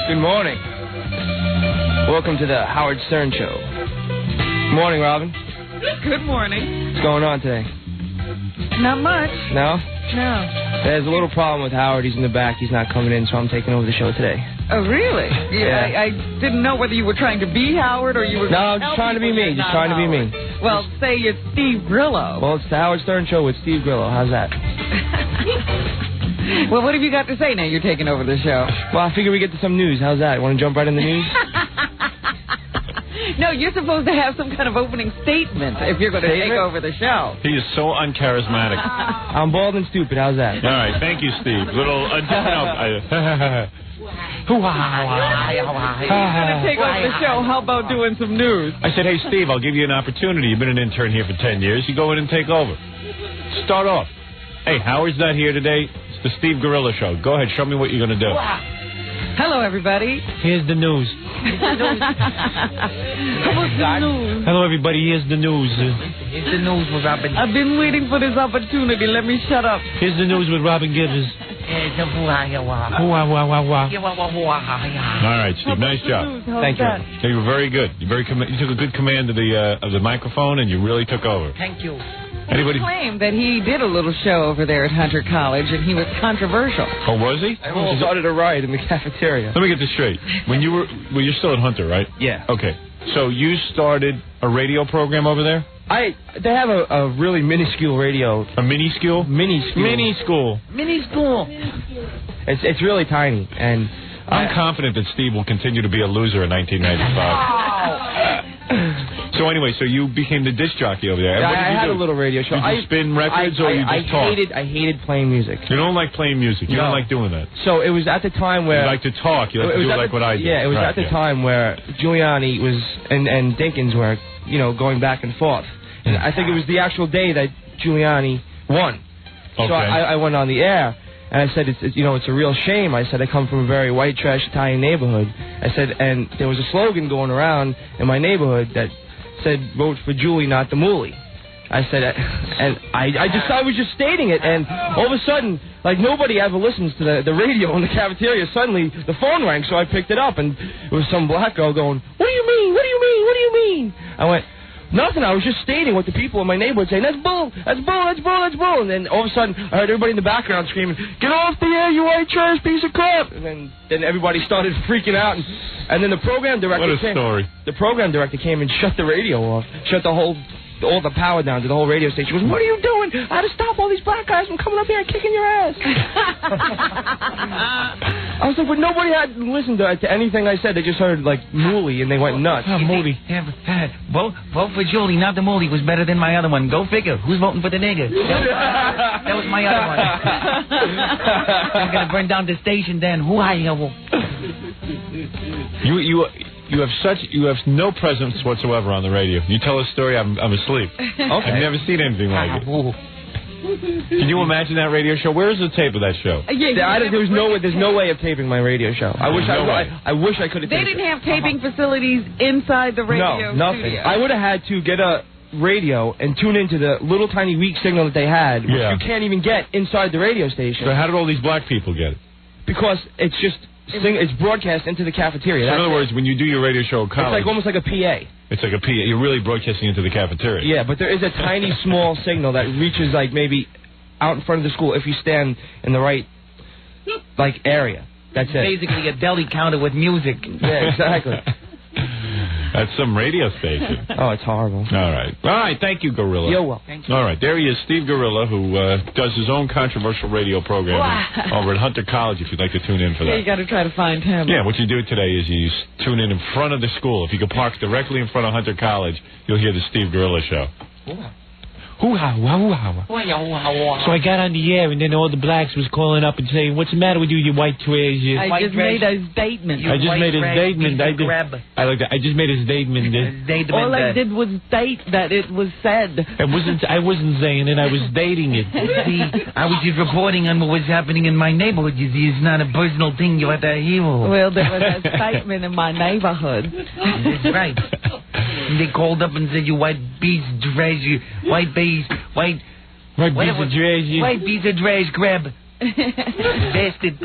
Good morning. Welcome to the Howard Stern Show. Good morning, Robin. Good morning. What's going on today? Not much. No? No. There's a little problem with Howard. He's in the back. He's not coming in, so I'm taking over the show today. Oh, really? Yeah. I didn't know whether you were trying to be Howard or you were... No, I'm just trying to be me. Just trying to be me. Well, say it's Steve Grillo. Well, it's the Howard Stern Show with Steve Grillo. How's that? Well, what have you got to say now you're taking over the show? Well, I figure we get to some news. How's that? Want to jump right in the news? No, you're supposed to have some kind of opening statement if you're going to take over the show. He is so uncharismatic. I'm bald and stupid. How's that? All right, thank you, Steve. Little... If you're going to take over the show, how about doing some news? I said, hey, Steve, I'll give you an opportunity. You've been an intern here for 10 years. You go in and take over. Start off. Hey, Howard's not here today. It's the Steve Gorilla Show. Go ahead, show me what you're going to do. Hello, everybody. Here's the news. Hello, everybody. Here's the news. Here's the news with Robin. I've been waiting for this opportunity. Let me shut up. Here's the news with Robin Givers. All right, Steve, nice job. Thank you. You were very good. You took a good command of the microphone, and you really took over. Thank you. Anybody? He claimed that he did a little show over there at Hunter College, and he was controversial. Oh, was he? I almost started a riot in the cafeteria. Let me get this straight. You're still at Hunter, right? Yeah. Okay. So you started a radio program over there? They have a really minuscule radio. A mini school? Mini school. Mini school. It's really tiny, and I'm confident that Steve will continue to be a loser in 1995. So anyway, so you became the disc jockey over there. Yeah, what did I you had do? a little radio show. Did you spin records or you just talk? I hated playing music. You don't like playing music. You don't like doing that. So it was at the time where... You like to talk. You like to do like what I do. Yeah, it was at the time where Giuliani was and Dinkins were, going back and forth. And I think it was the actual day that Giuliani won. Okay. So I went on the air. And I said, it's a real shame. I said, I come from a very white trash Italian neighborhood. I said, and there was a slogan going around in my neighborhood that said, vote for Julie, not the Moolie. I said, and I was just stating it, and all of a sudden, like nobody ever listens to the radio in the cafeteria. Suddenly, the phone rang, so I picked it up, and it was some black girl going, what do you mean? What do you mean? What do you mean? I went, nothing. I was just stating what the people in my neighborhood saying. That's bull. That's bull. That's bull. That's bull. And then all of a sudden, I heard everybody in the background screaming, "Get off the air, you white trash piece of crap!" And then everybody started freaking out. And then the program director The program director came and shut the radio off. Shut all the power down to the whole radio station. He goes, "What are you doing? I had to stop all these black guys from coming up here and kicking your ass." I was like, but nobody had listened to anything I said. They just heard, like, Moolie, and they went nuts. Moolie. Vote for Julie, not the Moolie, was better than my other one. Go figure. Who's voting for the nigger? That was my other one. I'm going to burn down the station then. You have no presence whatsoever on the radio. You tell a story, I'm asleep. Okay. I've never seen anything like it. Can you imagine that radio show? Where is the tape of that show? There's no way of taping my radio show. I wish I could have. They didn't have taping facilities inside the radio nothing. studio. I would have had to get a radio and tune into the little tiny weak signal that they had, which you can't even get inside the radio station. So how did all these black people get it? Because it's just it's broadcast into the cafeteria. So in other words, when you do your radio show at college, it's almost like a PA. It's like a PA. You're really broadcasting into the cafeteria. Yeah, but there is a tiny small signal that reaches like maybe out in front of the school if you stand in the right area. That's it. Basically a deli counter with music. Yeah, exactly. That's some radio station. Oh, it's horrible. All right. Thank you, Gorilla. You're welcome. Thank you. All right. There he is, Steve Gorilla, who does his own controversial radio program over at Hunter College, if you'd like to tune in for that. Yeah, you got to try to find him. Yeah, what you do today is you tune in front of the school. If you could park directly in front of Hunter College, you'll hear the Steve Gorilla Show. So I got on the air, and then all the blacks was calling up and saying, "What's the matter with you, you white trash?" I just made a statement. I just made a statement. I like that. I just made a statement. All I did was state that it was said. I wasn't saying it. I was stating it. See, I was just reporting on what was happening in my neighborhood. You see, it's not a personal thing. You have to hear. Well, there was a statement in my neighborhood. That's right. And they called up and said, "You white piece of trash, you white piece, white piece of trash, grab, bastard."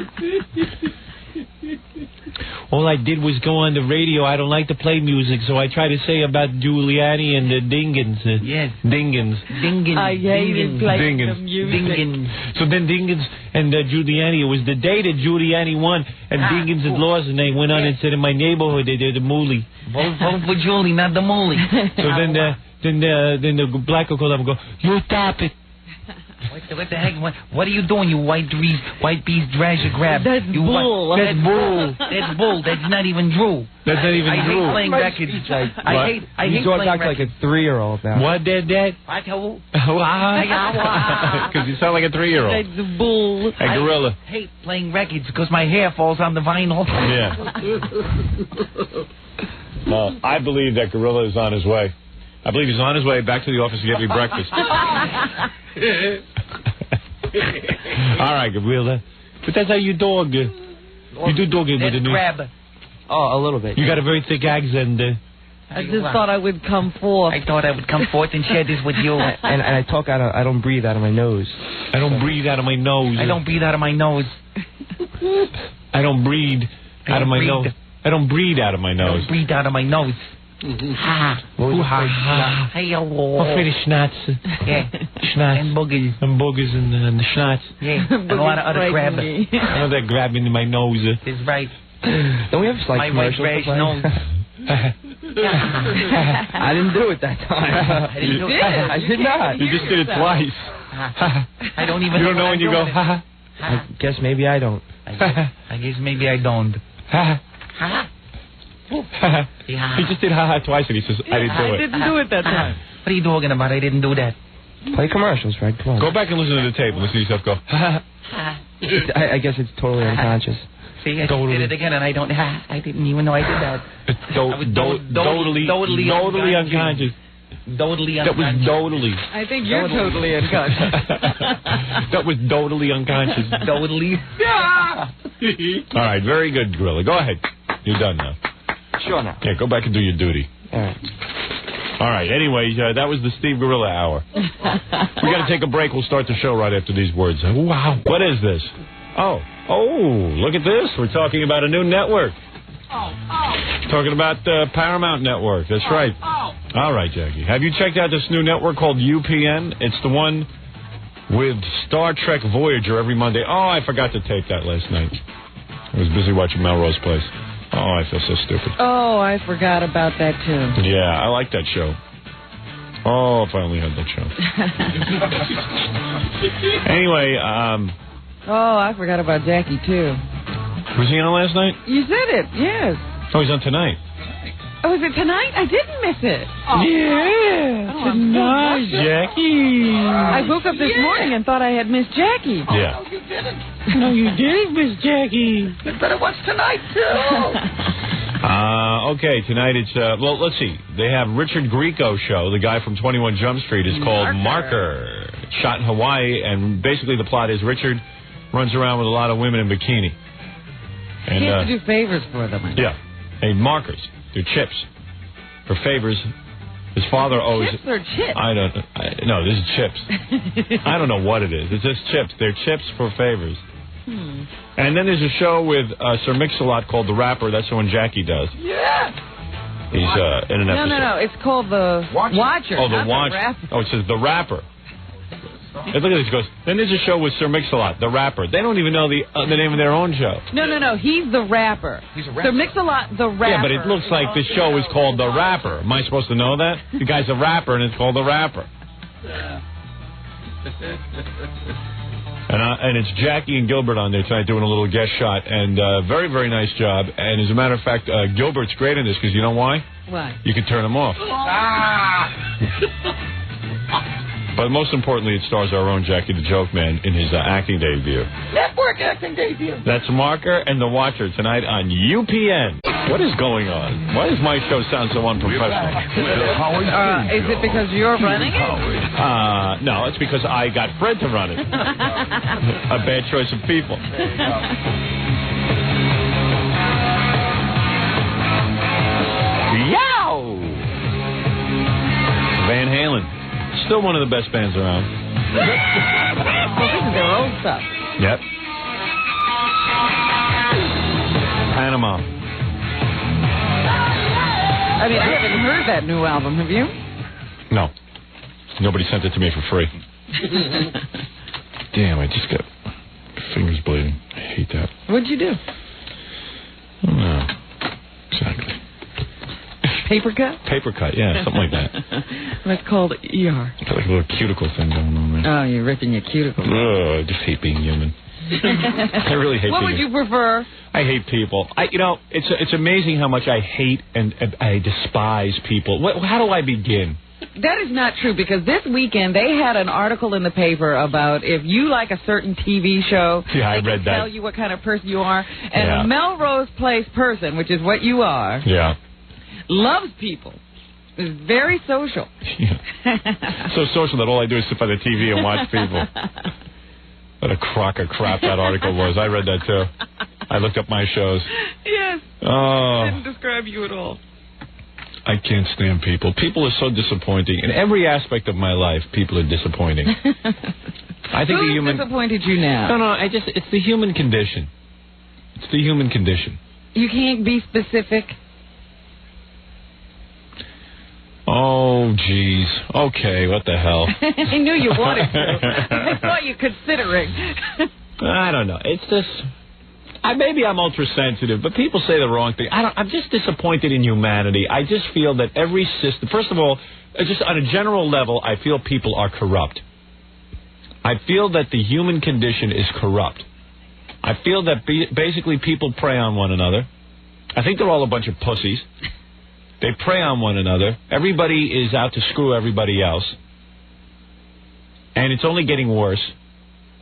All I did was go on the radio. I don't like to play music, so I try to say about Giuliani and the Dingans. Yes. Dingans. Dingin. I hated playing Dingans. the music. Dingin. So then Dingans and Giuliani, it was the day that Giuliani won, and Dingans had lost, and they went on and said, in my neighborhood, they did the moolie. Vote for Julie, not the Molly. So then the black will call up and go, you stop it. What the heck? What are you doing, you white beast dragger grab? That's you bull. That's bull. That's bull. That's not even true. That's not even I true. hate playing records. I hate You don't playing act like records. a 3-year-old now. What did that? Because you sound like a 3-year-old. That's bull. A gorilla. I hate playing records because my hair falls on the vinyl. Yeah. I believe that gorilla is on his way. I believe he's on his way back to the office to get me breakfast. All right, gorilla. But that's how you dog. You do dog it with That's the grab. Oh, a little bit. You got a very thick accent. I just thought I would come forth. I thought I would come forth and share this with you. And I talk I don't breathe out of my nose. I don't breathe out of my nose. I don't breathe out of my nose. I don't breathe out of my breathe. nose. I don't breathe out of my I nose. don't breathe out of my nose. Ha. Ooh-ha-ha. Hey, I'm afraid of schnatz. Yeah. Schnatz. And boogers. And boogers and the schnatz. Yeah. And a lot of other crab. I know that grabbing in my nose. That's right. Don't we have like My white commercials? trash to play? nose. I didn't do it that time. I didn't do it. I did not. You just did it twice. I don't even You don't know when you go, ha. ha ha. I guess maybe I don't. I guess maybe I don't. Ha Ha. ha. He just did ha ha twice and he says, I didn't do I it. didn't do it that time. What are you talking about? I didn't do that. Play commercials, Fred. Come on. Go back and listen to the tape and listen to yourself go, ha ha. Ha. I guess it's totally unconscious. See, I Totally. did it again, and I don't. Ha. I didn't even know I did that. Totally unconscious. Totally That was unconscious. totally. I think you're totally unconscious. That was totally unconscious. Totally. All right, very good, gorilla. Go ahead. You're done now. Sure now. Yeah, go back and do your duty. All right. All right, anyways, that was the Steve Gorilla Hour. We got to take a break. We'll start the show right after these words. Wow. What is this? Oh, look at this. We're talking about a new network. Talking about Paramount Network. That's right. All right, Jackie. Have you checked out this new network called UPN? It's the one with Star Trek Voyager every Monday. Oh, I forgot to tape that last night. I was busy watching Melrose Place. Oh, I feel so stupid. Oh, I forgot about that too. Yeah, I like that show. Oh, if I only had that show. Anyway, Oh, I forgot about Jackie too. was he on last night? You said it, yes. Oh, he's on tonight. Oh, is it tonight? I didn't miss it. Yeah, Oh, I'm so tonight, Jackie. I woke up this morning and thought I had missed Jackie. Yeah. No, you did, Miss Jackie. You better watch tonight too. Okay, tonight it's, well, let's see. They have Richard Grieco show. The guy from 21 Jump Street is called Marker. Shot in Hawaii, and basically the plot is Richard runs around with a lot of women in bikini. And, He has to do favors for them. yeah. Hey, markers. They're chips. For favors. His father owes... Chips or chips? No, this is chips. I don't know what it is. It's just chips. They're chips for favors. And then there's a show with Sir Mix-a-Lot called The Rapper. That's the one Jackie does. Yeah. He's in an episode. No. It's called The Watcher. Oh, The not Watch. Rapper. Oh, it says The Rapper. Hey, look at this. It goes, then there's a show with Sir Mix-a-Lot, The Rapper. They don't even know the name of their own show. No. He's the rapper. He's a rapper. So Mix-a-Lot, the rapper. Yeah, but it looks like the show is called The Rapper. Am I supposed to know that? The guy's a rapper, and it's called The Rapper. And it's Jackie and Gilbert on there tonight doing a little guest shot, and very, very nice job. And as a matter of fact, Gilbert's great in this, because you know why? Why? You can turn him off. But most importantly, it stars our own Jackie the Joke Man in his acting debut. Network acting debut. That's Marker and The Watcher tonight on UPN. What is going on? Why does my show sound so unprofessional? Is it because you're running it? No, it's because I got Fred to run it. A bad choice of people. Yow! Van Halen. Still one of the best bands around. Well, this is their old stuff. Yep. Panama. I mean, I haven't heard that new album. Have you? No. Nobody sent it to me for free. Damn, I just got fingers bleeding. I hate that. What'd you do? No. Exactly. Paper cut? Paper cut, yeah, something like that. That's called ER. Got like a little cuticle thing going on there. Oh, you're ripping your cuticle. Ugh, I just hate being human. I really hate What being would you prefer? I hate people. It's amazing how much I hate and I despise people. How do I begin? That is not true, because this weekend they had an article in the paper about if you like a certain TV show, yeah, I they read can that. tell you what kind of person you are. And a Melrose Place person, which is what you are, loves people. Is very social. Yeah. So social that all I do is sit by the TV and watch people. What a crock of crap that article was. I read that too. I looked up my shows. Yes. Oh. Didn't describe you at all. I can't stand people. People are so disappointing. In every aspect of my life, people are disappointing. I think Who disappointed you now? No, it's the human condition. It's the human condition. You can't be specific. Oh, jeez. Okay, what the hell? I knew you wanted to. I saw you considering. I don't know. It's just... maybe I'm ultra-sensitive, but people say the wrong thing. I'm just disappointed in humanity. I just feel that every system... First of all, just on a general level, I feel people are corrupt. I feel that the human condition is corrupt. I feel that basically people prey on one another. I think they're all a bunch of pussies. They prey on one another. Everybody is out to screw everybody else. And it's only getting worse.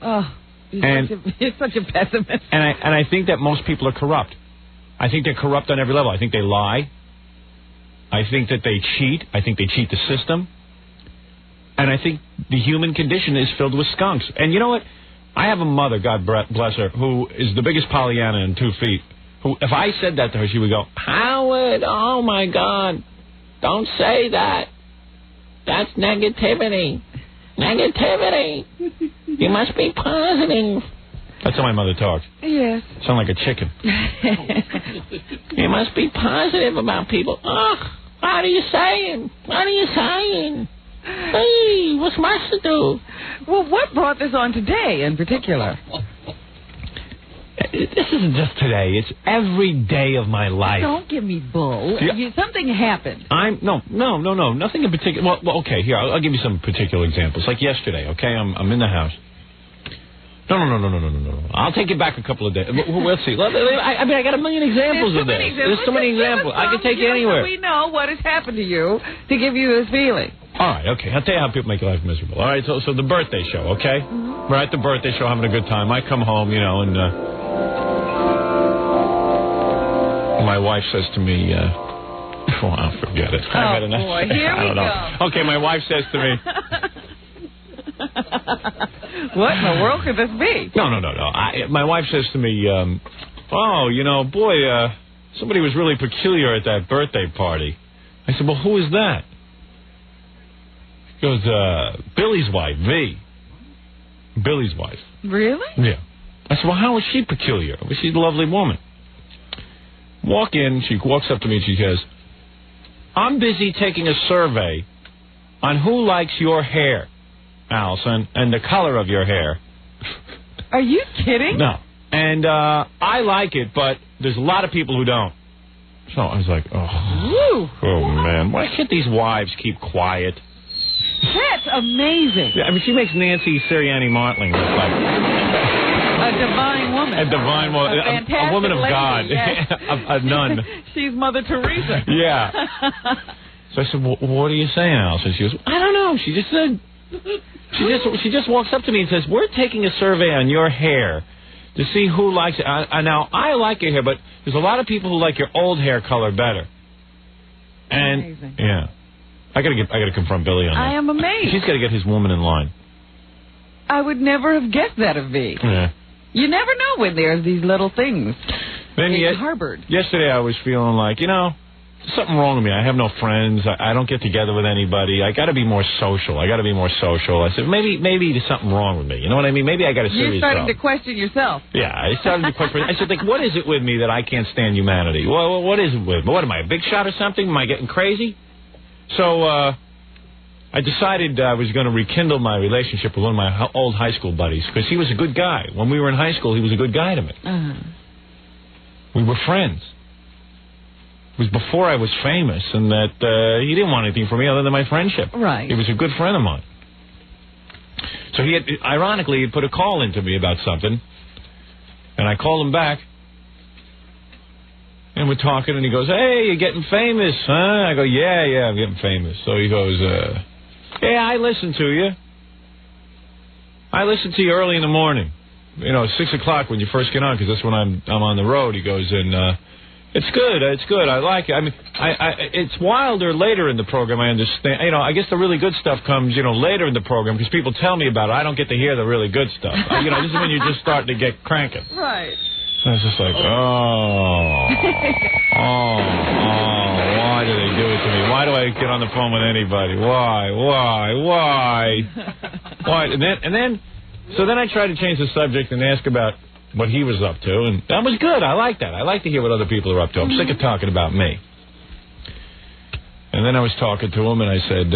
Oh, you're such a pessimist. And I think that most people are corrupt. I think they're corrupt on every level. I think they lie. I think that they cheat. I think they cheat the system. And I think the human condition is filled with skunks. And you know what? I have a mother, God bless her, who is the biggest Pollyanna in 2 feet. Who, if I said that to her, she would go, Howard, oh my God, don't say that. That's negativity. Negativity. You must be positive. That's how my mother talks. Yes. Sound like a chicken. You must be positive about people. Oh, what are you saying? What are you saying? Hey, what's Master do? Well, what brought this on today in particular? This isn't just today. It's every day of my life. Don't give me bull. Yeah. Something happened. No. Nothing in particular. Well, okay, here, I'll give you some particular examples. Like yesterday, okay? I'm in the house. No. I'll take it back a couple of days. We'll see. I mean, I got a million examples of this. There's so many examples. I can take you anywhere. We know what has happened to you to give you this feeling. All right, okay. I'll tell you how people make life miserable. All right, so the birthday show, okay? Mm-hmm. We're at the birthday show having a good time. I come home, and my wife says to me, I'll forget it. Oh, boy, here we go. Okay, my wife says to me... What in the world could this be? No. My wife says to me, somebody was really peculiar at that birthday party. I said, well, who is that? She goes, Billy's wife, V. Billy's wife. Really? Yeah. I said, well, how is she peculiar? Well, she's a lovely woman. Walk in, she walks up to me and she says, I'm busy taking a survey on who likes your hair, Allison, and the color of your hair. Are you kidding? No. And I like it, but there's a lot of people who don't. So I was like, man, why can't these wives keep quiet? That's amazing. Yeah, I mean, she makes Nancy Sirianni Martling look like a divine woman. A divine woman. A woman of lady, God. Yes. a nun. She's Mother Teresa. Yeah. So I said, well, what are you saying, Allison? She goes, I don't know. She just said... She just walks up to me and says, we're taking a survey on your hair to see who likes it. Now, I like your hair, but there's a lot of people who like your old hair color better. And, amazing. Yeah. I gotta confront Billy on that. I am amazed. He's got to get his woman in line. I would never have guessed that of V. Yeah. You never know when there's these little things Then harbored. Yesterday I was feeling like, something wrong with me. I have no friends. I don't get together with anybody. I got to be more social. I said, maybe there's something wrong with me. You know what I mean? Maybe I got a serious You're starting problem. to question yourself. Yeah, I started to question. I said, like, what is it with me that I can't stand humanity? Well, what is it with me? What, am I a big shot or something? Am I getting crazy? So I decided I was going to rekindle my relationship with one of my old high school buddies, because he was a good guy. When we were in high school, he was a good guy to me. We were friends. It was before I was famous, and that he didn't want anything from me other than my friendship. Right. He was a good friend of mine. So he had, ironically, he put a call into me about something, and I called him back, and we're talking, and he goes, "Hey, you're getting famous, huh?" I go, yeah, I'm getting famous. So he goes, "Yeah, I listen to you. I listen to you early in the morning. You know, 6 o'clock when you first get on, because that's when I'm on the road." He goes, and it's good. I like it. I mean, it's wilder later in the program, I understand. You know, I guess the really good stuff comes, later in the program, because people tell me about it. I don't get to hear the really good stuff. This is when you're just starting to get cranking. Right. I was just like, why do they do it to me? Why do I get on the phone with anybody? Why? So then I tried to change the subject and ask about what he was up to, and that was good. I like that. I like to hear what other people are up to. I'm sick of talking about me. And then I was talking to him, and I said,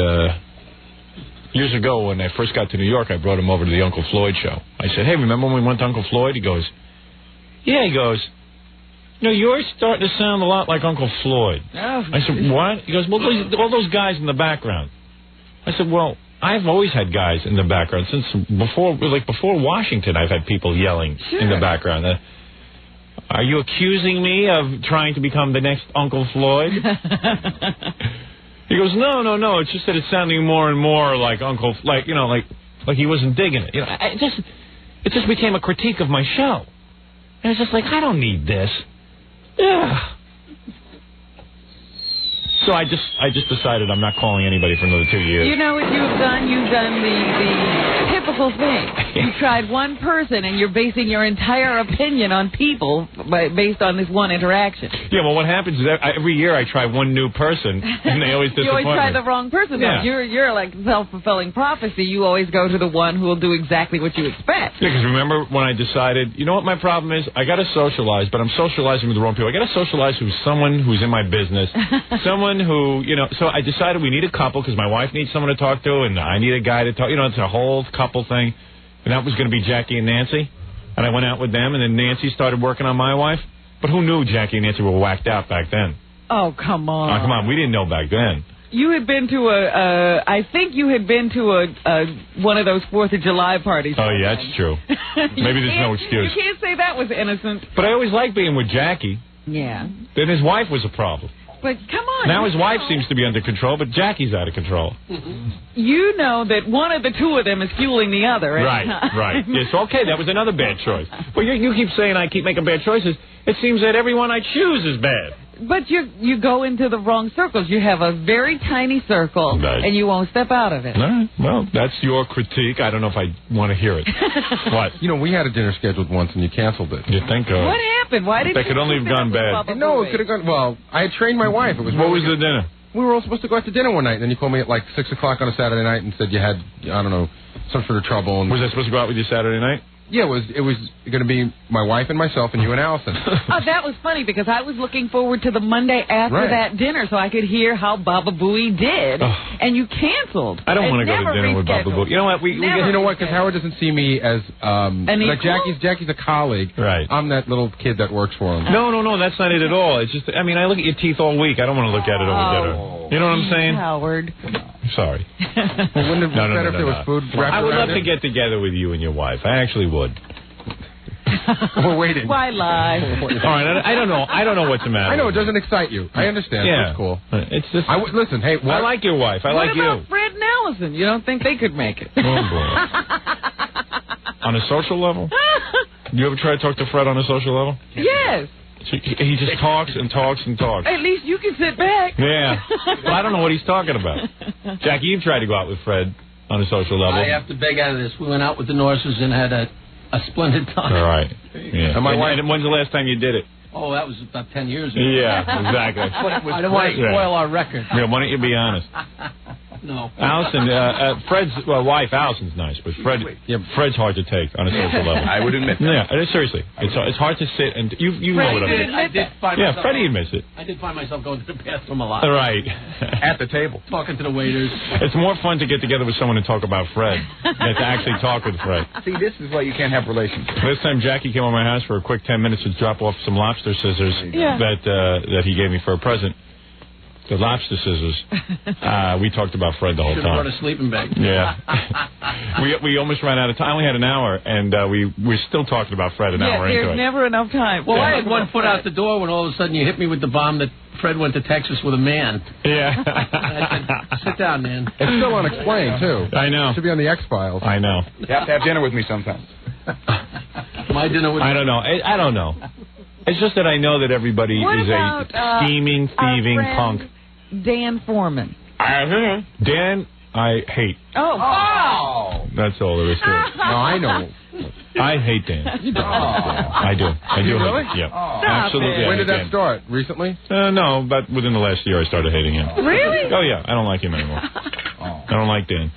years ago when I first got to New York, I brought him over to the Uncle Floyd show. I said, "Hey, remember when we went to Uncle Floyd?" He goes, "Yeah." He goes, "You're starting to sound a lot like Uncle Floyd." I said, "What?" He goes, "Well, all those guys in the background." I said, "Well, I've always had guys in the background since before Washington. I've had people yelling in the background. Are you accusing me of trying to become the next Uncle Floyd?" He goes, No. It's just that it's sounding more and more like Uncle, like he wasn't digging it. It just became a critique of my show. And it's just like, I don't need this. Yeah. So I just decided I'm not calling anybody for another 2 years. You know what you've done? You've done the typical thing. You tried one person, and you're basing your entire opinion on people based on this one interaction. Yeah, well, what happens is that every year I try one new person, and they always disappoint me. You always try the wrong person. Yeah. You're like self-fulfilling prophecy. You always go to the one who will do exactly what you expect. Yeah, because remember when I decided, you know what my problem is? I got to socialize, but I'm socializing with the wrong people. I got to socialize with someone who's in my business, someone who, so I decided we need a couple because my wife needs someone to talk to, and I need a guy to talk. It's a whole couple thing. And that was going to be Jackie and Nancy. And I went out with them, and then Nancy started working on my wife. But who knew Jackie and Nancy were whacked out back then? Oh, come on. Oh, come on. We didn't know back then. You had been to I think you had been to one of those 4th of July parties. Oh, yeah, that's true. Maybe there's no excuse. You can't say that was innocent. But I always liked being with Jackie. Yeah. Then his wife was a problem. But come on. Now his wife seems to be under control, but Jackie's out of control. You know that one of the two of them is fueling the other. Right. Yes, okay, that was another bad choice. Well, you keep saying I keep making bad choices. It seems that everyone I choose is bad. But you go into the wrong circles. You have a very tiny circle, right, and you won't step out of it. All right. Well, that's your critique. I don't know if I want to hear it. What? We had a dinner scheduled once, and you canceled it. You think? What happened? Why did that could only have gone bad? No, it could have gone... Well, I had trained my wife. It was. What was the dinner? We were all supposed to go out to dinner one night, and then you called me at like 6 o'clock on a Saturday night and said you had, I don't know, some sort of trouble. And was I supposed to go out with you Saturday night? Yeah, it was going to be my wife and myself and you and Allison. Oh, that was funny because I was looking forward to the Monday after that dinner so I could hear how Baba Booey did, and you canceled. I don't want to go to dinner with Baba Booey. You know what? You know what? Because Howard doesn't see me as like Jackie's a colleague. Right. I'm that little kid that works for him. No, that's not it at all. It's just, I look at your teeth all week. I don't want to look at it over dinner. You know what I'm saying? Howard. Sorry. Well, wouldn't it be better if there was food wrapped I would around love to get together with you and your wife. I actually would. We're waiting. Why lie? All right, I don't know what's the matter. I know it doesn't excite you. I understand. Yeah, that's cool. It's just. Listen, hey, I like your wife. I like you. What about Fred and Allison? You don't think they could make it? Oh boy. On a social level? You ever try to talk to Fred on a social level? Yes. He just talks and talks and talks. At least you can sit back. Yeah. Well, I don't know what he's talking about. Jackie, you've tried to go out with Fred on a social level. I have to beg out of this. We went out with the Norses and had a splendid time. All right. Yeah. And my wife. And when's the last time you did it? Oh, that was about 10 years ago. Yeah, exactly. I don't want to spoil our record. Yeah, why don't you be honest? No. Allison, Fred's wife, Allison's nice, but Fred's hard to take on a social level. I would admit that. Yeah, seriously. It's hard to sit and you know what I mean. I did find myself. Yeah, Freddie admits it. I did find myself going to the bathroom a lot. Right. At the table. Talking to the waiters. It's more fun to get together with someone and talk about Fred than to actually talk with Fred. See, this is why you can't have relationships. This time Jackie came over my house for a quick 10 minutes to drop off some lobster scissors that he gave me for a present. The lobster scissors. We talked about Fred the whole Should time. have brought a sleeping bag. Yeah. we almost ran out of time. I only had an hour, and we're still talking about Fred an hour into it. There's never enough time. Well, I had one foot out the door when all of a sudden you hit me with the bomb that Fred went to Texas with a man. Yeah. I said, sit down, man. It's still unexplained, too. I know. It should be on the X-Files. I know. You have to have dinner with me sometime. My dinner with I don't know. I don't know. It's just that I know that everybody is a scheming, thieving punk. Dan Foreman. Dan, I hate. Oh. That's all there is to it. No, I know. I hate Dan. I do. I do. Really? Hate him. Oh. Absolutely. When did that start? Recently? No, but within the last year I started hating him. Really? Oh, yeah. I don't like him anymore. I don't like Dan.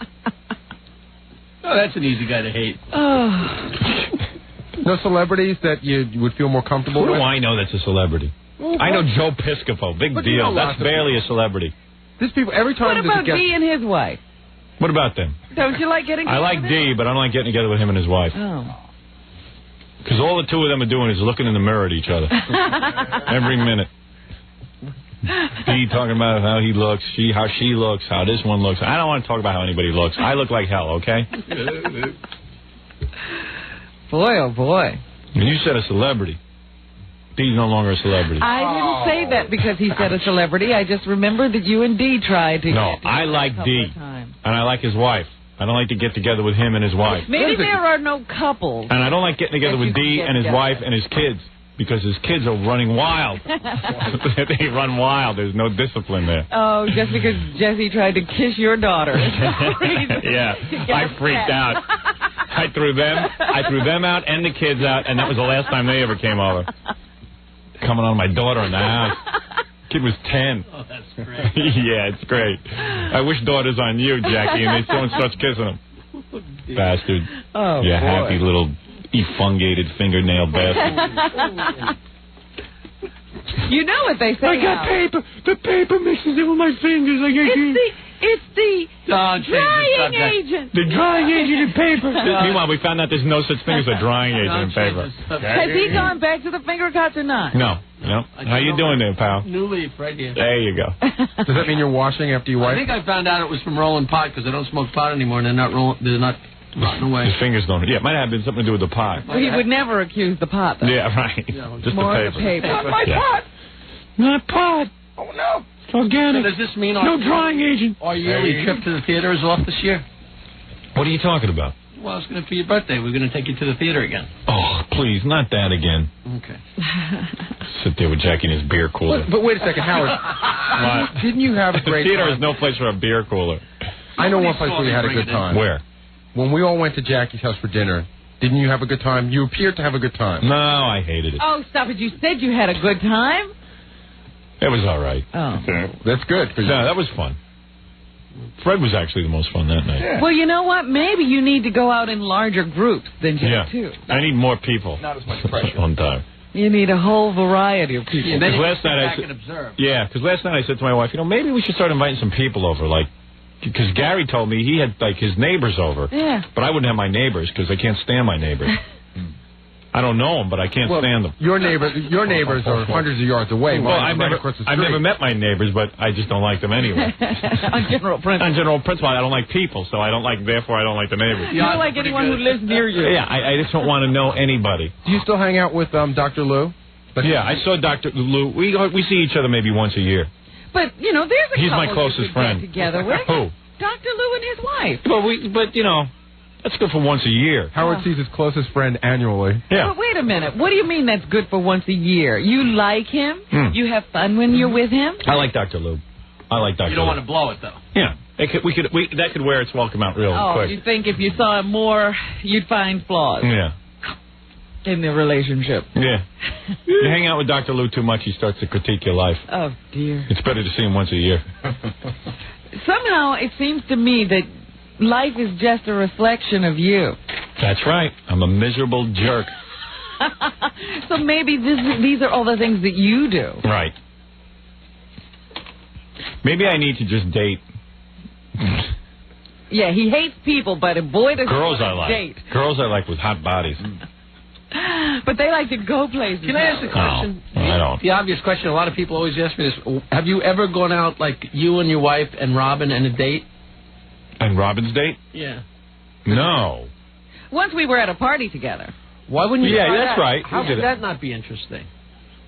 Oh, that's an easy guy to hate. No celebrities that you would feel more comfortable Who with? do I know that's a celebrity? I know Joe Piscopo. Big deal. That's barely a celebrity. These people, every time What about Dee and his wife? What about them? Don't you like getting together I like with Dee, but I don't like getting together with him and his wife. Oh. Because all the two of them are doing is looking in the mirror at each other. Every minute. Dee talking about how he looks, how she looks, how this one looks. I don't want to talk about how anybody looks. I look like hell, okay? Boy, oh boy. And you said a celebrity. Dee's no longer a celebrity. I didn't say that because he said a celebrity. I just remembered that you and Dee tried to No, get together I like a couple Dee. of times. And I like his wife. I don't like to get together with him and his wife. Maybe there are no couples. And I don't like getting together That you with Dee can and his get wife and his kids. Because his kids are running wild. They run wild. There's no discipline there. Oh, just because Jesse tried to kiss your daughter. Yeah, I freaked out. I threw them out and the kids out, and that was the last time they ever came over. Coming on my daughter in the house. Kid was 10. Oh, that's great. Yeah, it's great. I wish daughters on you, Jackie, and someone starts kissing them. Bastard. Oh, you boy. happy little effungated fingernail bastard. You know what they say. I got paper. The paper mixes it with my fingers. It's the drying agent. The drying agent in paper. Meanwhile, we found out there's no such thing as a drying agent in paper. Has he gone back to the finger cuts or not? No. How you doing there, pal? New leaf right here. There you go. Does that mean you're washing after you wipe? I think I found out it was from rolling pot because I don't smoke pot anymore and they're not rotting away. His fingers don't. Yeah, it might have been something to do with the pot. Well, he would never accuse the pot, though. Yeah, right. Just More the paper. Not my pot. Not pot. Oh, no. It's organic. So does this mean no drying agent. Our yearly trip to the theater is off this year? What are you talking about? Well, it's going to be your birthday. We're going to take you to the theater again. Oh, please, not that again. Okay. Sit there with Jackie in his beer cooler. But wait a second, Howard. What? Didn't you have a great The theater time? is no place for a beer cooler. I know one place where you had a good time. Where? When we all went to Jackie's house for dinner, didn't you have a good time? You appeared to have a good time. No, I hated it. Oh, stop it. You said you had a good time? It was all right. Oh. That's good. No, that was fun. Fred was actually the most fun that night. Yeah. Well, you know what? Maybe you need to go out in larger groups than just two. I need more people. Not as much pressure. One time. You need a whole variety of people. And then you last sit night I back said- and observe. Yeah, because last night I said to my wife, maybe we should start inviting some people over, because Gary told me he had, his neighbors over. Yeah. But I wouldn't have my neighbors, because I can't stand my neighbors. I don't know them, but I can't stand them. Your neighbors are hundreds of yards away. Well, Mine I've is right never, across the street. I've never met my neighbors, but I just don't like them anyway. On general principle. On general principle, I don't like people, so therefore I don't like the neighbors. You don't like anyone who lives near you. Yeah, I just don't want to know anybody. Do you still hang out with Dr. Lou? Yeah, I saw Dr. Lou. We see each other maybe once a year. But, there's a He's couple my closest you could friend. get together with. Who? Dr. Lou and his wife. But that's good for once a year. Howard sees his closest friend annually. Yeah. But wait a minute. What do you mean that's good for once a year? You like him? You have fun when you're with him? I like Dr. Lou. You don't want to blow it, though. Yeah. That could wear its welcome out real quick. You think if you saw him more, you'd find flaws Yeah. in the relationship. Yeah. You hang out with Dr. Lou too much, he starts to critique your life. Oh, dear. It's better to see him once a year. Somehow it seems to me that life is just a reflection of you. That's right. I'm a miserable jerk. So maybe these are all the things that you do. Right. Maybe I need to just date. Yeah, he hates people, but boy does Girls he I want like. to date. Girls I like with hot bodies. But they like to go places. Can I ask a question? Oh, I don't. The obvious question, a lot of people always ask me this. Have you ever gone out, like, you and your wife and Robin and a date? And Robin's date? Yeah. No. Once we were at a party together. Why wouldn't you Yeah, try that's that? right. How We did could it. that not be interesting?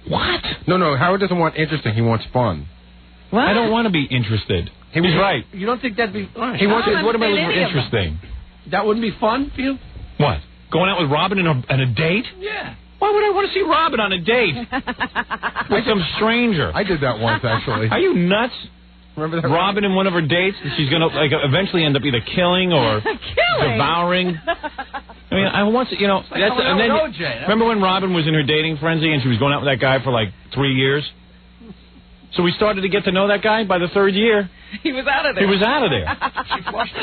What? No, Howard doesn't want interesting. He wants fun. What? I don't want to be interested. He's right. You don't think that'd be... All right. He wants. I don't What am I understand any of them. interesting? That wouldn't be fun for you? What? Going out with Robin and a date? Yeah. Why would I want to see Robin on a date with some stranger? I did that once, actually. Are you nuts? Remember that? Robin in one of her dates that she's going to like eventually end up either killing or devouring. I mean, I want to, you know. That's, going and then, out with OJ. remember when Robin was in her dating frenzy and she was going out with that guy for like 3 years? So we started to get to know that guy by the 3rd year. He was out of there. He was out of there.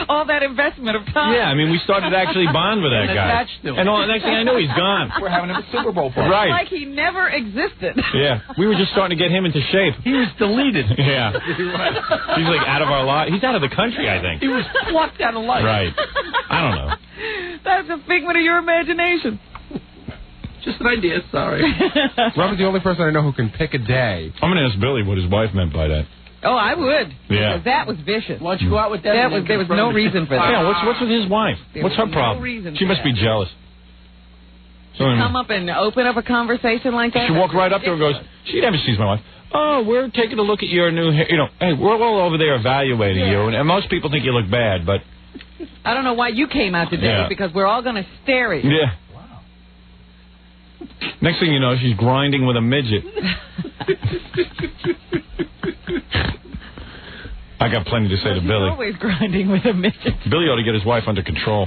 All that investment of time. Yeah, I mean, we started to actually bond with that And guy. attached to him. And all, the next thing I know, he's gone. We're having a Super Bowl party. Right. Like he never existed. Yeah, we were just starting to get him into shape. He was deleted. Yeah. He's like out of our life. He's out of the country, I think. He was plucked out of life. Right. I don't know. That's a figment of your imagination. Just an idea, sorry. Robin's the only person I know who can pick a day. I'm going to ask Billy what his wife meant by that. Oh, I would. Yeah. Because that was vicious. Why don't you go out with that? There was no reason for that. Yeah, what's with his wife? There What's was her no problem? reason She for must be that. jealous. Come up and open up a conversation like that. She walked right up to her and goes, she never sees my wife. Oh, we're taking a look at your new hair. You know, hey, we're all over there evaluating you. And most people think you look bad, but... I don't know why you came out today, Yeah. because we're all going to stare at you. Yeah. Wow. Next thing you know, she's grinding with a midget. I got plenty to say to He's Billy. always grinding with a midget. Billy ought to get his wife under control.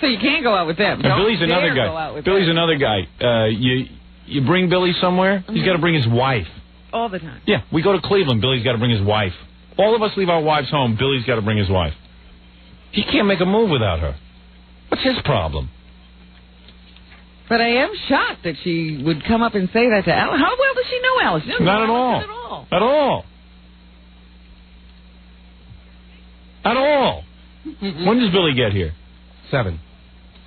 So you can't go out with them. And Don't Billy's another dare go out guy. with Billy's them. another guy. You bring Billy somewhere, he's got to bring his wife. All the time. Yeah, we go to Cleveland, Billy's got to bring his wife. All of us leave our wives home, Billy's got to bring his wife. He can't make a move without her. What's his problem? But I am shocked that she would come up and say that to Alice. How well does she know Alice? She doesn't Not at know all. Alice at all. At all. At all. When does Billy get here? 7.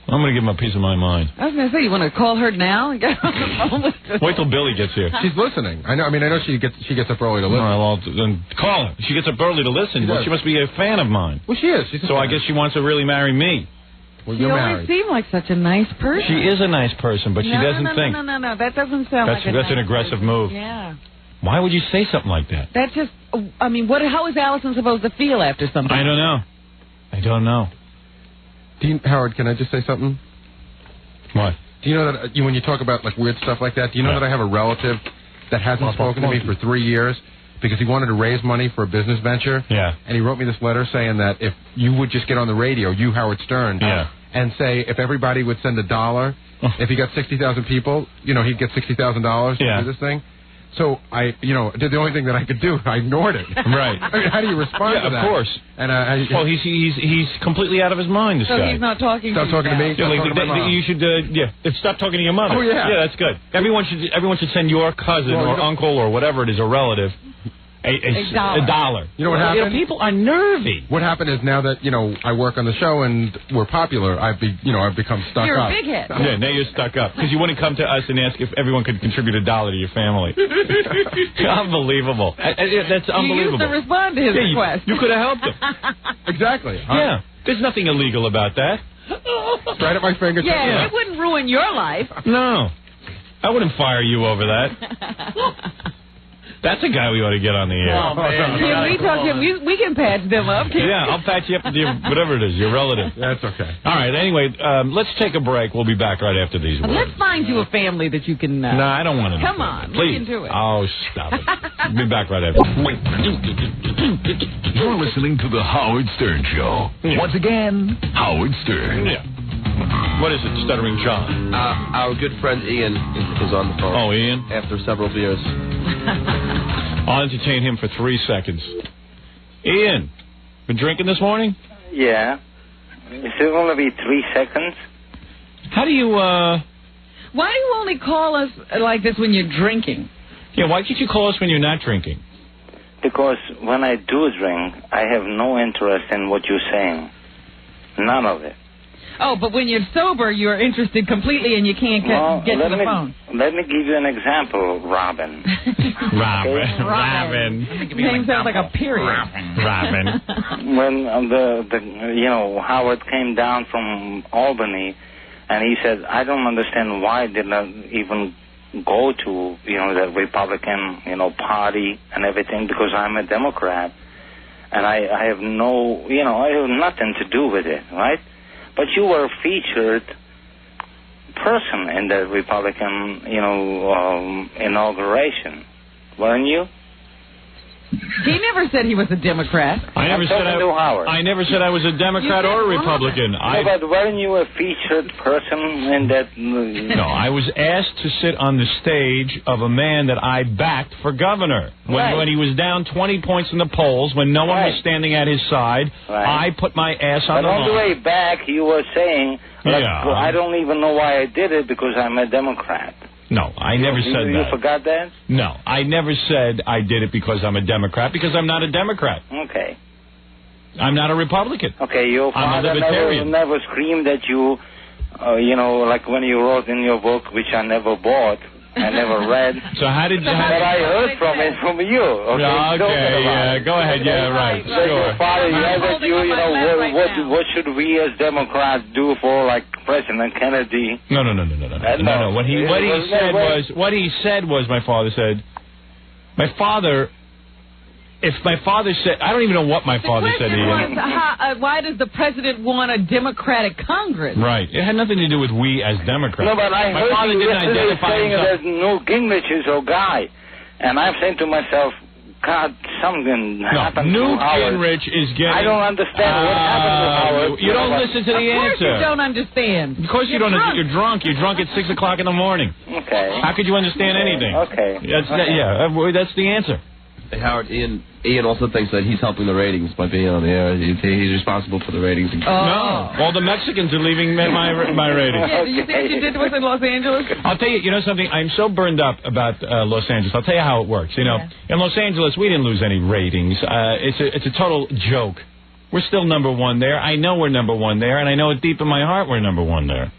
I'm going to give him a piece of my mind. I was going to say, you want to call her now and get her on the phone with her? Wait till Billy gets here. She's listening. I know. I mean, I know she gets up early to listen. Well, then call her. She gets up early to listen. Well, does. she must be a fan of mine. Well, she is. She's a So I fan. guess she wants to really marry me. Well, You you're always married. seem like such a nice person. She is a nice person, but she doesn't think. No. That doesn't sound like a That's an nice aggressive person. move. Yeah. Why would you say something like that? That's just, I mean, how is Allison supposed to feel after something? I don't know. Howard, can I just say something? What? Do you know that when you talk about like weird stuff like that, do you know that I have a relative that hasn't spoken to me for 3 years because he wanted to raise money for a business venture? Yeah. And he wrote me this letter saying that if you would just get on the radio, you, Howard Stern, Yeah. and say if everybody would send $1, if he got 60,000 people, he'd get $60,000 to Yeah. do this thing. So I, did the only thing that I could do. I ignored it. Right. I mean, how do you respond to that? Yeah, of course. And Well, he's completely out of his mind, this So guy. he's not talking Stop to talking to me. Yeah, Stop like, talking to my mom. you should, stop talking to your mother. Oh, yeah. Yeah, that's good. Everyone should send your cousin Well, or uncle or whatever it is, a relative, $1. $1. You know what happened? People are nervy. What happened is now that I work on the show and we're popular, I've become stuck You're up. a big head. Yeah, now you're stuck up because you wouldn't come to us and ask if everyone could contribute $1 to your family. Unbelievable. That's unbelievable. You used to respond to his request. You could have helped him. Exactly. Yeah, there's nothing illegal about that. Right at my fingertips. Yeah, it wouldn't ruin your life. No, I wouldn't fire you over that. That's a guy we ought to get on the air. Oh, man. Can we talk to him? We can patch them up. Yeah, I'll patch you up with your whatever it is, your relative. That's okay. All right, anyway, let's take a break. We'll be back right after these words. Let's find you a family that you can... No, I don't want to. Come on, please. look into it. Oh, stop it. We'll be back right after. You're listening to The Howard Stern Show. Once again, Howard Stern. Yeah. What is it, Stuttering John? Our good friend Ian is on the phone. Oh, Ian? After several beers. I'll entertain him for 3 seconds. Ian, been drinking this morning? Yeah. Is it going to be 3 seconds? How do you, Why do you only call us like this when you're drinking? Yeah, why can't you call us when you're not drinking? Because when I do drink, I have no interest in what you're saying. None of it. Oh, but when you're sober, you're interested completely and you can't get to the phone. Let me give you an example, Robin. Robin. Name sounds like a period. Robin. When Howard came down from Albany, and he said, I don't understand why I did not even go to, the Republican, party and everything, because I'm a Democrat. And I have no, I have nothing to do with it, right? But you were a featured person in the Republican, inauguration, weren't you? He never said he was a Democrat. I never said I was a Democrat or a Republican. But weren't you a featured person in that? No, I was asked to sit on the stage of a man that I backed for governor. When he was down 20 points in the polls, when no one was standing at his side, I put my ass on the line. But on the way back, you were saying, I don't even know why I did it because I'm a Democrat. No, I never said that. You forgot that? No, I never said I did it because I'm a Democrat, because I'm not a Democrat. Okay. I'm not a Republican. Okay, your father never screamed at you, like when you wrote in your book, which I never bought, I never read. So how did you... But I heard from you. Okay, go ahead, right, so your father yelled at you, what should we as Democrats do for, like, President Kennedy? No. What he said was, my father said, if my father said, I don't even know what my father said to you. Why does the president want a Democratic Congress? Right. It had nothing to do with we as Democrats. No, but I heard you yesterday saying that Newt Gingrich is your guy. And I'm saying to myself, God, something happened to Howard. Newt Gingrich is getting... I don't understand what happened to Howard. You don't listen to the answer. Of course you don't understand. Of course you don't. You're drunk. You're drunk at 6 o'clock in the morning. Okay. How could you understand anything? Okay. That's the answer. Hey, Howard, Ian also thinks that he's helping the ratings by being on the air. He's responsible for the ratings. No, all the Mexicans are leaving my ratings. Yeah, do you see what you did with in Los Angeles? I'll tell you, something, I'm so burned up about Los Angeles. I'll tell you how it works. In Los Angeles, we didn't lose any ratings. It's a total joke. We're still number one there. I know we're number one there, and I know it deep in my heart we're number one there.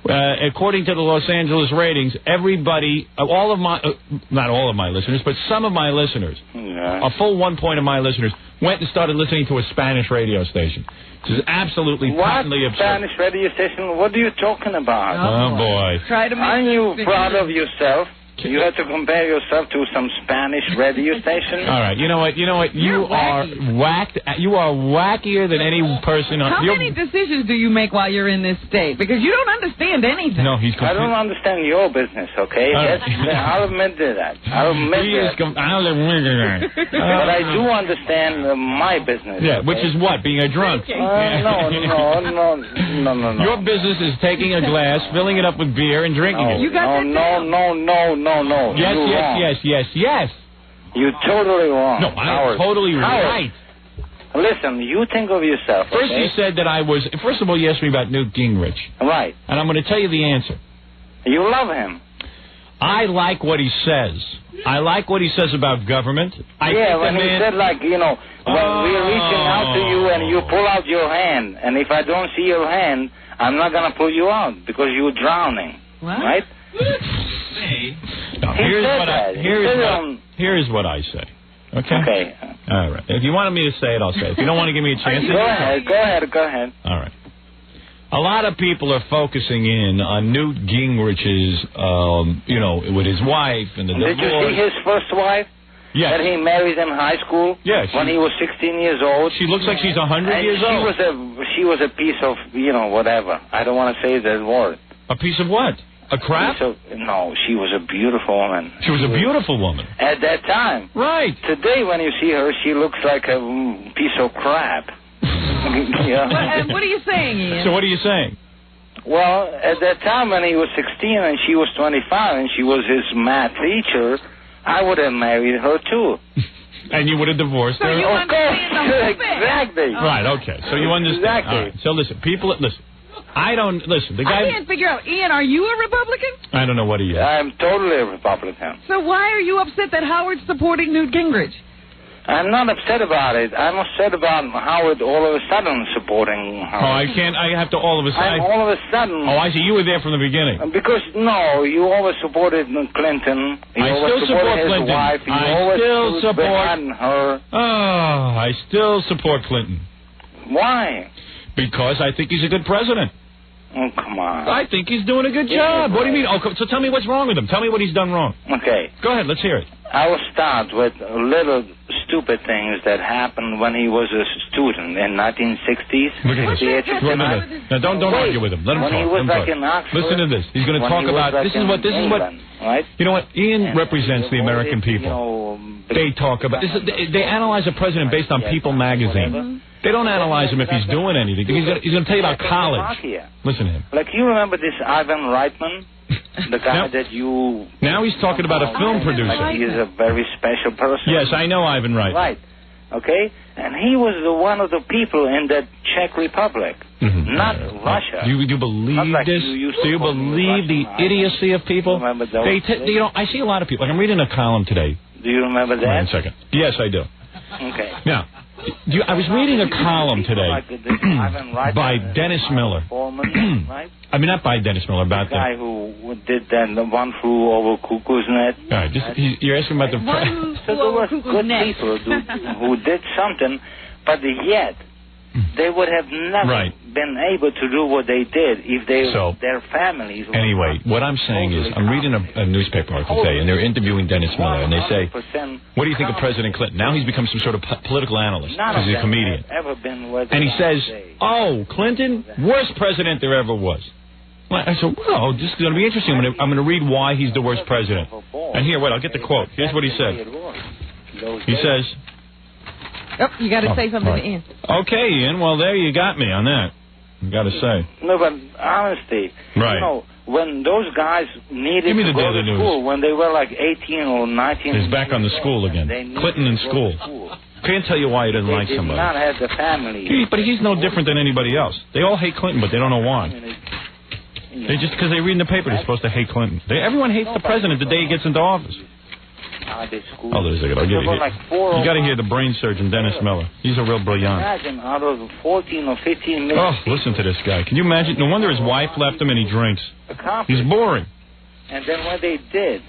According to the Los Angeles ratings, everybody, not all of my listeners, but some of my listeners, a full 1 point of my listeners, went and started listening to a Spanish radio station. This is absolutely patently absurd. Spanish radio station? What are you talking about? Oh, boy. Aren't you proud of yourself? You have to compare yourself to some Spanish radio station? All right. You know what? You are whacked. You are wackier than any person. How many decisions do you make while you're in this state? Because you don't understand anything. No, he's I don't understand your business, okay? I'll admit that. I'll admit that. But I do understand my business. Yeah, okay? Which is what? Being a drunk. No. Your business is taking a glass, filling it up with beer, and drinking it. You got No. Yes. You're totally wrong. No, I'm totally right. Listen, you think of yourself. First, you said that I was. First of all, you asked me about Newt Gingrich. Right. And I'm going to tell you the answer. You love him. I like what he says. I like what he says about government. When he said, when we're reaching out to you and you pull out your hand, and if I don't see your hand, I'm not going to pull you out because you're drowning. What? Right? No, here's what I say. Okay? All right. If you wanted me to say it, I'll say it. If you don't want to give me a chance... Go ahead. All right. A lot of people are focusing in on Newt Gingrich's, with his wife and the divorce. Did you see his first wife? Yes. That he married in high school? Yes. When he was 16 years old? She looks like she's 100 years old. She was a piece of, whatever. I don't want to say that word. A piece of what? A crap? No, she was a beautiful woman. She was a beautiful woman. At that time. Right. Today, when you see her, she looks like a piece of crap. And what are you saying, Ian? So what are you saying? Well, at that time when he was 16 and she was 25 and she was his math teacher, I would have married her too. And you would have divorced her? You understand the whole thing. Exactly. Right, okay. So you understand. Exactly. All right. So listen, people, listen. I don't, listen, the guy... I can't figure out, Ian, are you a Republican? I don't know what he is. I'm totally a Republican. So why are you upset that Howard's supporting Newt Gingrich? I'm not upset about it. I'm upset about Howard all of a sudden supporting Howard. Oh, I can't, I have to all of a sudden... I'm all of a sudden... Oh, I see, you were there from the beginning. Because, no, you always supported Clinton. You I always still support supported his Clinton. wife. You I always still stood support... behind her. Oh, I still support Clinton. Why? Because I think he's a good president. Oh, come on. I think he's doing a good job. What do you mean? Oh, so tell me what's wrong with him. Tell me what he's done wrong. Okay. Go ahead, let's hear it. I will start with little stupid things that happened when he was a student in 1960s. Look at this. Wait a minute. Now, don't argue with him. Let him when talk. he was Let him like talk. in Oxford, Listen to this. He's going to when talk he was about... like This is what... England, right? You know what? Ian And represents the American people. They talk about... They analyze a president based on People magazine. They don't analyze him if he's doing anything. He's going to tell you about college. Listen to him. Like, you remember this Ivan Reitman? The guy that you... Now he's talking about a film producer. Like, he is a very special person. Yes, I know Ivan Reitman. Right. Okay? And he was one of the people in the Czech Republic, not Russia. Do you believe like this? Do you believe the idiocy of people? You know, I see a lot of people. Like, I'm reading a column today. Do you remember that? Wait a second. Yes, I do. Okay. Now, I was reading a column today by Dennis Miller. Right? I mean, not by Dennis Miller, about the guy who did that, the one flew over cuckoo's nest. All right, you're asking about the... So there were good people who did something, but yet they would have never been able to do what they did if their families... Anyway, what I'm saying is, I'm reading a newspaper article today, and they're interviewing Dennis Miller, and they say, what do you think of President Clinton? Now he's become some sort of political analyst, because he's a comedian. And he says, oh, Clinton, worst president there ever was. I said, well, this is going to be interesting. I'm going to read why he's the worst president. And here, wait, I'll get the quote. Here's what he said. He says... Oh, you got to say something to Ian. Okay, Ian. Well, there you got me on that. You got to say. No, but honesty. Right. You know, when those guys needed to go to school, when they were like 18 or 19... He's back on the school again. Clinton in school. Can't tell you why he doesn't like somebody. They did not have the family. But he's no different than anybody else. They all hate Clinton, but they don't know why. They just because they read in the paper, they're supposed to hate Clinton. Everyone hates the president the day he gets into office. Oh, there's a good. You got to hear the brain surgeon Dennis Miller. He's a real brilliant. Imagine out of 14 or 15 minutes. Oh, listen to this guy. Can you imagine? No wonder his wife left him and he drinks. He's boring. And then when they did,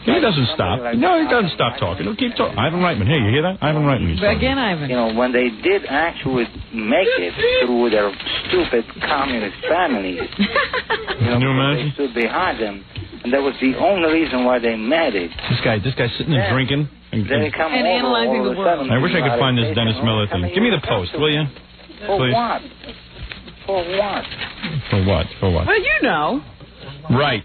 he doesn't stop. No, he doesn't stop talking. He'll keep talking. Ivan Reitman. Hey, you hear that? Ivan Reitman. Again, Ivan. You know, when they did actually make it through their stupid communist families, Can you imagine? They stood behind them. And that was the only reason why they made it. This guy's sitting and drinking. And analyzing the world. I wish I could find this Dennis Miller thing. Give me the post, will you? For Please. what? For what? For what? For what? Well, you know. Right.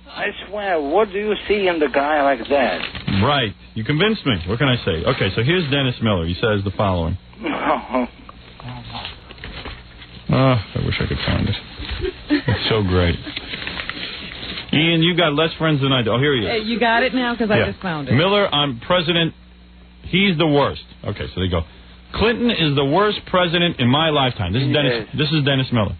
I swear, what do you see in the guy like that? Right. You convinced me. What can I say? Okay, so here's Dennis Miller. He says the following. I wish I could find it. It's so great. Ian, you got less friends than I do. Oh, here he is. You got it now? Because I just found it. Miller, I'm president. He's the worst. Okay, so there you go. Clinton is the worst president in my lifetime. This is Dennis Miller.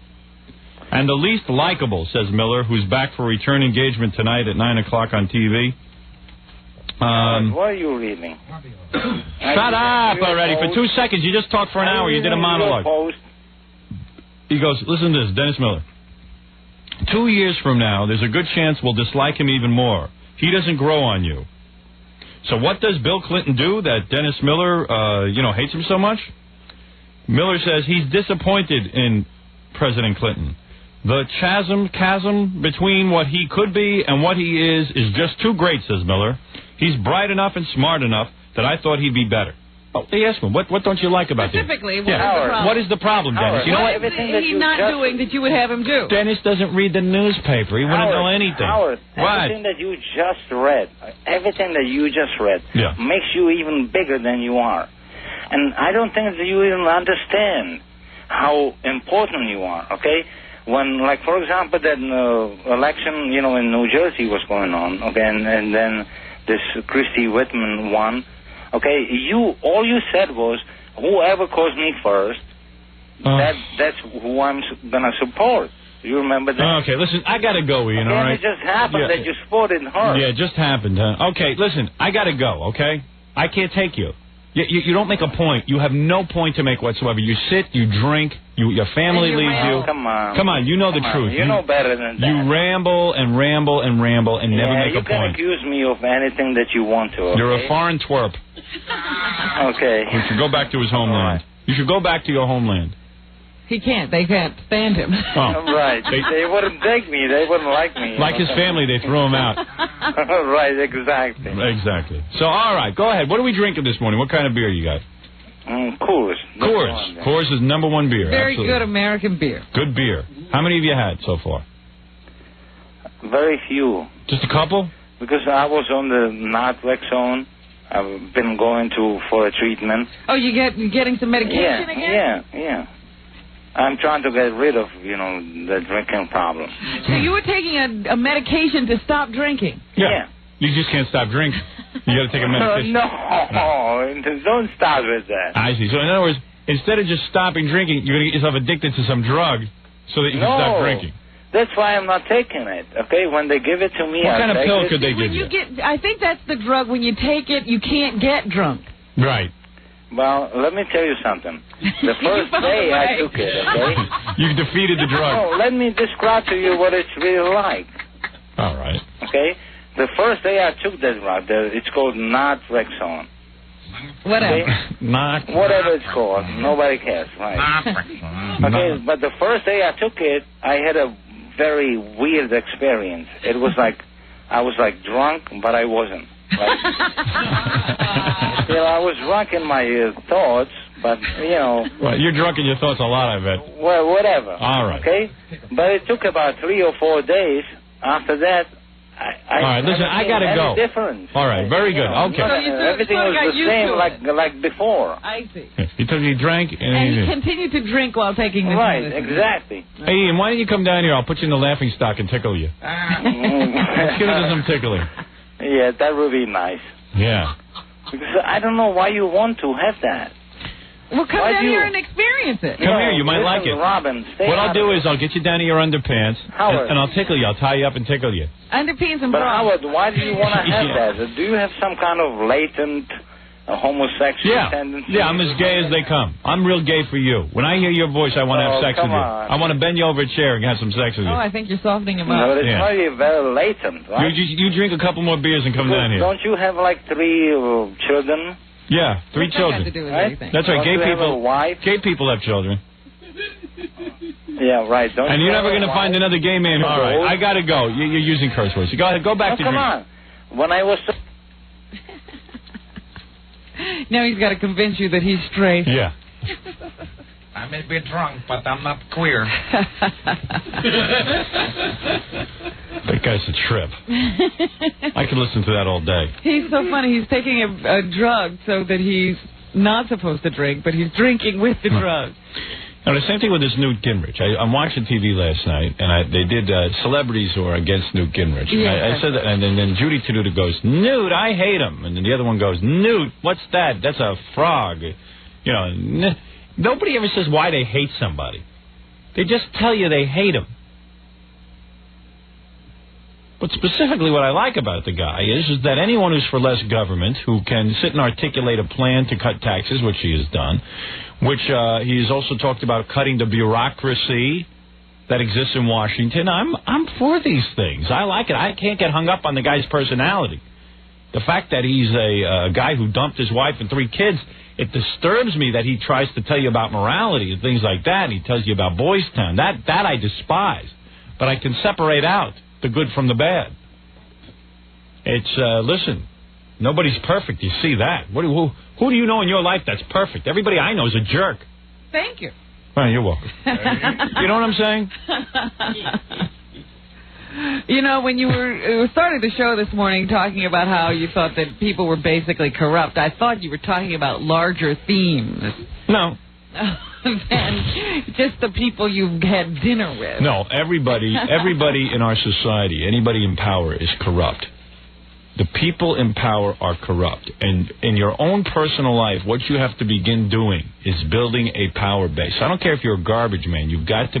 And the least likable, says Miller, who's back for return engagement tonight at 9 o'clock on TV. What are you reading? Shut up already. For 2 seconds. You just talked for an hour. You did a monologue. He goes, listen to this, Dennis Miller. 2 years from now, there's a good chance we'll dislike him even more. He doesn't grow on you. So what does Bill Clinton do that Dennis Miller, hates him so much? Miller says he's disappointed in President Clinton. The chasm between what he could be and what he is just too great, says Miller. He's bright enough and smart enough that I thought he'd be better. Oh, they asked him, what don't you like about this? Specifically, what is the problem, Dennis? You know what? What is he not doing that you would have him do? Dennis doesn't read the newspaper. He wouldn't know anything. Everything that you just read, makes you even bigger than you are. And I don't think that you even understand how important you are, okay? when, like, for example, that election, you know, in New Jersey was going on, okay, and then this Christie Whitman won, okay, all you said was, whoever calls me first, that's who I'm going to support. You remember that? Okay, listen, I got to go, Ian, all right? It just happened that you supported her. Yeah, it just happened, huh? Okay, listen, I got to go, okay? I can't take you. You don't make a point. You have no point to make whatsoever. You sit, you drink, your family leaves you. Come on. Come on, you know the truth. You know better than that. You ramble and ramble and ramble and never make a point. You can accuse me of anything that you want to, okay? You're a foreign twerp. Okay. You should go back to his homeland. You should go back to your homeland. He can't. They can't stand him. Oh. Right. They wouldn't take me. They wouldn't like me. Like his family, they threw him out. Right, exactly. Exactly. So, all right, go ahead. What are we drinking this morning? What kind of beer you got? Coors. Coors is #1 beer. Very Absolutely. good American beer. Good beer. How many have you had so far? Very few. Just a couple? Because I was on the naltrexone. I've been going for a treatment. Oh, you getting some medication again? Yeah. I'm trying to get rid of, the drinking problem. So you were taking a medication to stop drinking? Yeah. You just can't stop drinking. You got to take a medication. No, don't start with that. I see. So in other words, instead of just stopping drinking, you're going to get yourself addicted to some drug so that you can stop drinking. That's why I'm not taking it, okay? When they give it to me, what kind of pill could they give you? I think that's the drug. When you take it, you can't get drunk. Right. Well, let me tell you something. The first day I took it, okay? You defeated the drug. No, let me describe to you what it's really like. All right. Okay? The first day I took that drug, it's called naltrexone. Whatever. Okay? Whatever it's called. Nobody cares, right? Okay, but the first day I took it, I had a very weird experience. It was like, I was like drunk, but I wasn't. Like, I was drunk in my thoughts, but, Well, you're drunk in your thoughts a lot, I bet. Well, whatever. All right. Okay? But it took about 3 or 4 days. After that, all right, listen, I got to go. Difference. All right, very good. Okay. Everything was the same like before. I see. He told you he drank. And he continued to drink while taking this medicine. Exactly. Hey, Ian, why don't you come down here? I'll put you in the laughing stock and tickle you. Let's get into some tickling. Yeah, that would be nice. Yeah. Because I don't know why you want to have that. Well, come down here and experience it. Come here, you might like it. Robin, what I'll do is I'll get you down to your underpants, and I'll tickle you. I'll tie you up and tickle you. Underpants and But bra. Howard, why do you want to have that? Do you have some kind of latent homosexual tendency? Yeah, I'm as gay as they come. I'm real gay for you. When I hear your voice, I want to have sex with you. I want to bend you over a chair and have some sex with you. Oh, I think you're softening him No, up. but it's really very latent, right? You drink a couple more beers and come down here. Don't you have like 3 children? Yeah, 3 children. To do with anything? That's right. Don't you have a wife? Gay people have children. Yeah, right. Don't and you you're have never a going to find another gay man. All right, I got to go. You're using curse words. Go ahead, go back to come drinking. on. When I was... Now he's got to convince you that he's straight. Yeah. I may be drunk, but I'm not queer. That guy's a trip. I could listen to that all day. He's so funny. He's taking a drug so that he's not supposed to drink, but he's drinking with the drug. Now, the same thing with this Newt Gingrich. I'm watching TV last night, and they did celebrities who are against Newt Gingrich. Yeah, I said that, and then Judy Tenuta goes, Newt, I hate him. And then the other one goes, Newt, what's that? That's a frog. Nobody ever says why they hate somebody. They just tell you they hate him. But specifically what I like about the guy is that anyone who's for less government, who can sit and articulate a plan to cut taxes, which he has done, which he has also talked about cutting the bureaucracy that exists in Washington. I'm for these things. I like it. I can't get hung up on the guy's personality. The fact that he's a guy who dumped his wife and 3 kids, it disturbs me that he tries to tell you about morality and things like that, and he tells you about Boys Town. That I despise. But I can separate out the good from the bad. It's, listen, nobody's perfect. You see that. Who do you know in your life that's perfect? Everybody I know is a jerk. Thank you. Oh, you're welcome. You know what I'm saying? When you were starting the show this morning talking about how you thought that people were basically corrupt, I thought you were talking about larger themes. No. than just the people you've had dinner with. No, everybody in our society, anybody in power is corrupt. The people in power are corrupt. And in your own personal life, what you have to begin doing is building a power base. I don't care if you're a garbage man. You've got to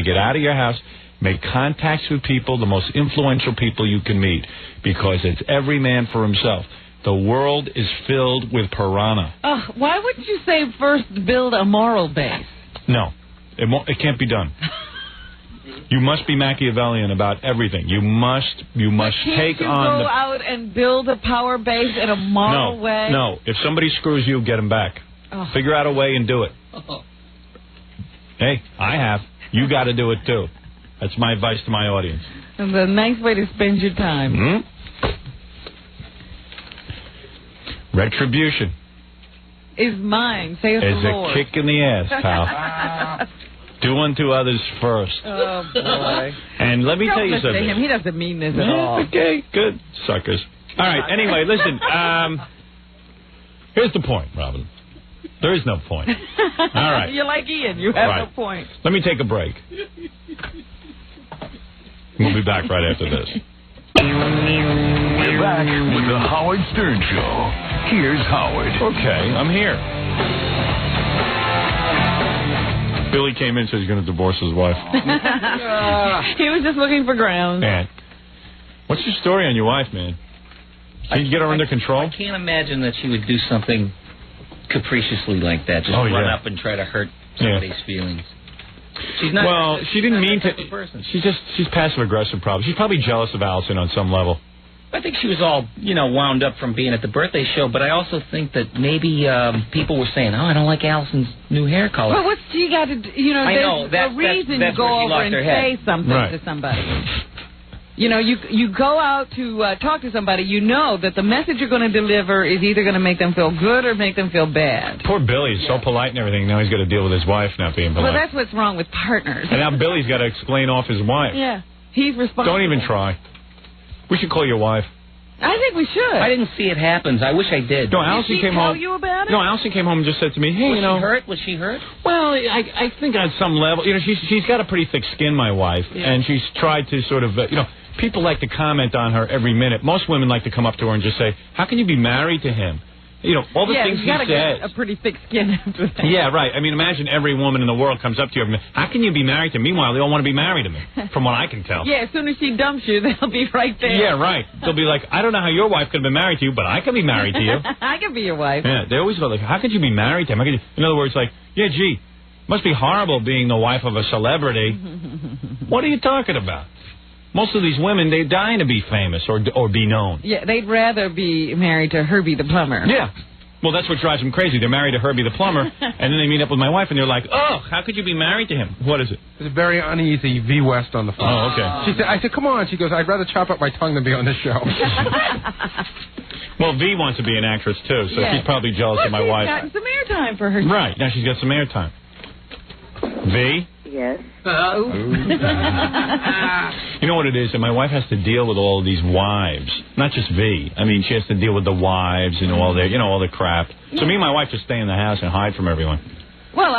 get out of your house, make contacts with people, the most influential people you can meet, because it's every man for himself. The world is filled with piranha. Why wouldn't you say first build a moral base? No, it can't be done. You must be Machiavellian about everything. You must take on. Go out and build a power base in a moral way? No. If somebody screws you, get them back. Figure out a way and do it. Hey, I have. You got to do it too. That's my advice to my audience. And the nice way to spend your time. Mm-hmm. Retribution is mine, saith the Lord. Is a kick in the ass, pal. Do unto others first. Oh, boy. And let me tell you something. To him. He doesn't mean this at all. Okay, good. Suckers. All right, anyway, listen. Here's the point, Robin. There is no point. All right. You're like Ian. You have no point. Let me take a break. We'll be back right after this. We're back with the Howard Stern Show. Here's Howard. Okay, I'm here. Billy came in, said he's going to divorce his wife. He was just looking for grounds. Man, what's your story on your wife, man? Can you get her under control? I can't imagine that she would do something capriciously like that. Just run up and try to hurt somebody's feelings. She's not. Well, she didn't mean to. Person. She's passive aggressive. Probably. She's probably jealous of Allison on some level. I think she was all, wound up from being at the birthday show, but I also think that maybe people were saying, I don't like Allison's new hair color. Well, what's she got to do? I know, there's a reason to go over and say something to somebody. You go out to talk to somebody, you know that the message you're going to deliver is either going to make them feel good or make them feel bad. Poor Billy, he's so polite and everything. Now he's got to deal with his wife not being polite. Well, that's what's wrong with partners. And now Billy's got to explain off his wife. Yeah, he's responsible. Don't even try. We should call your wife. I think we should. I didn't see it happen. I wish I did. No, Allison came home. Did she tell you about it? No, Allison came home and just said to me, hey, Was she hurt? Well, I think on some level, she's got a pretty thick skin, my wife, and she's tried to sort of, people like to comment on her every minute. Most women like to come up to her and just say, how can you be married to him? All the things he says. Get a pretty thick skin after that. Yeah, right. I mean, imagine every woman in the world comes up to you and how can you be married to him? Meanwhile, they all want to be married to me, from what I can tell. Yeah, as soon as she dumps you, they'll be right there. Yeah, right. They'll be like, I don't know how your wife could have been married to you, but I can be married to you. I can be your wife. Yeah, they always go like, how could you be married to him? In other words, like, yeah, gee, must be horrible being the wife of a celebrity. What are you talking about? Most of these women, they're dying to be famous or be known. Yeah, they'd rather be married to Herbie the plumber. Yeah. Well, that's what drives them crazy. They're married to Herbie the plumber, and then they meet up with my wife, and they're like, oh, how could you be married to him? What is it? It's a very uneasy V. West on the phone. Oh, okay. I said, come on. She goes, I'd rather chop up my tongue than be on this show. Well, V wants to be an actress, too, so she's probably jealous of my wife. She's gotten some airtime for her. Right. Now she's got some airtime. V? Yes. You know what it is? And my wife has to deal with all of these wives. Not just V. I mean, she has to deal with the wives and all their, all the crap. So me and my wife just stay in the house and hide from everyone. Well,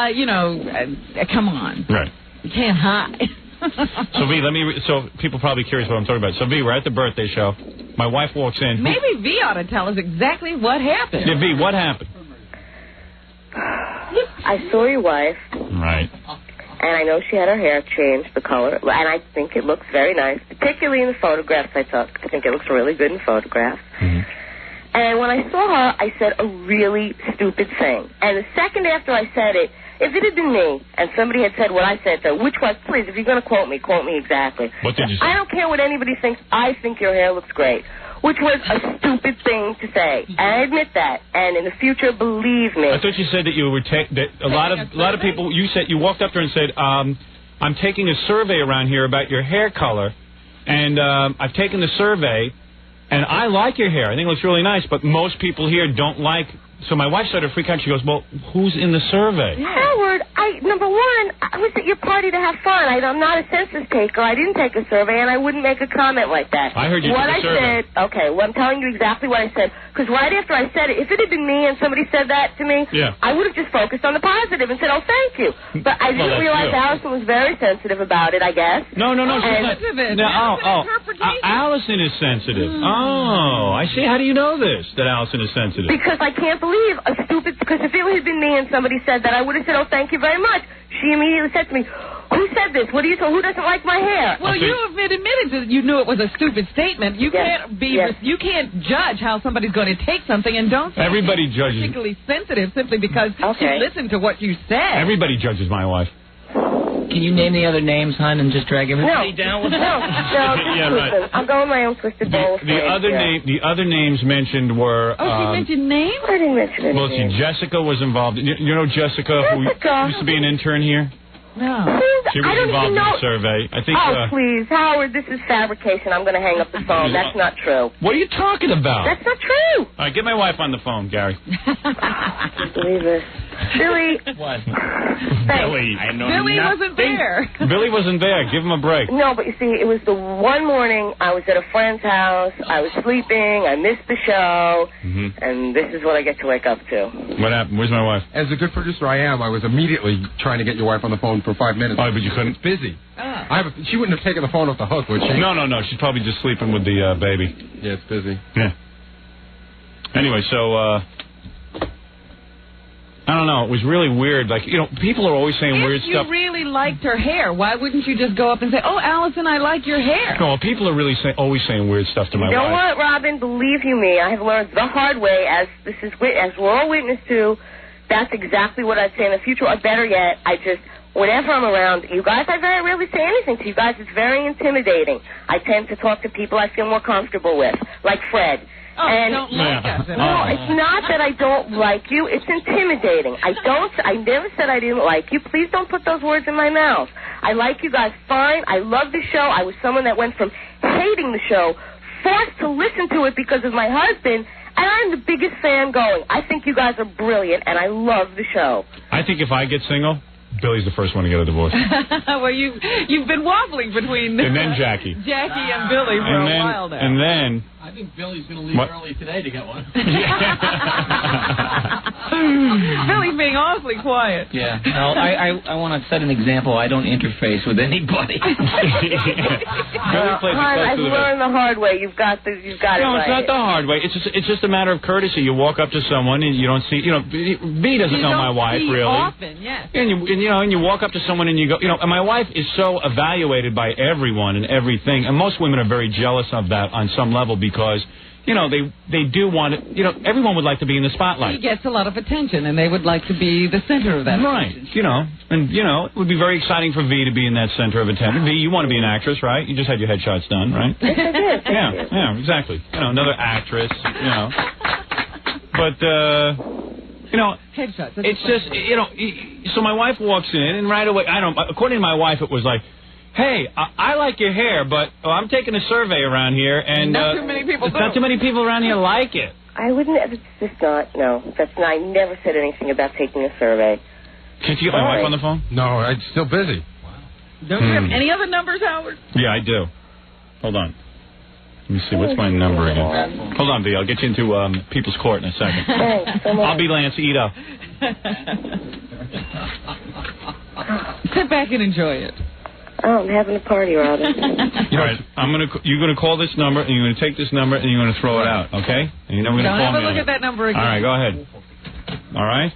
come on. Right. You can't hide. So V, so people probably curious what I'm talking about. So V, we're at the birthday show. My wife walks in. Maybe V ought to tell us exactly what happened. Yeah, V, what happened? I saw your wife. Right. And I know she had her hair changed, the color, and I think it looks very nice, particularly in the photographs. I think it looks really good in photographs. Mm-hmm. And when I saw her, I said a really stupid thing. And the second after I said it, if it had been me and somebody had said what I said, which was, please, if you're going to quote me exactly. What did you say? I don't care what anybody thinks. I think your hair looks great. Which was a stupid thing to say. And I admit that. And in the future, believe me. I thought you said that you were that a lot of people. You walked up to her and said, "I'm taking a survey around here about your hair color, and I've taken the survey, and I like your hair. I think it looks really nice. But most people here don't like So my wife started to freak out. She goes, well, who's in the survey? Howard, number one, I was at your party to have fun. I'm not a census taker. I didn't take a survey, and I wouldn't make a comment like that. I heard you took a survey. Okay, well, I'm telling you exactly what I said. Because right after I said it, if it had been me and somebody said that to me, I would have just focused on the positive and said, oh, thank you. But I didn't realize Allison was very sensitive about it, I guess. No, she's not. Allison is sensitive. Oh, I see. How do you know this, that Allison is sensitive? Because I can't believe because if it had been me and somebody said that, I would have said, oh, thank you very much. She immediately said to me, who said this? Who doesn't like my hair? Well, you have admitted that you knew it was a stupid statement. You you can't judge how somebody's going to take something and don't say everybody judges particularly sensitive simply because she listened to what you said. Everybody judges my wife. Can you name the other names, hon, and just drag everybody down with No, right. I'm going my own twisted bowl. The other names mentioned were... she mentioned names? I didn't mention it. Well, see, Jessica was involved. You know Jessica, who used to be an intern here? No. She was involved in the survey. I think. Oh, please, Howard, this is fabrication. I'm going to hang up the phone. That's not true. What are you talking about? That's not true. All right, get my wife on the phone, Gary. I can't believe this. Billy. What? Billy. Billy wasn't there. Billy wasn't there. Give him a break. No, but you see, it was the one morning I was at a friend's house. I was sleeping. I missed the show. And this is what I get to wake up to. What happened? Where's my wife? As a good producer I am, I was immediately trying to get your wife on the phone for 5 minutes. Oh, but you couldn't? It's busy. She wouldn't have taken the phone off the hook, would she? No. She's probably just sleeping with the baby. Yeah, it's busy. Yeah. Anyway, so... I don't know. It was really weird. Like, people are always saying weird stuff. If you really liked her hair, why wouldn't you just go up and say, oh, Allison, I like your hair? No, people are really always saying weird stuff to my wife. You know what, Robin? Believe you me, I have learned the hard way, as we're all witness to. That's exactly what I'd say in the future. Or better yet, whenever I'm around you guys, I very rarely say anything to you guys. It's very intimidating. I tend to talk to people I feel more comfortable with, like Fred. Oh, don't like us. No, it's not that I don't like you. It's intimidating. I never said I didn't like you. Please don't put those words in my mouth. I like you guys fine. I love the show. I was someone that went from hating the show, forced to listen to it because of my husband, and I'm the biggest fan going. I think you guys are brilliant, and I love the show. I think if I get single, Billy's the first one to get a divorce. Well, you've been wobbling between... And then Jackie. Jackie and Billy for a while now. And then... I think Billy's going to leave early today to get one. Billy's being awfully quiet. Yeah. No, I want to set an example. I don't interface with anybody. I've learned the hard way. You've got it right. No, it's not the hard way. It's just a matter of courtesy. You walk up to someone and you don't see... B doesn't know my wife, really. Often, yes. And you walk up to someone and you go... and my wife is so evaluated by everyone and everything. And most women are very jealous of that on some level because, they do want it. Everyone would like to be in the spotlight. He gets a lot of attention, and they would like to be the center of that. Right. Attention. It would be very exciting for V to be in that center of attention. V, you want to be an actress, right? You just had your headshots done, right? Yes, I did. Yeah, exactly. Another actress, But, headshots. It's just, so my wife walks in, and right away, according to my wife, it was like, hey, I like your hair, but I'm taking a survey around here, and not too many people around here like it. I wouldn't. It's just not. No, that's not. I never said anything about taking a survey. Can't you get my wife on the phone? No, I'm still busy. Don't you have any other numbers, Howard? Yeah, I do. Hold on. Let me see. What's my number again? Hold on, V. I'll get you into People's Court in a second. Thanks so much. I'll be Lance Ito. Sit back and enjoy it. Oh, I'm having a party, Robin. All right, you're gonna call this number, and you're gonna take this number, and you're gonna throw it out, okay? And you're never gonna call me. Don't have a look at that number again. All right, go ahead. All right.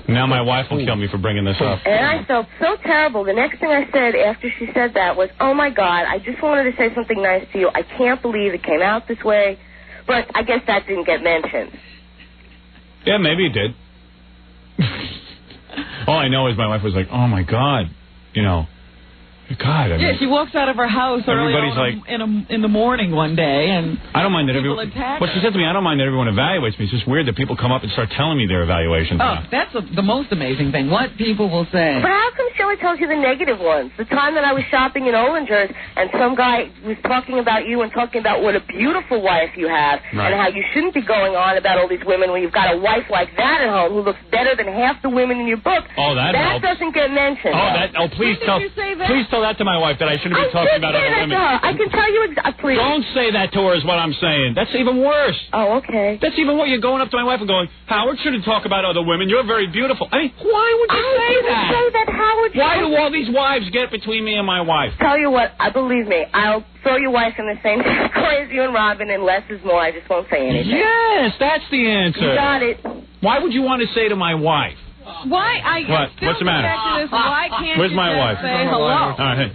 Now my wife will kill me for bringing this up. And I felt so terrible. The next thing I said after she said that was, "Oh my God, I just wanted to say something nice to you. I can't believe it came out this way." But I guess that didn't get mentioned. Yeah, maybe it did. All I know is my wife was like, oh, my God, God, I mean, yeah, she walks out of her house early in the morning one day, and I don't mind that people everyone. attack Well, her. she said to me, I don't mind that everyone evaluates me. It's just weird that people come up and start telling me their evaluations. Oh, that's the most amazing thing. What people will say. But how come she only tells you the negative ones? The time that I was shopping in Olinger's and some guy was talking about you and talking about what a beautiful wife you have and how you shouldn't be going on about all these women when you've got a wife like that at home who looks better than half the women in your book. Oh, that helps. Doesn't get mentioned. Oh, please tell that to my wife that I shouldn't be talking about other women. I can tell you please. Don't say that to her is what I'm saying. That's even worse. Oh, okay. That's even what you're going up to my wife and going, Howard shouldn't talk about other women. You're very beautiful. I mean, why would you say that? Say that, Howard. Why do all these wives get between me and my wife? Tell you what, believe me, I'll throw your wife in the same category as you and Robin, and less is more. I just won't say anything. Yes, that's the answer. You got it. Why would you want to say to my wife? Why? What's the matter? Why can't Where's you my just wife? say hello? All right.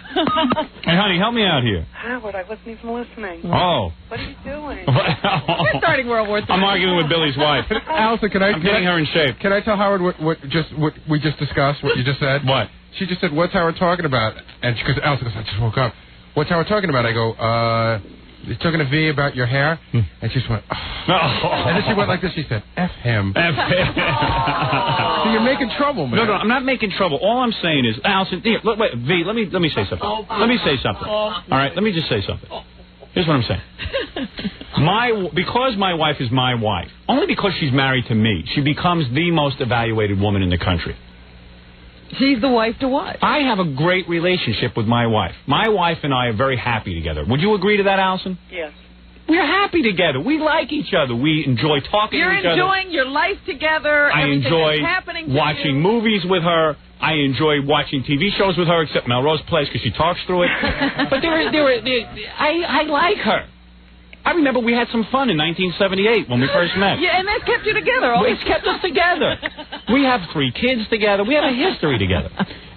Hey, honey, help me out here. Howard, I wasn't even listening. Oh. What are you doing? You're starting World War III. I'm arguing with Billy's wife. Allison, I'm getting her in shape. Can I tell Howard what we just discussed, what you just said? What? She just said, what's Howard talking about? And she goes, Allison goes, I just woke up. What's Howard talking about? I go, he's talking to V about your hair. And she just went, oh. And then she went like this. She said, F him. F him. So you're making trouble, man. No, I'm not making trouble. All I'm saying is, Allison, here, wait, V, let me say something. Let me say something. All right, let me just say something. Here's what I'm saying. Because my wife is my wife, only because she's married to me, she becomes the most evaluated woman in the country. She's the wife to what? I have a great relationship with my wife. My wife and I are very happy together. Would you agree to that, Allison? Yes. We're happy together. We like each other. We enjoy talking to each other. You're enjoying your life together. I enjoy watching movies with her. I enjoy watching TV shows with her, except Melrose Place because she talks through it. But I like her. I remember we had some fun in 1978 when we first met. Yeah, and that's kept you together. It's kept us together. We have 3 kids together. We have a history together.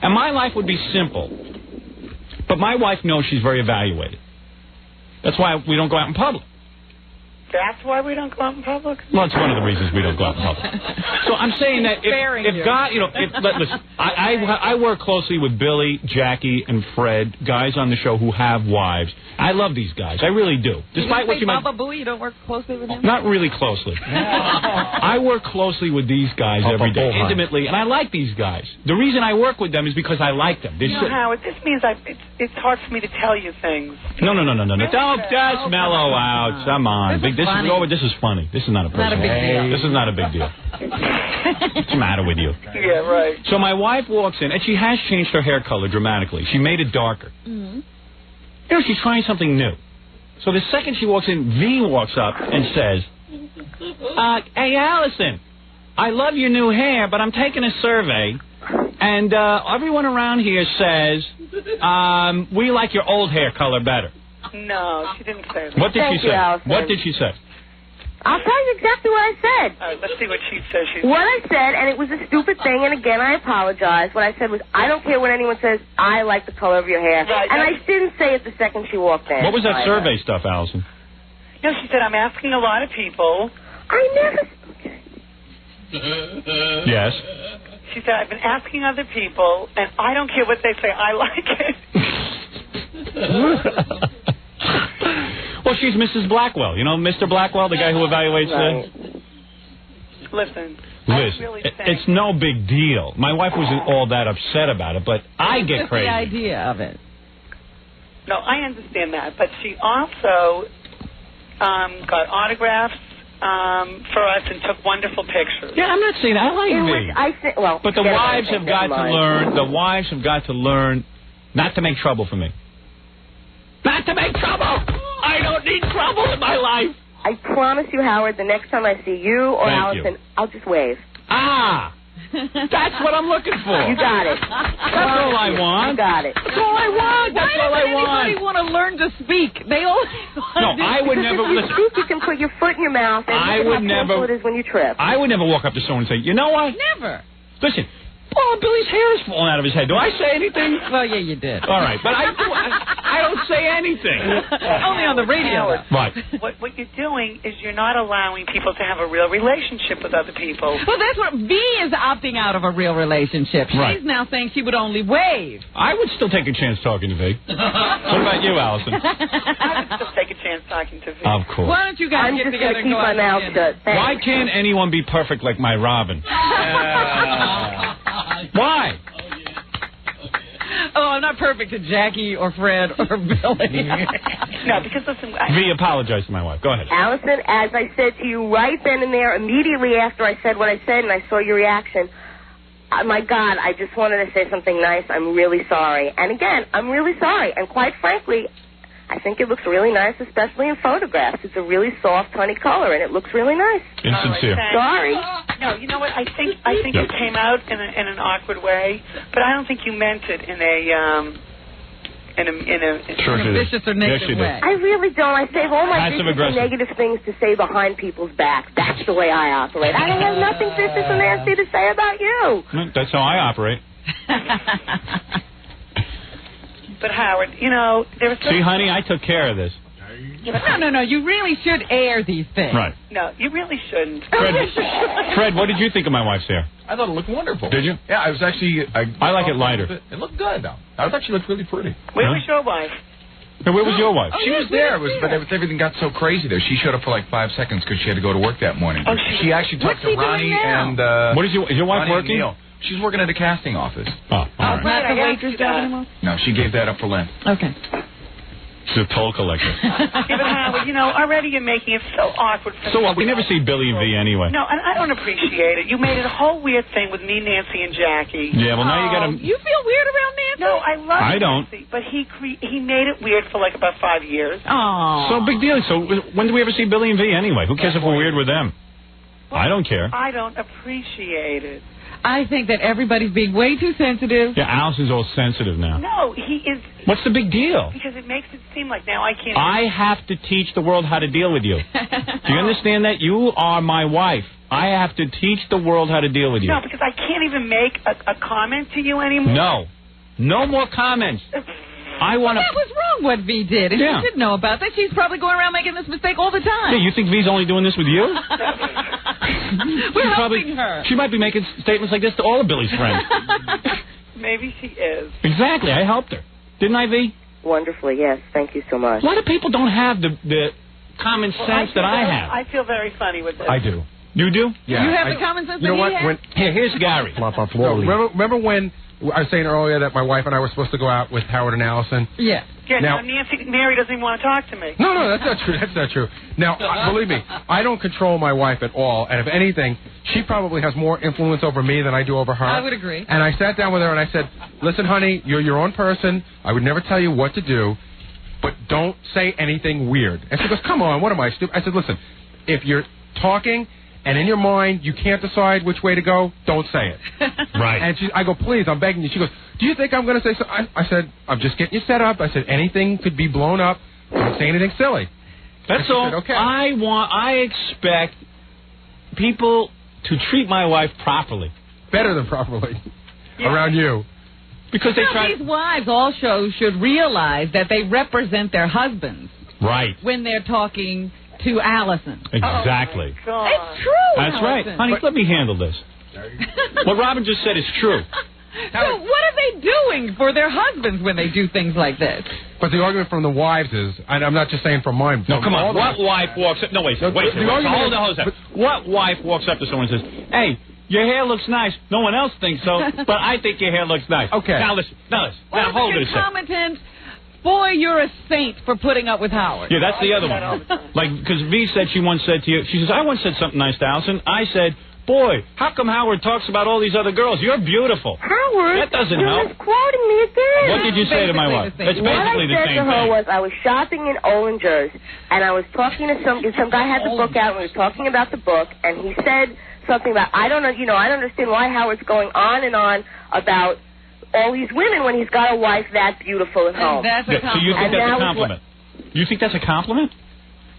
And my life would be simple. But my wife knows she's very evaluated. That's why we don't go out in public. That's why we don't go out in public? Well, it's one of the reasons we don't go out in public. So I'm saying that if God, listen, I work closely with Billy, Jackie, and Fred, guys on the show who have wives. I love these guys. I really do. Despite what you might... Baba Booey, you don't work closely with him? Not really closely. I work closely with these guys every day, intimately, and I like these guys. The reason I work with them is because I like them. Howard, this means it's hard for me to tell you things. No. Don't just mellow out. Come on. This is funny. This is not a big deal. This is not a big deal. What's the matter with you? Yeah, right. So my wife walks in, and she has changed her hair color dramatically. She made it darker. Mm-hmm. She's trying something new. So the second she walks in, V walks up and says, hey, Allison, I love your new hair, but I'm taking a survey, and everyone around here says we like your old hair color better. No, she didn't say that. What did she say? What did she say? I'll tell you exactly what I said. All right, let's see what she says. What I said, and it was a stupid thing, and again, I apologize. What I said was, I don't care what anyone says, I like the color of your hair. Right, and I didn't say it the second she walked in. What was that survey stuff, Allison? No, she said, I'm asking a lot of people. I never... Yes. She said, I've been asking other people, and I don't care what they say, I like it. Well, she's Mrs. Blackwell. You know Mr. Blackwell, the guy who evaluates Listen, Liz, it's no big deal. My wife wasn't all that upset about it, but I get crazy. The idea of it. No, I understand that, but she also got autographs for us and took wonderful pictures. Yeah, I'm not saying that. I like me. But the wives have got to learn. The wives have got to learn not to make trouble for me. Not to make trouble. I don't need trouble in my life. I promise you, Howard, the next time I see you or Allison, I'll just wave. Ah, that's what I'm looking for. You got it. That's all I want. You got it. That's all I want. That's all I want. Why does anybody want to learn to speak? They always want to I would never. If you speak, you can put your foot in your mouth, and I you would can have never. it is when you trip. I would never walk up to someone and say, you know what? Never. Listen, Oh, Billy's hair is falling out of his head. Do I say anything? Well, yeah, you did. All right, but I don't say anything. Only on the radio. Right. What you're doing is you're not allowing people to have a real relationship with other people. Well, that's what V is opting out of a real relationship. Right. She's now saying she would only wave. I would still take a chance talking to V. What about you, Allison? I would still take a chance talking to V. Of course. Why don't you guys get together and go out to dinner? Why can't anyone be perfect like my Robin? Why? Oh, I'm not perfect to Jackie or Fred or Billy. No, because listen... V, apologize to my wife. Go ahead. Allison, as I said to you right then and there, immediately after I said what I said and I saw your reaction, my God, I just wanted to say something nice. I'm really sorry. And again, I'm really sorry. And quite frankly, I think it looks really nice, especially in photographs. It's a really soft, honey color, and it looks really nice. Insincere. Sorry. No, you know what? I think it came out in an awkward way, but I don't think you meant it in a vicious or negative way. I really don't. I save all my vicious and negative things to say behind people's back. That's the way I operate. I don't have nothing vicious and nasty to say about you. That's how I operate. But Howard, you know, there was... See, honey, I took care of this. No. You really should air these things. Right. No, you really shouldn't. Fred, what did you think of my wife's hair? I thought it looked wonderful. Did you? Yeah, I was actually... I like it lighter. It looked good, though. I thought she looked really pretty. Where was your wife? Where was your wife? She was there, but everything got so crazy there. She showed up for like 5 seconds because she had to go to work that morning. Oh, she actually talked to Ronnie and... What is your wife working? Neil. She's working at a casting office. Oh, all right. Not the waitress job anymore? No, she gave that up for Lent. Okay. She's a toll collector. Yeah, but Howard, you know, already you're making it so awkward for me. So what? We never see Billy and V anyway. No, and I don't appreciate it. You made it a whole weird thing with me, Nancy, and Jackie. Yeah, well, now you got to... You feel weird around Nancy? No, I love I don't. Nancy, but he made it weird for like about 5 years. Oh. So big deal. So when do we ever see Billy and V anyway? Who cares if we're weird with them? Well, I don't care. I don't appreciate it. I think that everybody's being way too sensitive. Yeah, Allison's all sensitive now. No, he is... What's the big deal? Because it makes it seem like now I can't... I have to teach the world how to deal with you. Do you understand that? You are my wife. I have to teach the world how to deal with you. No, because I can't even make a comment to you anymore. No. No more comments. I want to... That was wrong what V did, and you should know about that. She's probably going around making this mistake all the time. Yeah, you think V's only doing this with you? We're helping her. She might be making statements like this to all of Billy's friends. Maybe she is. Exactly. I helped her. Didn't I, V? Wonderfully, yes. Thank you so much. A lot of people don't have the common sense that I have. I feel very funny with this. I do. You do? Yeah. You have the common sense you know that what? he has? Here's Gary. No, remember when I was saying earlier that my wife and I were supposed to go out with Howard and Allison? Yeah. Yeah, now Nancy, Mary doesn't even want to talk to me. No, that's not true. That's not true. Now, believe me, I don't control my wife at all. And if anything, she probably has more influence over me than I do over her. I would agree. And I sat down with her and I said, listen, honey, you're your own person. I would never tell you what to do, but don't say anything weird. And she goes, come on, what am I, stupid? I said, listen, if you're talking and in your mind you can't decide which way to go, don't say it. Right. And I go, please, I'm begging you. She goes, do you think I'm going to say something? I said, I'm just getting you set up. I said, anything could be blown up. Don't say anything silly. That's all. Said, okay. I expect people to treat my wife properly. Better than properly. Around you. Because they try. These wives also should realize that they represent their husbands. Right. When they're talking to Allison. Exactly. Oh it's true. That's Allison. right. Honey, let me handle this. What Robin just said is true. So what are they doing for their husbands when they do things like this? But the argument from the wives is, and I'm not just saying from mine. No, come on. What wife walks up? No, wait. Hold on. What wife walks up to someone and says, hey, your hair looks nice. No one else thinks so, but I think your hair looks nice. Okay. Now listen. Now hold it a second. Commentant, boy, you're a saint for putting up with Howard. Yeah, that's the other one. Like, because V said she once said to you, she says, I once said something nice to Allison. I said, boy, how come Howard talks about all these other girls? You're beautiful. Howard, that doesn't you're help. misquoting me again. What did you say to my wife? It's basically the same thing. What I said to her was I was shopping in Ollinger's, and I was talking to some guy had the book out, and we were talking about the book, and he said something about, I don't understand why Howard's going on and on about all these women when he's got a wife that beautiful at home. That's a compliment. So you think that's a compliment? You think that's a compliment?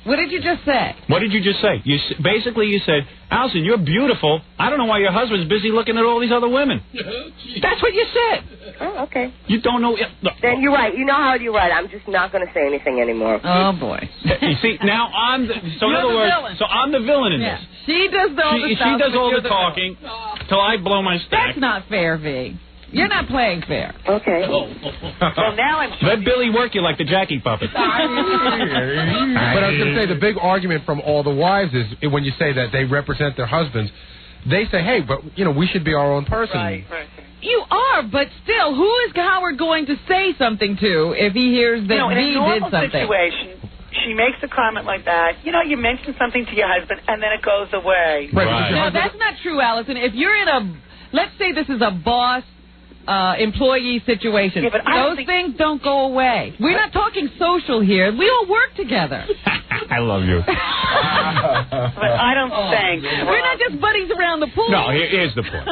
What did you just say? What did you just say? Basically, you said, Allison, you're beautiful. I don't know why your husband's busy looking at all these other women. That's what you said. Oh, okay. You don't know. Then you're right. You know how you're right. I'm just not going to say anything anymore. Oh, boy. You see, now I'm the... So in other words, so I'm the villain in this. She does all the stuff. She does all the talking till I blow my stack. That's not fair, V. You're not playing fair. Okay. Well, now I'm... Let Billy work you like the Jackie puppet. But I was going to say, the big argument from all the wives is when you say that they represent their husbands, they say, hey, but, you know, we should be our own person. Right. You are, but still, who is Howard going to say something to if he hears that in a V normal did something? situation, she makes a comment like that. You know, you mention something to your husband, and then it goes away. Right. No, that's not true, Allison. If you're in a... Let's say this is a boss... employee situation. Yeah, but those things don't go away. We're not talking social here. We all work together. I love you. But I don't think. We're not just buddies around the pool. No, here's the point.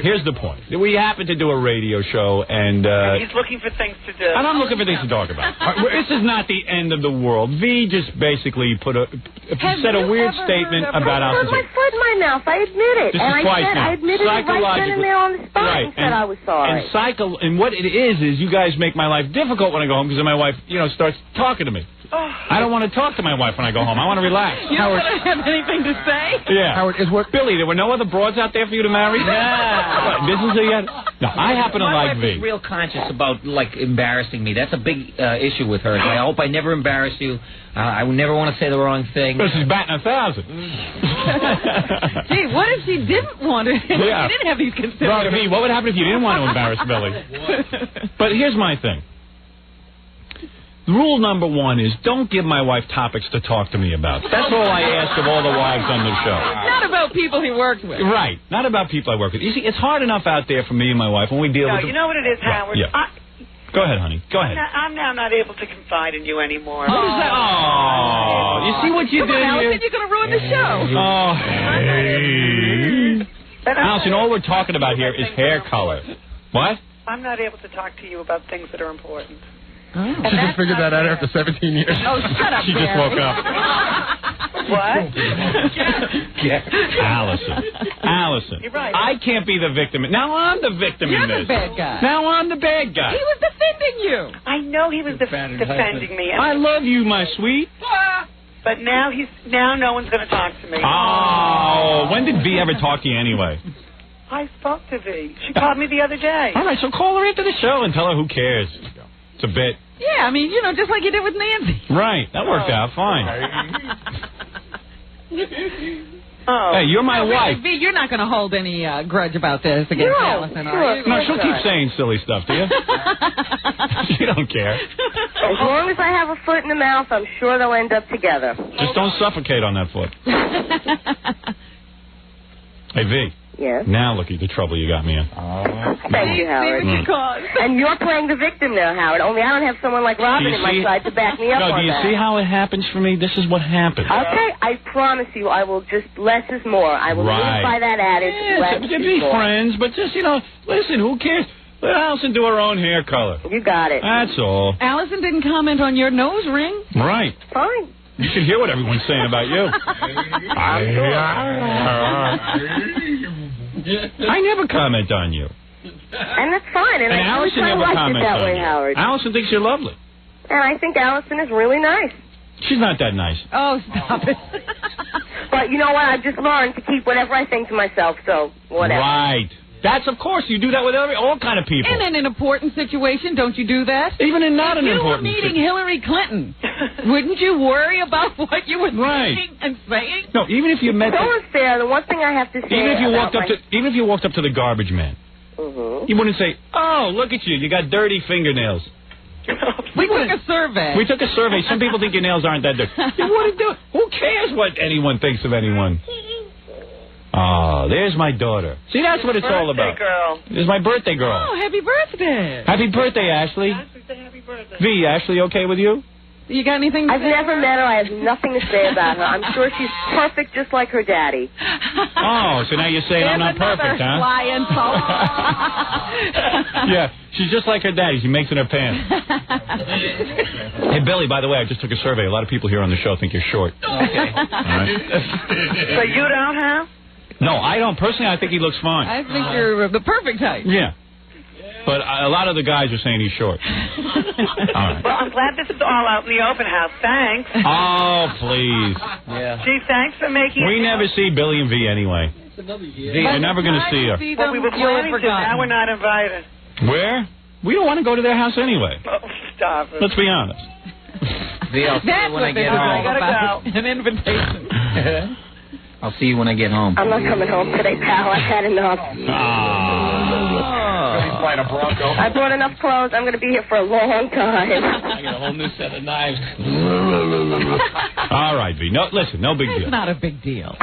Here's the point. We happen to do a radio show, and he's looking for things to do. And I'm looking for things to talk about. This is not the end of the world. V just basically said a weird statement about I put my foot in my mouth. I admit it. This and is twice now. I admitted it right then and there on the spot and said I was sorry. And what it is you guys make my life difficult when I go home because then my wife, starts talking to me. I don't want to talk to my wife when I go home. I want to relax. You don't have anything to say? Yeah. Howard, Billy, there were no other broads out there for you to marry? Yeah. This is No, I happen to like My wife V. is real conscious about, embarrassing me. That's a big issue with her. I hope I never embarrass you. I would never want to say the wrong thing. This is batting 1,000. Gee, what if she didn't want to? Yeah. She didn't have these considerations. V, what would happen if you didn't want to embarrass Billy? But here's my thing. Rule number 1 is don't give my wife topics to talk to me about. That's all I ask of all the wives on the show. Not about people he worked with. Right. Not about people I work with. You see, it's hard enough out there for me and my wife when we deal with... You know what it is, Howard? Yeah. Go ahead, honey. Go ahead. I'm now not able to confide in you anymore. What is that? Oh, you see what you did Allison, here? you're going to ruin the show. Oh, hey. Allison, all we're talking about here is hair color. What? I'm not able to talk to you about things that are important. Oh. She just figured that out after 17 years. Oh, shut up, She just woke up. What? Allison. You're right. I can't be the victim. Now I'm the victim in this. You're the bad guy. Now I'm the bad guy. He was defending you. I know he was defending me. I love you, my sweet. But now no one's going to talk to me. Oh, when did V ever talk to you anyway? I spoke to V. She called me the other day. All right, so call her into the show and tell her who cares. It's a bit. Yeah, I mean, just like you did with Nancy. Right, that worked out fine. Hey, you're my wife. V, you're not going to hold any grudge about this against Allison, are you? No, she'll keep saying silly stuff to you. She don't care. As long as I have a foot in the mouth, I'm sure they'll end up together. Just don't suffocate on that foot. Hey, V. Yes? Now look at the trouble you got me in. Thank you, Howard. And you're playing the victim now, Howard. Only I don't have someone like Robin at my side to back me up on that. No, do you see how it happens for me? This is what happens. Okay, I promise you, I will just less is more. I will live by that adage. Less is be more. friends, but just, listen, who cares? Let Allison do her own hair color. You got it. That's all. Allison didn't comment on your nose ring. Right. Fine. You should hear what everyone's saying about you. I never comment on you. And that's fine. And I Allison never liked it comments that on way, you. Howard. Allison thinks you're lovely. And I think Allison is really nice. She's not that nice. Oh, stop it. But you know what? I've just learned to keep whatever I think to myself, so whatever. Right. That's, of course, you do that with all kind of people. And in an important situation, don't you do that? Even in not an important situation. If you were meeting Hillary Clinton, wouldn't you worry about what you were thinking and saying? No, even if you met... So unfair. The one thing I have to say even if you walked up to the garbage man, you wouldn't say, "Oh, look at you. You got dirty fingernails." We took a survey. We took a survey. Some people think your nails aren't that dirty. You wouldn't do it. Who cares what anyone thinks of anyone? Oh, there's my daughter. See, that's what it's all about. Girl. There's my birthday girl. Oh, happy birthday. Happy birthday, Ashley. Happy birthday. V, Ashley okay with you? You got anything to I've say? never met her. I have nothing to say about her. I'm sure she's perfect just like her daddy. Oh, so now you're saying I'm not perfect, huh? Flying salt. Yeah, she's just like her daddy. She makes in her pants. Hey, Billy, by the way, I just took a survey. A lot of people here on the show think you're short. Okay. All right? So you don't have? No, I don't. Personally, I think he looks fine. I think you're the perfect height. Yeah. But a lot of the guys are saying he's short. All right. Well, I'm glad this is all out in the open house. Thanks. Oh, please. Yeah. Gee, thanks for making We it. never see Billy and V anyway. It's another year. V, you're never going to see her. Well, we were planning to. Now we're not invited. Where? We don't want to go to their house anyway. Oh, stop it. Let's be honest. V, I'll see you when I get home. Gotta go. An invitation. I'll see you when I get home. I'm not coming home today, pal. I've had enough. I brought enough clothes. I'm going to be here for a long time. I got a whole new set of knives. All right, V. No, listen, no big It's deal. not a big deal.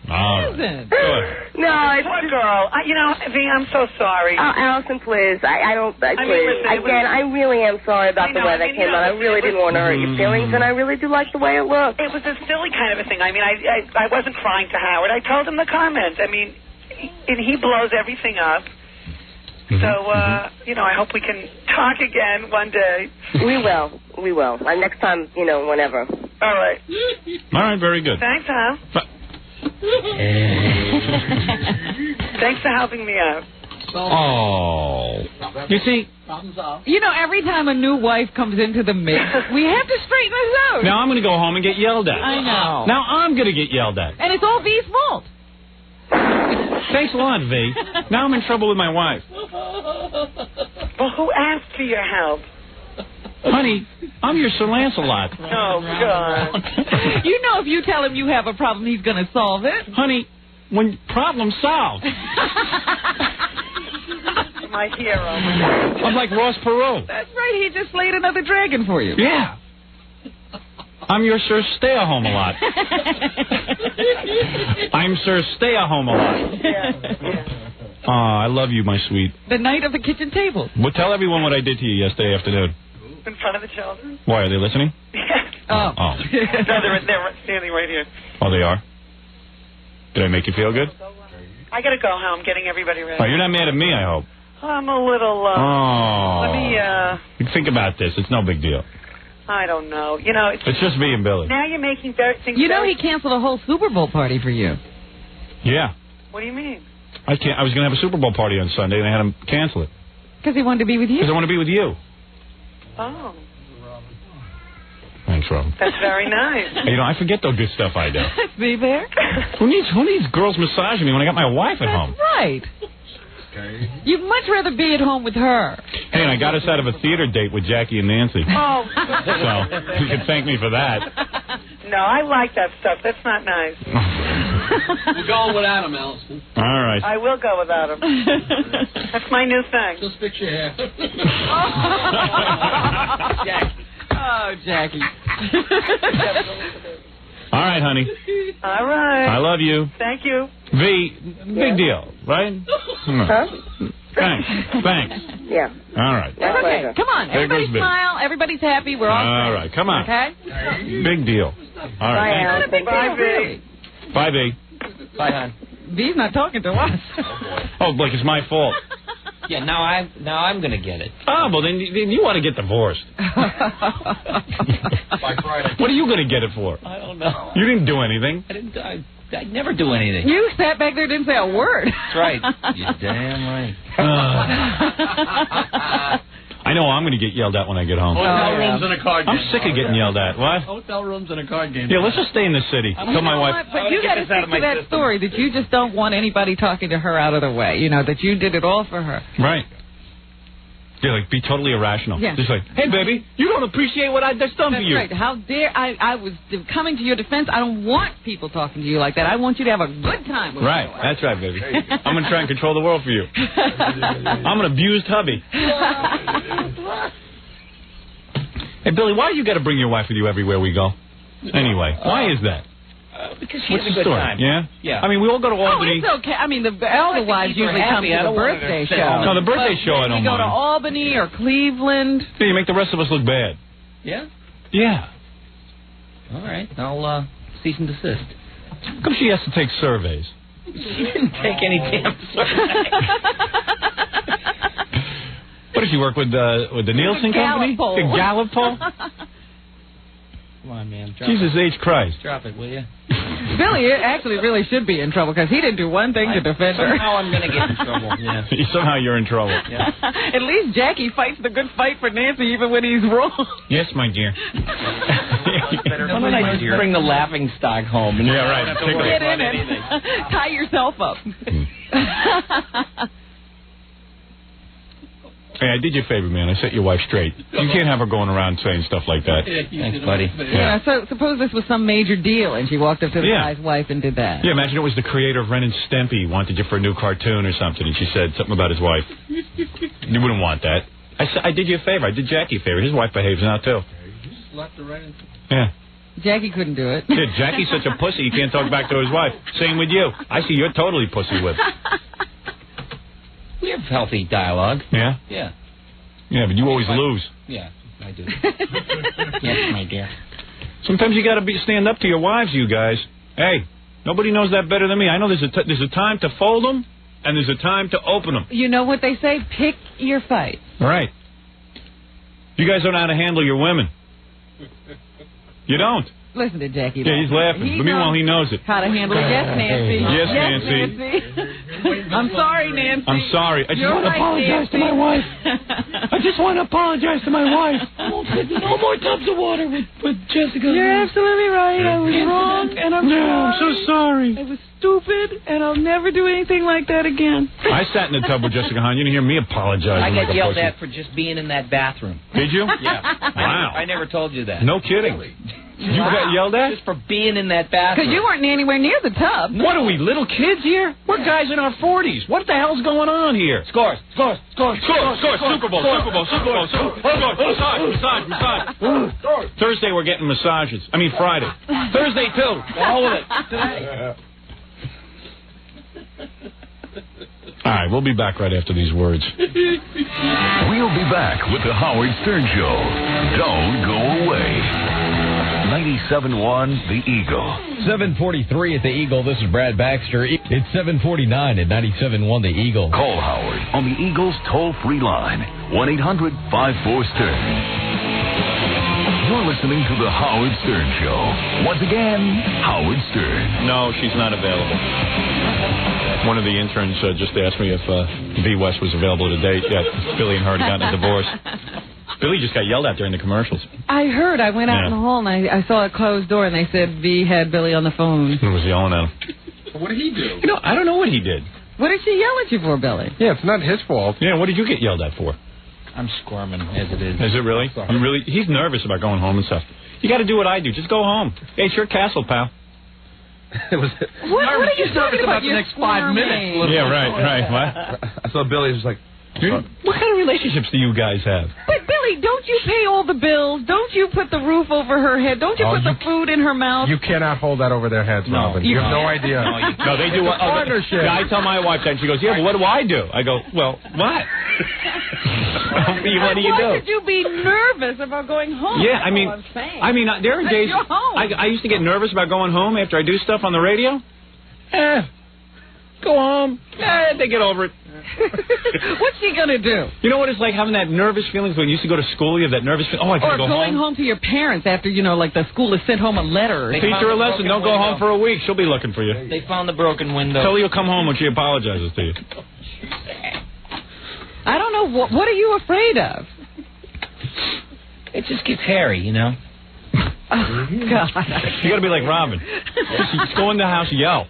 All right. Listen. Go ahead. No, it's Poor girl. You know, V, I'm so sorry. Allison, please. I don't. mean, Please. listen, Again, I really am sorry about the way that came out. I really didn't want to hurt your feelings, and I really do like the way it looked. It was a silly kind of a thing. I mean, I wasn't crying to Howard. I told him the comment. I mean, and he blows everything up. So, you know, I hope we can talk again one day. We will. We will. Next time, you know, whenever. All right. All right, very good. Thanks, Hal. Thanks for helping me out. Oh. You see, You know, every time a new wife comes into the mix, we have to straighten this out. now I'm going to go home and get yelled at. I know. Now I'm going to get yelled at. And it's all V's fault. Thanks a lot, V. Now I'm in trouble with my wife. Well, who asked for your help? Honey, I'm your Sir Lancelot. Oh, God. You know if you tell him you have a problem, he's going to solve it. Honey, when problem solved. My hero. I'm like Ross Perot. That's right. He just slayed another dragon for you. Yeah. I'm your Sir Stay-a-Home-a-Lot. I'm Sir Stay-a-Home-a-Lot. Yeah. I love you, my sweet. The night of the kitchen table. Well, tell everyone what I did to you yesterday afternoon. In front of the children? Why, are they listening? Yeah. Oh. No, they're standing right here. Oh, they are? Did I make you feel good? I got to go home, getting everybody ready. Oh, you're not mad at me, I hope. I'm a little, let me, Think about this. It's no big deal. I don't know. You know, it's It's just me and Billy. now you're making things. You know he canceled a whole Super Bowl party for you. Yeah. What do you mean? I was going to have a Super Bowl party on Sunday, and I had him cancel it. Because he wanted to be with you. Because I want to be with you. Oh, Thanks, Robin. that's very nice. You know, I forget the good stuff I do. Be there. Who needs girls massaging me when I got my wife at home? Right. You'd much rather be at home with her. Hey, and I got us out of a theater date with Jackie and Nancy. Oh. So, you can thank me for that. No, I like that stuff. That's not nice. We're going without him, Allison. All right. I will go without him. That's my new thing. Just fix your hair. Jackie. Oh, Jackie. All right, honey. All right. I love you. Thank you. V, big deal, right? Huh? Thanks. Yeah. All right. Okay, come on. There Everybody goes Vic. smile. Everybody's happy. We're all All right, come on. Okay? Big deal. All right. Bye, Not a big Bye, deal, V. really. Bye, V. Bye, hon. V's not talking to us. Oh, like it's my fault. Yeah, now I'm gonna get it. Oh, well, then you want to get divorced. By Friday. What are you going to get it for? I don't know. You didn't do anything. I never do anything. You sat back there and didn't say a word. That's right. You're damn right. I know I'm going to get yelled at when I get home. Hotel rooms and a card game. I'm sick of getting yelled at. What? Hotel rooms and a card game. Yeah, let's just stay in the city. Tell my wife. But you got to stick to that story that you just don't want anybody talking to her out of the way. You know, that you did it all for her. Right. Yeah, like be totally irrational. Yeah. Just like, hey, baby, you don't appreciate what I just done for That's you. right. How dare I was coming to your defense. I don't want people talking to you like that. I want you to have a good time with Right. me. That's right, baby. I'm going to try and control the world for you. I'm an abused hubby. Hey, Billy, why do you got to bring your wife with you everywhere we go? Anyway, why is that? Because she What's has a the good story? time. Yeah? Yeah. I mean, we all go to Oh, Albany. it's okay. I mean, the elder wives keep her usually come happy. I to the don't want her to birthday sit show. home. No, the birthday But show I when don't you go to mind. Albany or Cleveland. Yeah, you make the rest of us look bad. Yeah? Yeah. All right, I'll cease and desist. How come she has to take surveys? She didn't take any damn survey. What does she work with the Nielsen Company? The Gallup poll? Come on, man. Jesus H. Christ. Drop it, will you? Billy actually really should be in trouble because he didn't do one thing to defend her. Somehow I'm going to get in trouble. Yeah. Somehow you're in trouble. Yeah. At least Jackie fights the good fight for Nancy even when he's wrong. Yes, my dear. Why don't I just bring the laughing stock home? And yeah, right. Get in it. Tie yourself up. Hey, I did you a favor, man. I set your wife straight. You can't have her going around saying stuff like that. Thanks, buddy. Yeah, so suppose this was some major deal and she walked up to the guy's wife and did that. Yeah, imagine it was the creator of Ren and Stimpy wanted you for a new cartoon or something, and she said something about his wife. You wouldn't want that. I did you a favor. I did Jackie a favor. His wife behaves now, too. Yeah. Jackie couldn't do it. Yeah, Jackie's such a pussy, he can't talk back to his wife. Same with you. I see you're totally pussy with. We have healthy dialogue. Yeah? Yeah. Yeah, but you always lose. Yeah, I do. Yes, my dear. Sometimes you got to stand up to your wives, you guys. Hey, nobody knows that better than me. I know there's a time to fold them, and there's a time to open them. You know what they say? Pick your fight. Right. You guys don't know how to handle your women. You don't. Listen to Jackie. Yeah, he's laughing. But meanwhile, he knows it. How to handle it. Yes, Nancy. Yes, Nancy. I'm sorry, Nancy. I'm sorry. I just You're want to right, apologize to my wife. I just want to apologize to my wife. No more tubs of water with Jessica. You're absolutely right. I was wrong, and I'm sorry. I'm so sorry. I was stupid, and I'll never do anything like that again. I sat in the tub with Jessica Hahn. You didn't hear me apologize. I got yelled at for just being in that bathroom. Did you? Yeah. Wow. I never told you that. No kidding. You got yelled at? Just for being in that bathroom. Because you weren't anywhere near the tub. What are we, little kids here? We're guys in our 40s. What the hell's going on here? Scores. Super Bowl. Massage. Thursday we're getting massages. I mean Friday. Thursday too. The hell with it. Today. All right, we'll be back right after these words. We'll be back with the Howard Stern Show. Don't go away. 97.1 The Eagle. 7:43 at the Eagle. This is Brad Baxter. It's 7:49 at 97.1 The Eagle. Call Howard on the Eagle's toll-free line, 1-800-54-STERN. You're listening to the Howard Stern Show. Once again, Howard Stern. No, she's not available. One of the interns just asked me if V. West was available today. Yeah, Billy and her had gotten a divorce. Billy just got yelled at during the commercials. I heard. I went out in the hall and I saw a closed door and they said V had Billy on the phone. He was yelling at him. What did he do? You know, I don't know what he did. What did she yell at you for, Billy? Yeah, it's not his fault. Yeah, what did you get yelled at for? I'm squirming as it is. Is it really? You really? He's nervous about going home and stuff. You got to do what I do. Just go home. Hey, it's your castle, pal. What are you talking about the next 5 minutes? Yeah, right. What? I saw Billy was like, what kind of relationships do you guys have? But, Billy, don't you pay all the bills? Don't you put the roof over her head? Don't you put the food in her mouth? You cannot hold that over their heads, Robin. You have no idea. No, they do. It's a partnership. Yeah, I tell my wife that, and she goes, yeah, but what do I do? I go, well, what? What do you do? Why should you be nervous about going home? Yeah, I mean, there are days you're home. I used to get nervous about going home after I do stuff on the radio. Go home. They get over it. What's she going to do? You know what it's like having that nervous feelings when you used to go to school? You have that nervous feeling. Oh, I got to go home. Or going home to your parents after, like the school has sent home a letter. Teach her a lesson. Don't go home for a week. She'll be looking for you. They found the broken window. Tell her you'll come home when she apologizes to you. I don't know. What are you afraid of? It just gets hairy, Oh, God. You got to be like Robin. Just go in the house and yell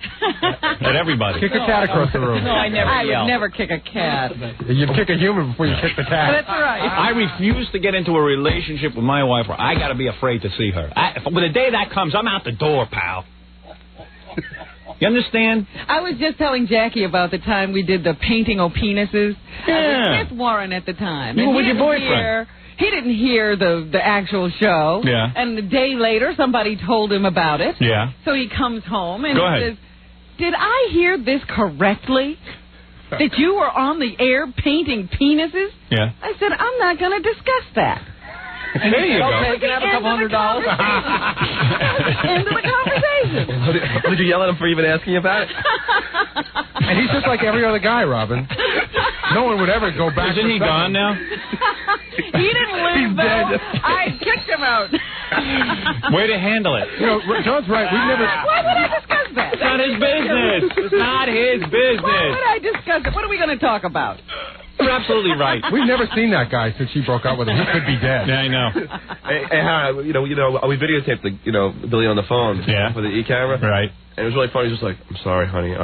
at everybody. Kick a cat across the room. No, I would never kick a cat. You'd kick a human before you kick the cat. That's right. I refuse to get into a relationship with my wife where I got to be afraid to see her. When the day that comes, I'm out the door, pal. You understand? I was just telling Jackie about the time we did the painting of penises. Yeah. I was with Warren at the time. You were with your boyfriend. He didn't hear the actual show. Yeah. And a day later, somebody told him about it. Yeah. So he comes home and Go he ahead. says, did I hear this correctly? That you were on the air painting penises? Yeah. I said, I'm not going to discuss that. There you go. Okay, can I have a couple $100? End of the conversation. Did you yell at him for even asking about it? And he's just like every other guy, Robin. No one would ever go back. Isn't he gone now? He didn't live, though. I kicked him out. Way to handle it. You know, John's right. We've never... Why would I discuss that? It's not his business. It's not his business. Why would I discuss it? What are we going to talk about? You're absolutely right. We've never seen that guy since she broke up with him. He could be dead. Yeah, I know. Hey, Howard, we videotaped Billy on the phone. Yeah. For the e-camera. Right. And it was really funny. He was just like, I'm sorry, honey.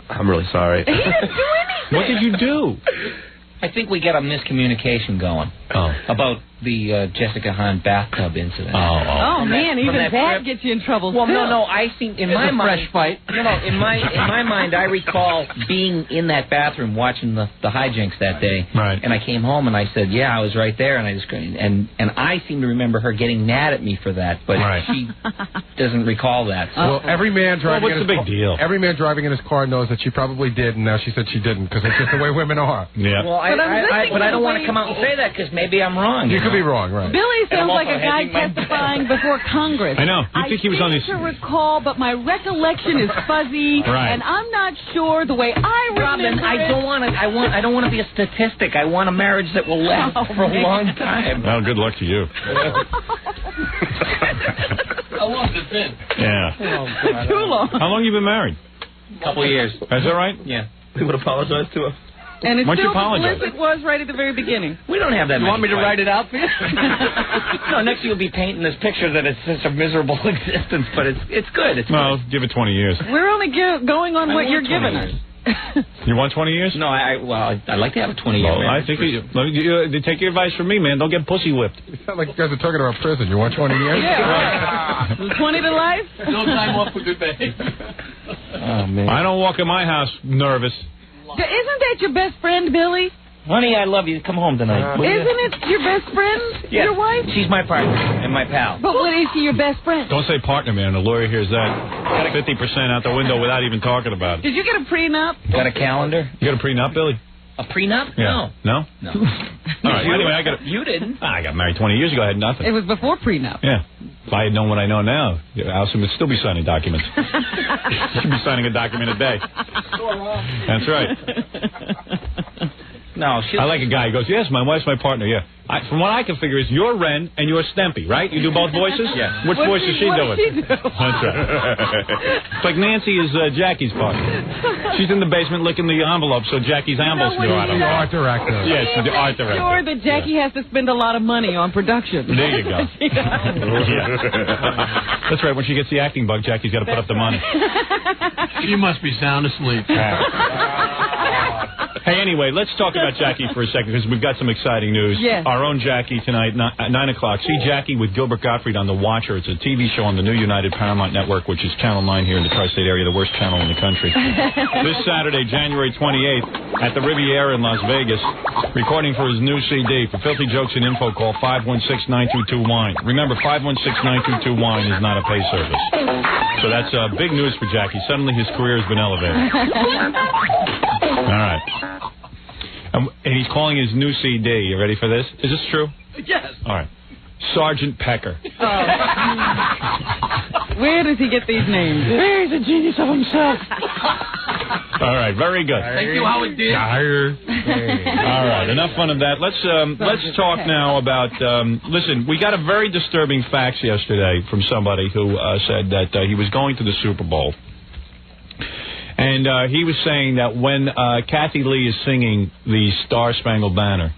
I'm really sorry. He didn't do anything. What did you do? I think we got a miscommunication going about the Jessica Hahn bathtub incident. Oh man, even that trip. gets you in trouble. Well, too. no, I think in my mind, fresh fight. in my mind, I recall being in that bathroom watching the hijinks that day. Right. And I came home and I said, yeah, I was right there, and I just and I seem to remember her getting mad at me for that, but she doesn't recall that. So. Well, every man driving what's the big deal? Every man driving in his car knows that she probably did, and now she said she didn't, because it's just the way women are. Yeah. Well, but I don't want to come out and say that because maybe I'm wrong. You could be wrong, right? Billy sounds like a guy testifying before Congress. I know. You think he was on his... I recall, but my recollection is fuzzy, Right. and I'm not sure the way I remember Robin, I don't want to be a statistic. I want a marriage that will last for a long time. Well, good luck to you. How long has it been? Yeah. Too long. How long you been married? A couple of years. Is that right? Yeah. We would apologize to him. And it's Why don't you still apologize? as it was right at the very beginning. We don't have that. You want me to write it out for you? No, next you'll be painting this picture that it's such a miserable existence, but it's good. It's Well, give it 20 years. We're only going on what you're giving us. You want 20 years? No, I'd like to have a 20-year Well, marriage. I think you take your advice from me, man. Don't get pussy whipped. You sound like you guys are talking about prison. You want 20 years? Yeah, right. 20 to life? No time off for good behavior. Oh, man. I don't walk in my house nervous. Isn't that your best friend, Billy? Honey, I love you. Come home tonight. Isn't it your best friend, Yes. your wife? She's my partner and my pal. But what is she your best friend? Don't say partner, man. The lawyer hears that. 50% out the window without even talking about it. Did you get a prenup? Got a calendar? You got a prenup, Billy? A prenup? Yeah. No. No? All right. Anyway, You didn't. I got married 20 years ago. I had nothing. It was before prenup. Yeah. If I had known what I know now, Alison would still be signing documents. She'd be signing a document a day. That's right. No, I like a guy who goes, yes, my wife's my partner, yeah. From what I can figure is you're Ren and you're Stempy, right? You do both voices? Yeah. Which voice is she doing? What does she do? That's right. It's like Nancy is Jackie's partner. She's in the basement licking the envelope so Jackie's envelopes go out. The art director. Yes, the art director. Sure that Jackie has to spend a lot of money on production. There you go. Yeah. That's right. When she gets the acting bug, Jackie's got to put up the money. You must be sound asleep. Hey, anyway, let's talk about Jackie for a second because we've got some exciting news. Yes. Our own Jackie tonight at 9 o'clock. See Jackie with Gilbert Gottfried on The Watcher. It's a TV show on the new United Paramount Network, which is Channel 9 here in the tri-state area, the worst channel in the country. This Saturday, January 28th, at the Riviera in Las Vegas, recording for his new CD. For filthy jokes and info, call 516-922-WINE. Remember, 516-922-WINE is not a pay service. So that's big news for Jackie. Suddenly his career has been elevated. All right. And he's calling his new CD. You ready for this? Is this true? Yes. All right. Sergeant Pecker. Oh. Where does he get these names? He's a genius of himself. All right. Very good. Thank you, Howard did. All right. Enough fun of that. Let's talk now about. Listen, we got a very disturbing fax yesterday from somebody who said that he was going to the Super Bowl. And he was saying that when Kathy Lee is singing the Star Spangled Banner,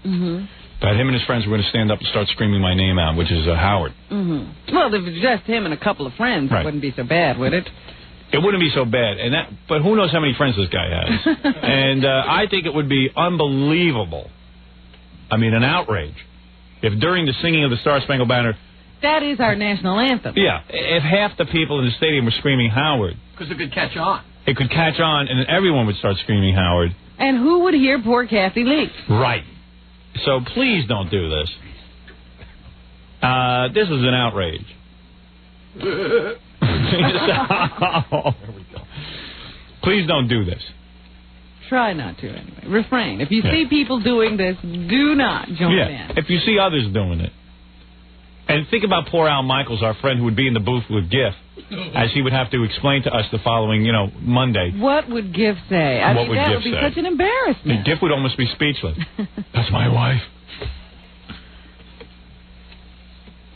that him and his friends were going to stand up and start screaming my name out, which is Howard. Well, if it's just him and a couple of friends, Right. it wouldn't be so bad, would it? It wouldn't be so bad, but who knows how many friends this guy has. And I think it would be unbelievable, I mean, an outrage, if during the singing of the Star Spangled Banner... That is our national anthem. Yeah, if half the people in the stadium were screaming Howard... Because it could catch on. It could catch on, and then everyone would start screaming Howard. And who would hear poor Kathy Lee? Right. So please don't do this. This is an outrage. Please don't do this. Try not to, anyway. Refrain. If you see people doing this, do not join in. If you see others doing it, And think about poor Al Michaels, our friend who would be in the booth with GIF, as he would have to explain to us the following, Monday. What would GIF say? I mean, that would be such an embarrassment. GIF would almost be speechless. That's my wife.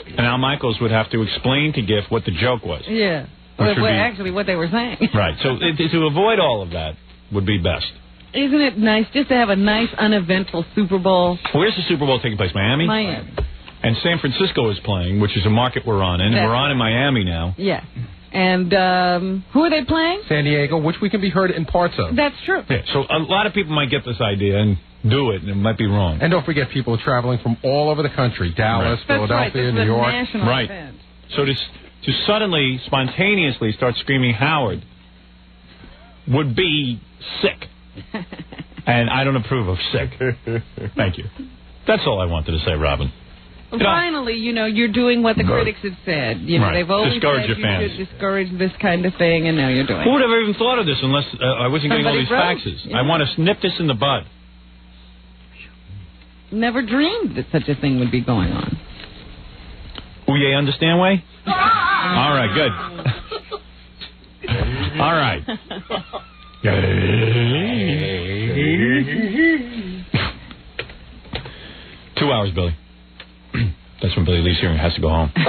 And Al Michaels would have to explain to GIF what the joke was. Yeah. Actually, what they were saying. Right. So to avoid all of that would be best. Isn't it nice just to have a nice, uneventful Super Bowl? Where's the Super Bowl taking place? Miami? Miami. And San Francisco is playing, which is a market we're on in. And we're on in Miami now. Yeah. And who are they playing? San Diego, which we can be heard in parts of. That's true. Yeah, so a lot of people might get this idea and do it, and it might be wrong. And don't forget people traveling from all over the country. Dallas, Philadelphia, New York. Right. So to suddenly, spontaneously start screaming Howard would be sick. And I don't approve of sick. Thank you. That's all I wanted to say, Robin. Finally, you're doing what the critics have said. They've always discourage said your fans. You should discourage this kind of thing, and now you're doing it. Who would have even thought of this unless I wasn't getting all these faxes? Yeah. I want to nip this in the bud. Never dreamed that such a thing would be going on. Oh, you understand, Way? All right, good. All right. 2 hours, Billy. That's when Billy leaves here and has to go home. All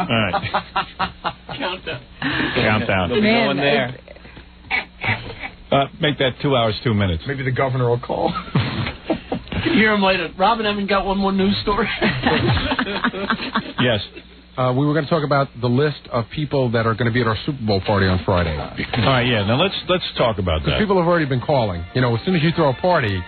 right. Countdown. We'll be going there. Make that 2 hours, 2 minutes. Maybe the governor will call. Hear him later. Robin, haven't got one more news story? Yes. We were going to talk about the list of people that are going to be at our Super Bowl party on Friday. All right, yeah. Now let's talk about that. Because people have already been calling. As soon as you throw a party,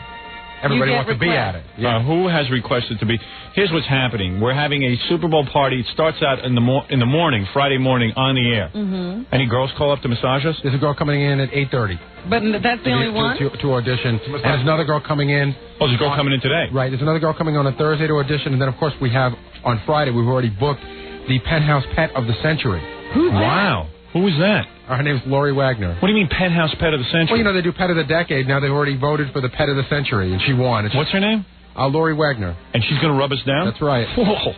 everybody wants to be at it. Yeah. Who has requested to be? Here's what's happening. We're having a Super Bowl party. It starts out in the morning, Friday morning, on the air. Mm-hmm. Any girls call up to massage us? There's a girl coming in at 8:30. But that's the only one? To audition. And there's another girl coming in. Oh, there's a girl coming in today. Right. There's another girl coming on Thursday to audition. And then, of course, we have, on Friday, we've already booked the Penthouse Pet of the Century. Who's that? Wow. Who is that? Her name's Lori Wagner. What do you mean Penthouse Pet of the Century? Well, they do Pet of the Decade. Now they've already voted for the Pet of the Century, and she won. What's her name? Lori Wagner. And she's going to rub us down? That's right. Whoa.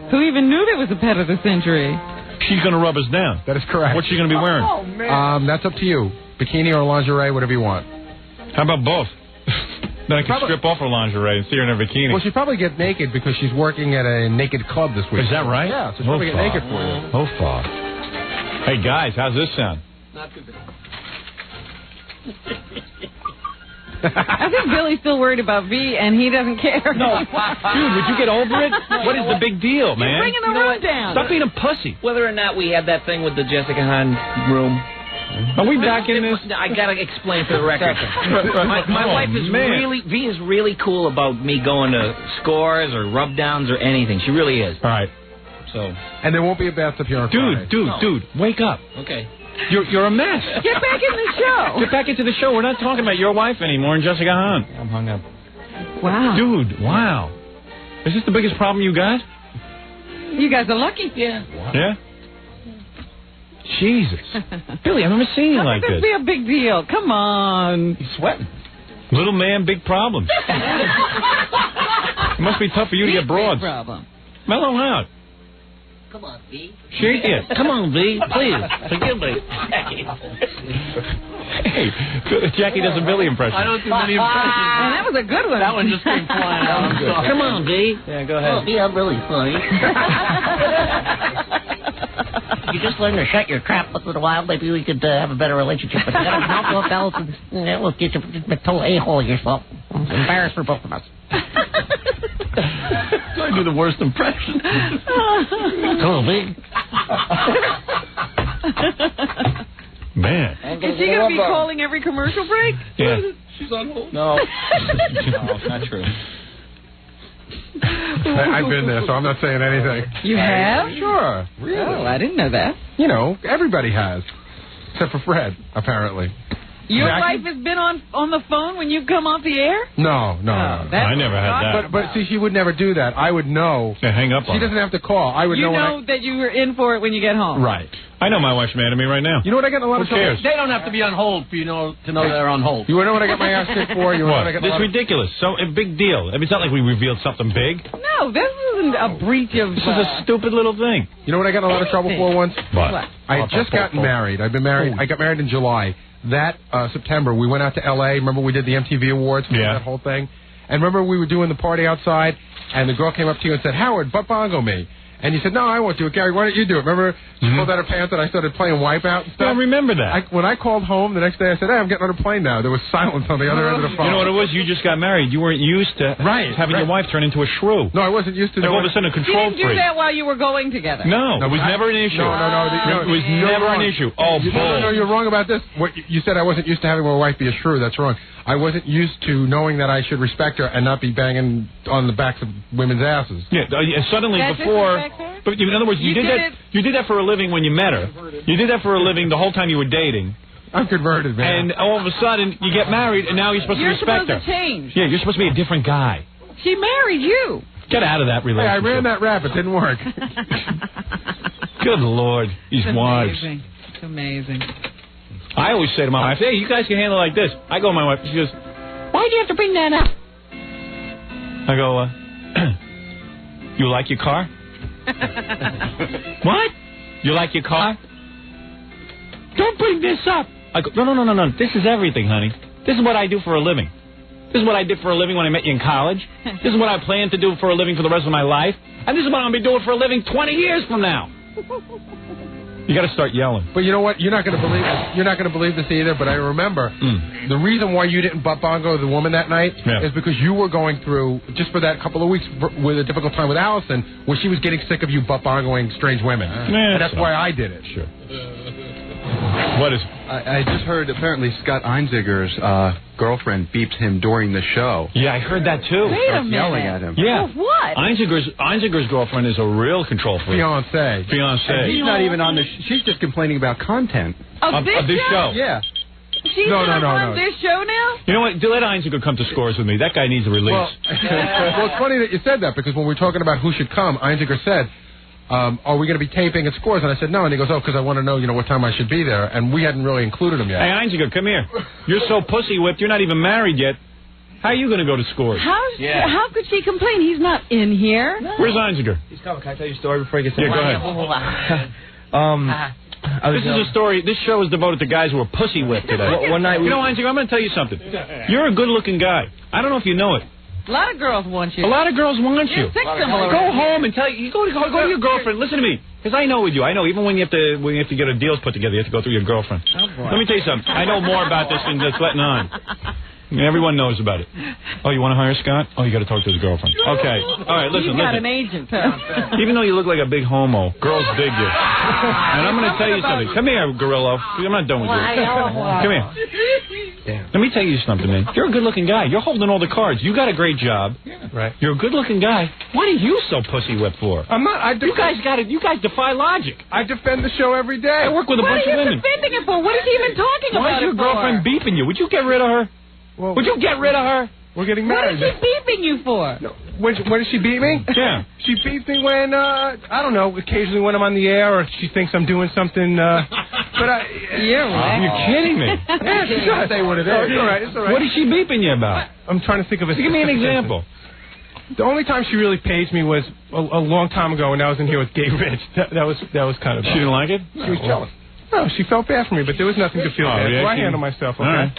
Who even knew there was a Pet of the Century? She's going to rub us down. That is correct. What's she going to be wearing? Oh, man. That's up to you. Bikini or lingerie, whatever you want. How about both? Then I can strip off her lingerie and see her in her bikini. Well, she'll probably get naked because she's working at a naked club this week. Is that right? Yeah, so she'll probably get naked for you. Oh, fuck. Hey, guys, how's this sound? Not too bad. I think Billy's still worried about V, and he doesn't care. No. Dude, would you get over it? What is the big deal, man? You're bringing the room down. Stop being a pussy. Whether or not we had that thing with the Jessica Hahn room. Are we back in this? I gotta explain for the record. My wife is really cool about me going to scores or rub downs or anything. She really is. All right. So. And there won't be a bathtub here on Friday. Dude, wake up. Okay. You're a mess. Get back in the show. Get back into the show. We're not talking about your wife anymore and Jessica Hahn. I'm hung up. Wow. Dude, wow. Is this the biggest problem you got? You guys are lucky. Yeah. Yeah? Jesus. Billy, I've never seen you like this. Be a big deal. Come on. He's sweating. Little man, big problems. It must be tough for you to get broads. Big problem. Mellow out. Come on, V. Shake it. Come on, V. Please. Forgive me. Hey, Jackie does a Billy impression. I don't do many impressions. Well, that was a good one. That one just came flying out. Come on, V. Yeah, go ahead. Oh, V, I'm really funny. You just learn to shut your trap once in a while. Maybe we could have a better relationship. But you got to knock off else and we'll get you a total a-hole yourself. It's embarrassed for both of us. I do the worst impression. Come on, V. Man. Is she going to be calling every commercial break? Yeah. She's on hold. No. No, it's not true. I've been there, so I'm not saying anything. You have? Sure. Really? Oh, I didn't know that. Everybody has. Except for Fred, apparently. Your wife has been on the phone when you've come off the air? No. I never had that. But see, she would never do that. I would know. Yeah, hang up on She doesn't have to call. I would know. You know that you were in for it when you get home. Right. I know my wife's mad at me right now. You know what I get in a lot of trouble? They don't have to be on hold for you to know they're on hold. You want to know what I got my ass kicked for? You What? know what I get This is ridiculous. So a big deal. I mean, it's not like we revealed something big. No, this isn't a breach of... This is a stupid little thing. You know what I got in a lot of trouble for once? What? I had just gotten married. I've been married. I got married in July. That September, we went out to L.A. Remember we did the MTV Awards? That whole thing? And remember we were doing the party outside, and the girl came up to you and said, Howard, butt bongo me. And you said, no, I won't do it. Gary, why don't you do it? Remember, she pulled out her pants and I started playing Wipeout and stuff? I remember that. When I called home the next day, I said, hey, I'm getting on a plane now. There was silence on the other end of the phone. You know what it was? You just got married. You weren't used to having your wife turn into a shrew. No, I wasn't used to like all of a sudden a control freak. You didn't do that while you were going together. No, it was never an issue. No. It was never an issue. Oh, No, you're wrong about this. What you said I wasn't used to having my wife be a shrew. That's wrong. I wasn't used to knowing that I should respect her and not be banging on the backs of women's asses. Yeah, suddenly before... But in other words, you did that for a living when you met her. You did that for a living the whole time you were dating. I'm converted, man. And all of a sudden, you get married, and now you're supposed to respect her. You're supposed to change. Yeah, you're supposed to be a different guy. She married you. Get out of that relationship. Hey, I ran that rap. It didn't work. Good Lord. These wives. It's amazing. I always say to my wife, hey, you guys can handle it like this. I go to my wife, she goes, why'd you have to bring that up? I go, you like your car? What? You like your car? Don't bring this up. I go, no. This is everything, honey. This is what I do for a living. This is what I did for a living when I met you in college. This is what I plan to do for a living for the rest of my life. And this is what I'm going to be doing for a living 20 years from now. You got to start yelling. But you know what? You're not going to believe this. You're not going to believe this either. But I remember the reason why you didn't butt bongo the woman that night is because you were going through just for that couple of weeks with a difficult time with Allison, where she was getting sick of you butt bongoing strange women, and that's why I did it. Sure. What is? I just heard apparently Scott Einziger's girlfriend beeped him during the show. Yeah, I heard that too. Wait a minute. Yelling at him. Yeah. Well, what? Einziger's girlfriend is a real control freak. Fiance. And he's not even on the. She's just complaining about content Of this show? Yeah. She's on this show now? You know what? Let Einziger come to scores with me. That guy needs a release. Well, it's funny that you said that because when we were talking about who should come, Einziger said, are we going to be taping at Scores? And I said, no. And he goes, because I want to know, what time I should be there. And we hadn't really included him yet. Hey, Einziger, come here. You're so pussy-whipped, you're not even married yet. How are you going to go to Scores? How could she complain? He's not in here. Where's Einziger? He's coming. Can I tell you a story before I get to go ahead. This is a story. This show is devoted to guys who are pussy-whipped today. One night Einziger, I'm going to tell you something. You're a good-looking guy. I don't know if you know it. A lot of girls want you. A lot of girls want you. You're similar. Go home and tell you. Go to your girlfriend. Listen to me, because I know with you. I know even when you have to get a deals put together, you have to go through your girlfriend. Oh, boy. Let me tell you something. I know more about this than just letting on. I mean, everyone knows about it. Oh, you want to hire Scott? Oh, you got to talk to his girlfriend. Okay. All right, listen. You've got an agent. Even though you look like a big homo, girls dig you. And I'm going to tell you something. Come here, Gorillo. I'm not done with you. Come here. Let me tell you something, man. You're a good-looking guy. You're holding all the cards. You got a great job. Right. You're a good-looking guy. What are you so pussy-whipped for? I'm not. You guys got it. You guys defy logic. I defend the show every day. I work with a bunch of women. What are you defending it for? What is he even talking about? Why is your girlfriend beeping you? Would you get rid of her? Well, would you get rid of her? We're getting married. What is she beeping you for? No. When did she beat me? Yeah. She beats me when, I don't know, occasionally when I'm on the air or she thinks I'm doing something, but You're kidding me. Yeah, she does. Say what it is. It's all right, it's all right. What is she beeping you about? I'm trying to think of a... Give me an example. The only time she really paged me was a long time ago when I was in here with Gay Rich. That was kind of... She didn't like it? She was jealous. No, she felt bad for me, but there was nothing to feel bad for. I handle myself, okay?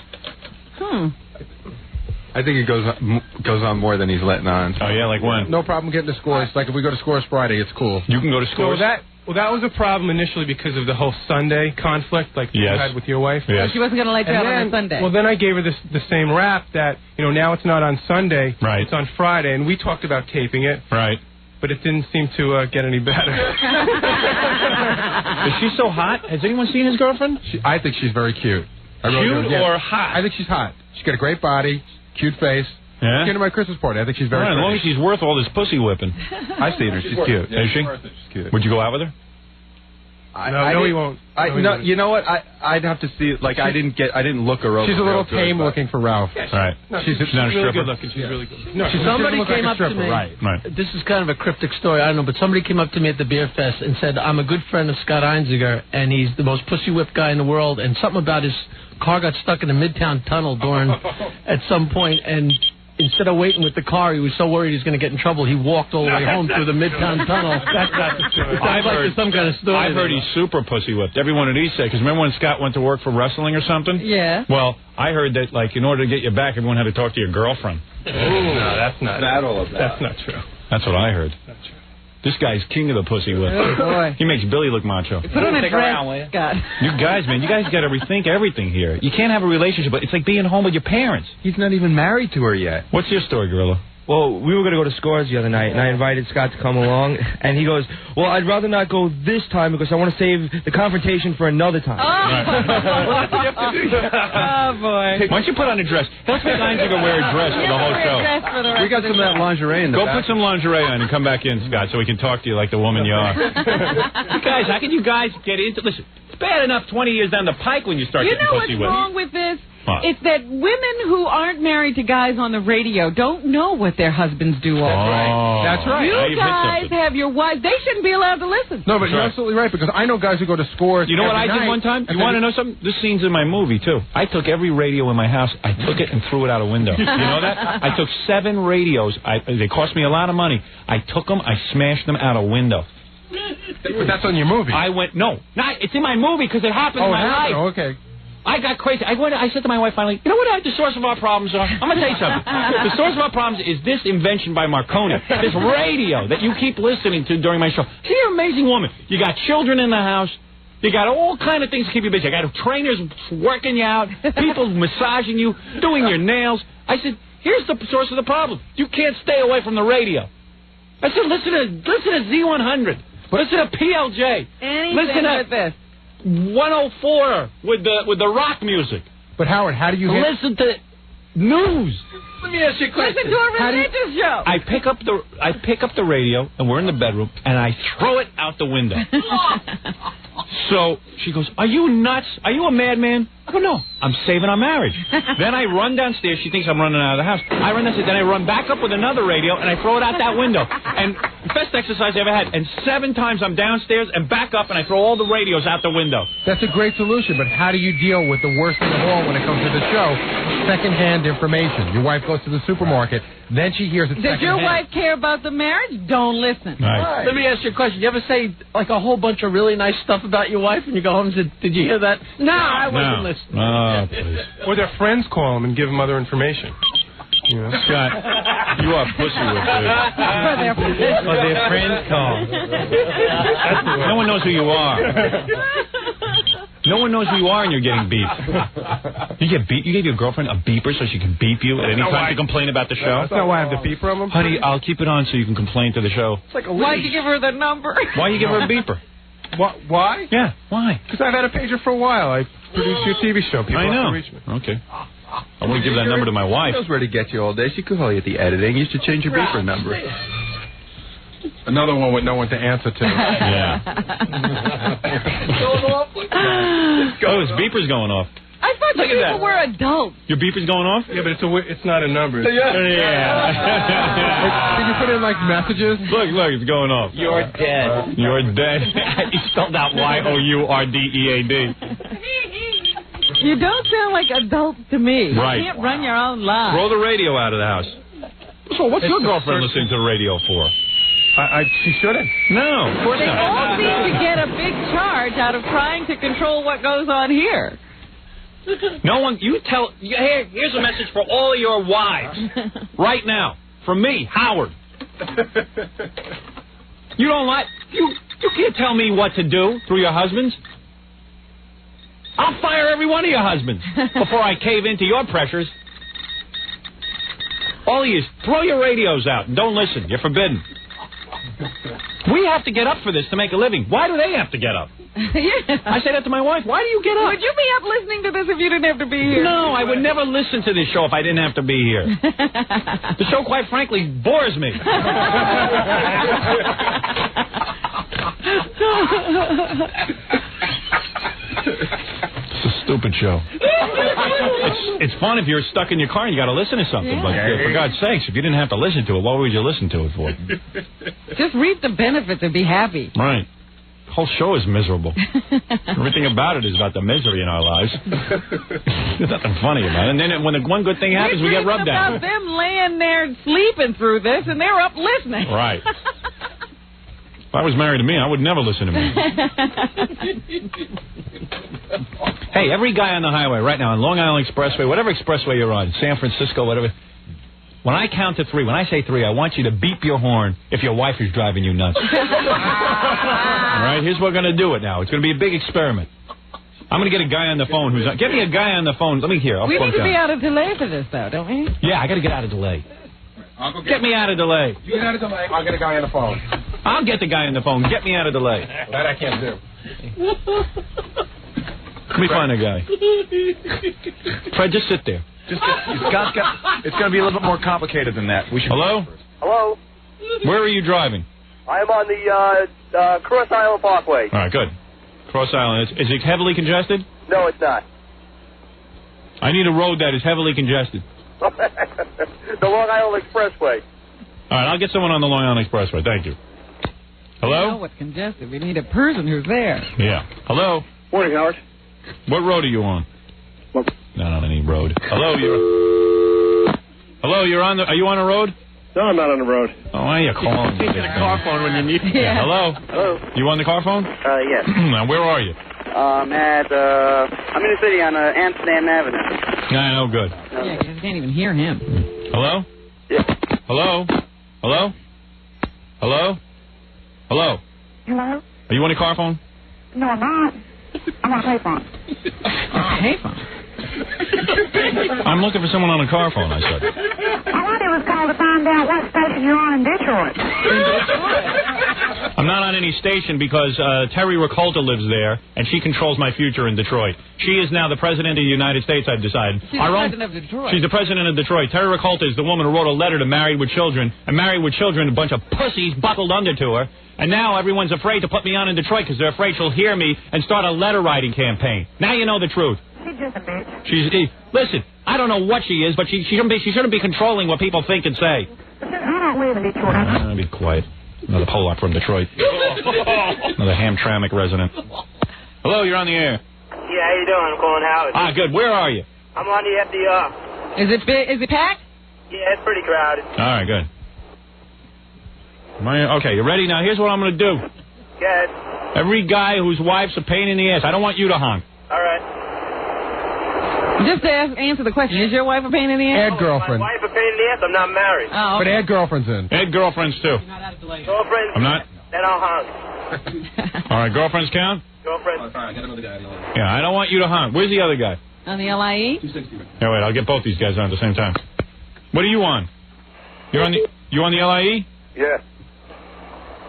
I think it goes on more than he's letting on. Oh, yeah, like when? No problem getting to Scores. Like, if we go to Scores Friday, it's cool. You can go to Scores? Well, that was a problem initially because of the whole Sunday conflict, like you had with your wife. Yes. So she wasn't going to let you out on a Sunday. Well, then I gave her the same rap that, now it's not on Sunday. Right. It's on Friday, and we talked about taping it. Right. But it didn't seem to get any better. Is she so hot? Has anyone seen his girlfriend? I think she's very cute. Cute or hot? I think she's hot. She's got a great body, cute face. Yeah? She came to my Christmas party. I think she's very pretty. As long as she's worth all this pussy whipping. I've seen her. She's cute. Is she? She's cute. Would you go out with her? No, he won't. You know what? I'd have to see. Like, I didn't look her over. She's a little tame looking for Ralph. Right. No, she's not a really stripper. good looking. She's really good. No, somebody came up to me. Right. This is kind of a cryptic story. I don't know, but somebody came up to me at the beer fest and said, "I'm a good friend of Scott Einziger, and he's the most pussy whipped guy in the world." And something about his car got stuck in the Midtown Tunnel at some point, and instead of waiting with the car, he was so worried he was going to get in trouble, he walked all the way home through the Midtown Tunnel. That's not the story. I've heard some kind of story. I've heard he's super pussy whipped. Every one of these say, because remember when Scott went to work for wrestling or something? Yeah. Well, I heard that, like, in order to get you back, everyone had to talk to your girlfriend. No, that's not all of that. That's not true. That's what I heard. That's true. This guy's king of the pussy whip. Oh, boy. He makes Billy look macho. Put on a dress, Scott. You guys got to rethink everything here. You can't have a relationship, but it's like being home with your parents. He's not even married to her yet. What's your story, Gorilla? Well, we were going to go to Scores the other night, and I invited Scott to come along, and he goes, well, I'd rather not go this time because I want to save the confrontation for another time. Oh, boy. Why don't you put on a dress? Let's make Einziger wear a dress for the whole show. We got some of that lingerie in the back. Put some lingerie on and come back in, Scott, so we can talk to you like the woman you are. You guys, how can you guys get into... Listen, it's bad enough 20 years down the pike when you start getting pussy what's whipped. wrong with this? What? It's that women who aren't married to guys on the radio don't know what their husbands do all day. That's right. You guys have your wives. They shouldn't be allowed to listen. No, but you're absolutely right, because I know guys who go to Scores. You know what I every did night, one time? You want to know something? This scene's in my movie, too. I took every radio in my house, I took it and threw it out a window. You know that? I took 7 radios. They cost me a lot of money. I took them, I smashed them out a window. But that's on your movie. It's in my movie because it happened in my life. Oh, okay. I got crazy. I said to my wife finally, you know what the source of our problems are? I'm going to tell you something. The source of our problems is this invention by Marconi, this radio that you keep listening to during my show. You're an amazing woman. You got children in the house. You got all kind of things to keep you busy. I got trainers working you out, people massaging you, doing your nails. I said, here's the source of the problem. You can't stay away from the radio. I said, listen to Z100. Listen to PLJ. Anything with this. 104 with the rock music. But Howard, how do you listen to news? Let me ask you a question. Listen to a religious show. I pick up the radio, and we're in the bedroom, and I throw it out the window. So she goes, "Are you nuts? Are you a madman?" I go, "No, I'm saving our marriage." Then I run downstairs. She thinks I'm running out of the house. I run downstairs. Then I run back up with another radio, and I throw it out that window. And best exercise I ever had. And 7 times I'm downstairs and back up, and I throw all the radios out the window. That's a great solution, but how do you deal with the worst of the all when it comes to the show? Secondhand information. Your wife goes to the supermarket, then she hears it secondhand. Does your wife care about the marriage? Don't listen. Right. Let me ask you a question. You ever say, like, a whole bunch of really nice stuff about your wife, and you go home and say, did you hear that? No, I wasn't listening. Oh, please. Or their friends call them and give them other information. You know? Scott, you are pussy with it. Or their friends call. No one knows who you are. No one knows who you are, and you're getting beeped. You get beep. You gave your girlfriend a beeper so she can beep you at any time to complain about the show. That's not why I have the beeper on them. Honey, I'll keep it on so you can complain to the show. It's like a Why'd you give her the number? Why you give her a beeper? Why? Yeah, why? Because I've had a pager for a while. I produce your TV show. People I know. have to reach me. Okay. I want to give that number to my wife. She knows where to get you all day. She could call you at the editing. You should change your beeper number. Another one with no one to answer to. Yeah. Oh, his beeper's going off. I thought Look you at people that. were adults. Your beeper's going off? Yeah, but it's not a number. Yeah. Did you put in, like, messages? Look, it's going off. You're dead. You're dead. He spelled out YOURDEAD. You don't sound like adults to me. Right. You can't run your own life. Throw the radio out of the house. So what's your girlfriend listening to the radio for? She shouldn't. No, of course They not. all seem to get a big charge out of trying to control what goes on here. No one, here's a message for all your wives. Right now. From me, Howard. You don't like, you can't tell me what to do through your husbands. I'll fire every one of your husbands before I cave into your pressures. All of you, throw your radios out and don't listen. You're forbidden. We have to get up for this to make a living. Why do they have to get up? Yeah. I say that to my wife. Why do you get up? Would you be up listening to this if you didn't have to be here? No, I would never listen to this show if I didn't have to be here. The show, quite frankly, bores me. It's a stupid show. It's fun if you're stuck in your car and you got to listen to something. But for God's sakes, if you didn't have to listen to it, what would you listen to it for? Just reap the benefits and be happy. Right. The whole show is miserable. Everything about it is about the misery in our lives. There's nothing funny about it. And then when the one good thing happens, we get rubbed down. It's about them laying there sleeping through this, and they're up listening. Right. If I was married to me, I would never listen to me. Hey, every guy on the highway right now, on Long Island Expressway, whatever expressway you're on, San Francisco, whatever, when I count to 3, when I say 3, I want you to beep your horn if your wife is driving you nuts. All right, here's what we're going to do it now. It's going to be a big experiment. I'm going to get a guy on the phone who's... Get me a guy on the phone. Let me hear. We need to be out of delay for this, though, don't we? Yeah, I got to get out of delay. Get me out of delay. You get out of delay. I'll get a guy on the phone. I'll get the guy on the phone. Get me out of delay. That I can't do. Let me find a guy. Fred, just sit there. It's going to be a little bit more complicated than that. Hello? Hello? Where are you driving? I'm on the Cross Island Parkway. All right, good. Cross Island. Is it heavily congested? No, it's not. I need a road that is heavily congested. The Long Island Expressway. All right, I'll get someone on the Long Island Expressway. Thank you. Hello? We know what's congested. We need a person who's there. Yeah. Hello? Morning, Howard. What road are you on? Not on any road. Hello, you're on the... Are you on a road? No, I'm not on the road. Oh, why are you calling? You get a car phone when you need it. Yeah. Hello? Hello. You on the car phone? Yes. Now, where are you? I'm in the city on Amsterdam Avenue. Yeah, no good. Yeah, because you can't even hear him. Hello? Yeah. Hello? Hello? Hello? Hello? Hello? Are you on the car phone? No, I'm not. I'm on a payphone. Payphone? I'm looking for someone on a car phone, I said. I wanted was called to find out what station you're on in Detroit. I'm not on any station because Terry Ricolta lives there, and she controls my future in Detroit. She is now the president of the United States, I've decided. She's the president of Detroit. She's the president of Detroit. Terry Ricolta is the woman who wrote a letter to Married with Children, and Married with Children, a bunch of pussies buckled under to her. And now everyone's afraid to put me on in Detroit because they're afraid she'll hear me and start a letter-writing campaign. Now you know the truth. She's just a bitch. Listen, I don't know what she is, but she shouldn't be controlling what people think and say. I don't live in Detroit. Be quiet. Another Pollock from Detroit. Another Hamtramck resident. Hello, you're on the air. Yeah, how you doing? I'm calling Howard. Ah, good. Where are you? I'm on the FDR. Is it big? Is it packed? Yeah, it's pretty crowded. All right, good. Okay, you ready? Now, here's what I'm going to do. Good. Every guy whose wife's a pain in the ass, I don't want you to honk. All right. Just to answer the question, is your wife a pain in the ass? Add girlfriend. My wife a pain in the ass. I'm not married. Oh, okay. But add girlfriends in. Add girlfriends, too. Girlfriends? I'm not? Then I'll honk. All right, girlfriends count? Girlfriends. Oh, sorry, I got another guy. Yeah, I don't want you to honk. Where's the other guy? On the LIE? 260. Yeah, wait, I'll get both these guys on at the same time. What are you on? You on the LIE? Yeah.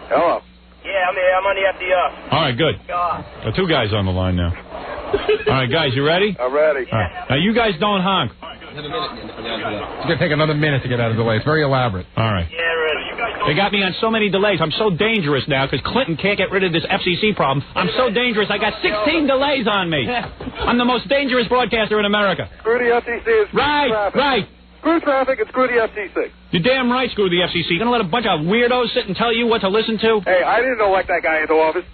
Hello. Yeah, I'm here. I'm on the FDR. All right, good. God. Two guys on the line now. All right, guys, you ready? I'm ready. All right. Now, you guys don't honk. It's going to take another minute to get out of the way. It's very elaborate. All right. Yeah, ready. They got me on so many delays. I'm so dangerous now because Clinton can't get rid of this FCC problem. I'm so dangerous. I got 16 delays on me. I'm the most dangerous broadcaster in America. Screw the FCC. Right. Screw traffic and screw the FCC. You're damn right, screw the FCC. You're going to let a bunch of weirdos sit and tell you what to listen to? Hey, I didn't elect that guy into office.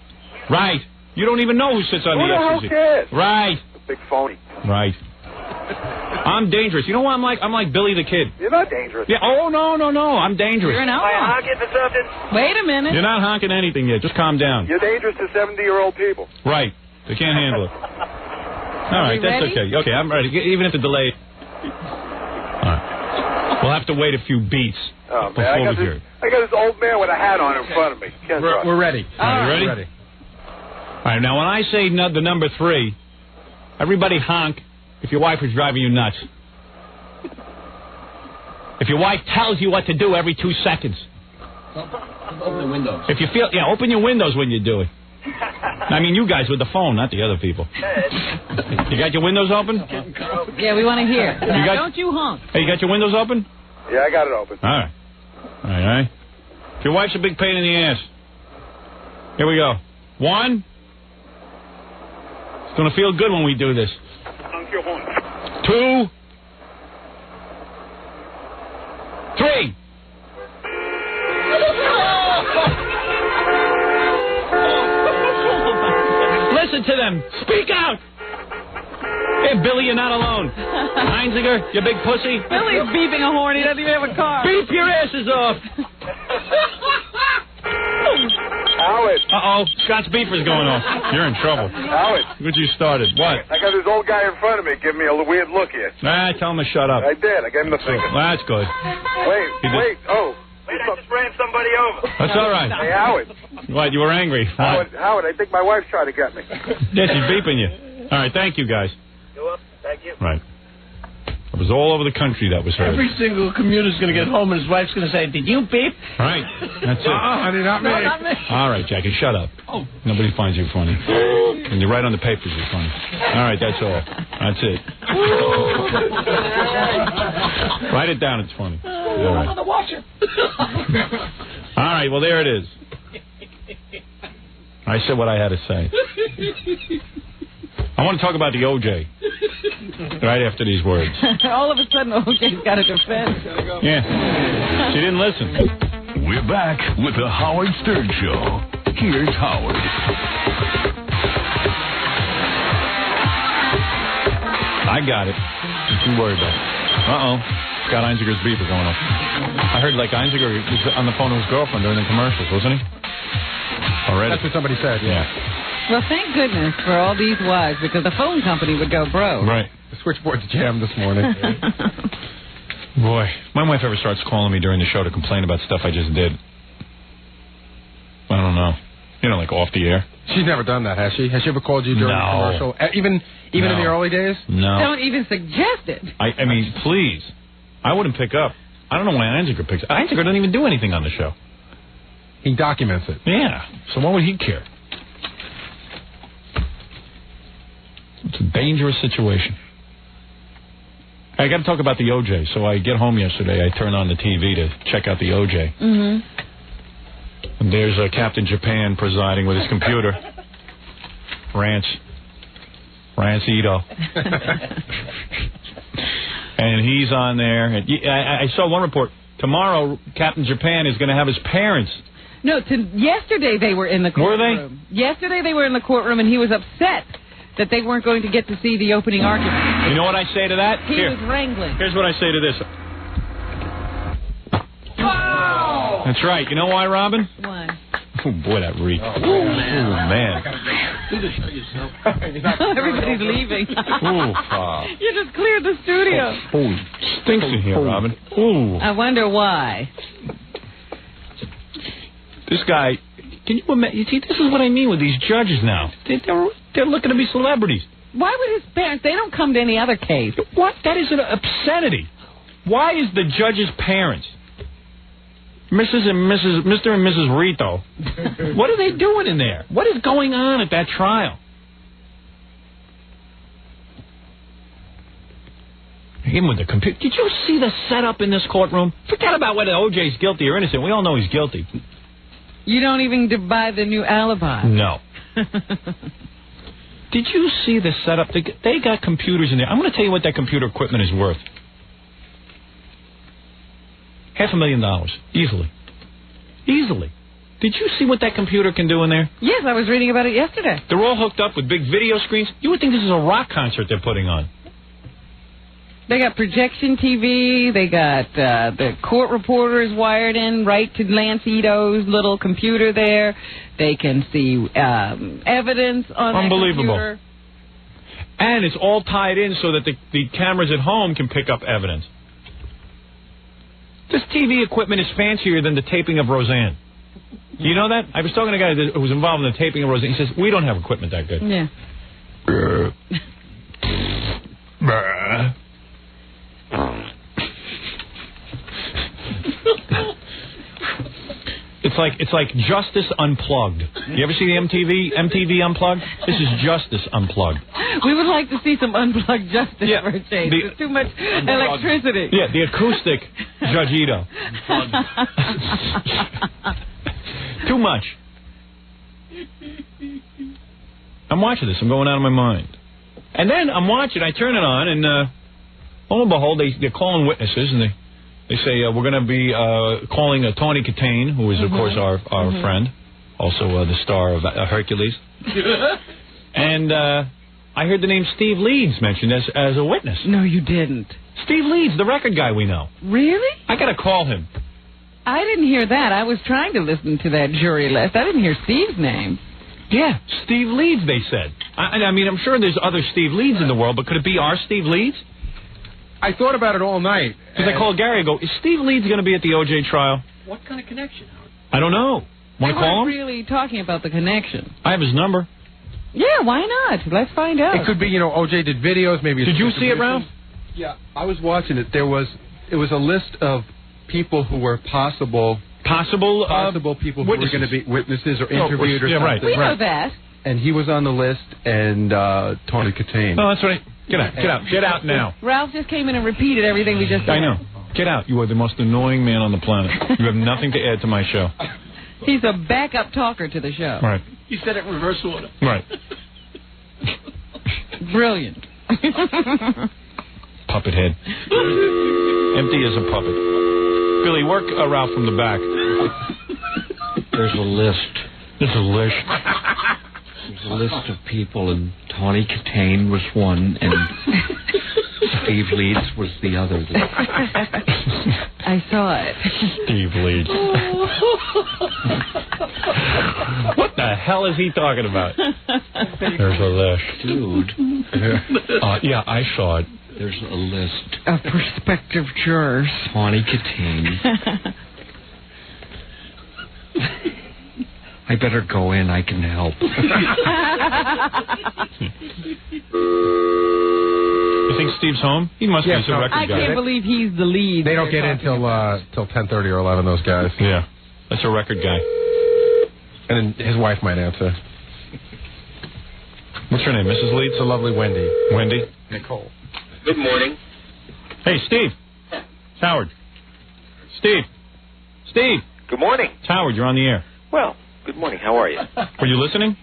Right. You don't even know who sits on Who the the hell FCC. cares? Right. Big phony. Right. I'm dangerous. You know what I'm like? I'm like Billy the Kid. You're not dangerous. Yeah. Oh, no. I'm dangerous. You're an outlaw. I honk it for something? Wait a minute. You're not honking anything yet. Just calm down. You're dangerous to 70-year-old people. Right. They can't handle it. All right, that's ready? okay. Okay, I'm ready. Even if the delay... All right. We'll have to wait a few beats before we hear it. I got this old man with a hat on in front of me. We're ready. Are you ready? Ready. All right, now when I say the number 3, everybody honk if your wife is driving you nuts. If your wife tells you what to do every 2 seconds. Open the windows. If you feel, open your windows when you do it. I mean, you guys with the phone, not the other people. You got your windows open? Yeah, we want to hear. Now, don't you honk. Hey, you got your windows open? Yeah, I got it open. All right. All right. If your wife's a big pain in the ass. Here we go. 1, It's going to feel good when we do this. Honk your horn. 2, 3. Listen to them. Speak out. Hey, Billy, you're not alone. Heinziger, you big pussy. Billy's beeping a horn. He doesn't even have a car. Beep your asses off. Howard. Uh-oh. Scott's beeper's going off. You're in trouble. Howard. What you started? What? I got this old guy in front of me giving me a weird look here. Nah, tell him to shut up. I did. I gave him the finger. That's good. Wait. Oh. Wait, I just ran somebody over. That's all right. Hey, Howard. What, you were angry? Howard, I think my wife's trying to get me. Yeah, she's beeping you. All right, thank you, guys. You're welcome. Thank you. Right. It was all over the country that was heard. Every single commuter's going to get home and his wife's going to say, "Did you beep?" Right. That's it. Honey, not me. No, not me. All right, Jackie, shut up. Oh. Nobody finds you funny. And you write on the papers you're funny. All right, that's all. That's it. Write it down, it's funny. All right. I'm the watcher. All right, well, there it is. I said what I had to say. I want to talk about the OJ right after these words. All of a sudden, OJ's got a defense. Yeah. She didn't listen. We're back with the Howard Stern Show. Here's Howard. I got it. Don't worry about it. Uh-oh. Scott Einziger's beeper going off. I heard, like, Einziger was on the phone with his girlfriend during the commercials, wasn't he? Already. That's what somebody said. Yeah. Well, thank goodness for all these wives, because the phone company would go broke. Right. The switchboard's jammed this morning. Boy, my wife ever starts calling me during the show to complain about stuff I just did. I don't know. You know, like off the air. She's never done that, has she? Has she ever called you during a commercial? Even in the early days? No. Don't even suggest it. I mean, please. I wouldn't pick up. I don't know why Einziger picks up. Einziger doesn't even do anything on the show. He documents it. Yeah. So why would he care? It's a dangerous situation. I got to talk about the OJ. So I get home yesterday. I turn on the TV to check out the OJ. Mm-hmm. And there's Captain Japan presiding with his computer. Rance Ito. And he's on there. And I saw one report. Tomorrow, Captain Japan is going to have his parents. No, yesterday they were in the courtroom. Were they? Yesterday they were in the courtroom, and he was upset that they weren't going to get to see the opening argument. You know what I say to that? He was wrangling. Here's what I say to this. Oh! That's right. You know why, Robin? Why? Oh, boy, that reek. Oh, man. Everybody's leaving. You just cleared the studio. Oh, stinks in here, Robin. Ooh. I wonder why. This guy, can you imagine? You see, this is what I mean with these judges now. They're looking to be celebrities. Why would his parents? They don't come to any other case. What? That is an obscenity. Why is the judge's parents, Mr. and Mrs. Rito, what are they doing in there? What is going on at that trial? Him with the computer. Did you see the setup in this courtroom? Forget about whether OJ's guilty or innocent. We all know he's guilty. You don't even buy the new alibi. No. Did you see the setup? They got computers in there. I'm going to tell you what that computer equipment is worth. $500,000. Easily. Did you see what that computer can do in there? Yes, I was reading about it yesterday. They're all hooked up with big video screens. You would think this is a rock concert they're putting on. They got projection TV. They got the court reporters wired in right to Lance Ito's little computer there. They can see evidence on that computer. And it's all tied in so that the cameras at home can pick up evidence. This TV equipment is fancier than the taping of Roseanne. You know that? I was talking to a guy that was involved in the taping of Roseanne. He says, we don't have equipment that good. Yeah. It's like Justice Unplugged. You ever see the MTV Unplugged? This is Justice Unplugged. We would like to see some unplugged justice for a change. There's too much electricity. Yeah, the acoustic Judge Ito. Too much. I'm watching this. I'm going out of my mind. And then I'm watching. I turn it on, and lo and behold, they're calling witnesses, and they say, we're going to be calling Tawny Katane, who is, of course, our friend, also the star of Hercules. And I heard the name Steve Leeds mentioned as a witness. No, you didn't. Steve Leeds, the record guy we know. Really? I got to call him. I didn't hear that. I was trying to listen to that jury list. I didn't hear Steve's name. Yeah, Steve Leeds, they said. I mean, I'm sure there's other Steve Leeds in the world, but could it be our Steve Leeds? I thought about it all night. Because I called Gary and go, is Steve Leeds going to be at the O.J. trial? What kind of connection? I don't know. Want to call him? We're really talking about the connection. I have his number. Yeah, why not? Let's find out. It could be, O.J. did videos, maybe. Did you see it, Ralph? Yeah, I was watching it. It was a list of people who were possible people who were going to be witnesses or interviewed or something. Right. We know that. And he was on the list, and Tawny Katane. Oh, that's right. Get out now. Ralph just came in and repeated everything we just said. I know. Get out. You are the most annoying man on the planet. You have nothing to add to my show. He's a backup talker to the show. Right. You said it in reverse order. Right. Brilliant. Puppet head. Empty as a puppet. Billy, work Ralph from the back. There's a list. There's a list. There's a list of people, and Tawny Katane was one, and Steve Leeds was the other. I saw it. Steve Leeds. What the hell is he talking about? There's a list. Dude. Yeah, I saw it. There's a list. Of prospective jurors. Tawny Katane. I better go in. I can help. You think Steve's home? He must be. He's a record guy. I can't believe he's the lead. They don't get in till 10:30 or 11. Those guys. Yeah, that's a record guy. And then his wife might answer. What's her name? Mrs. Leeds? The lovely Wendy. Wendy. Nicole. Good morning. Hey, Steve. It's Howard. Steve. Good morning. It's Howard. You're on the air. Well, good morning. How are you? Were you listening?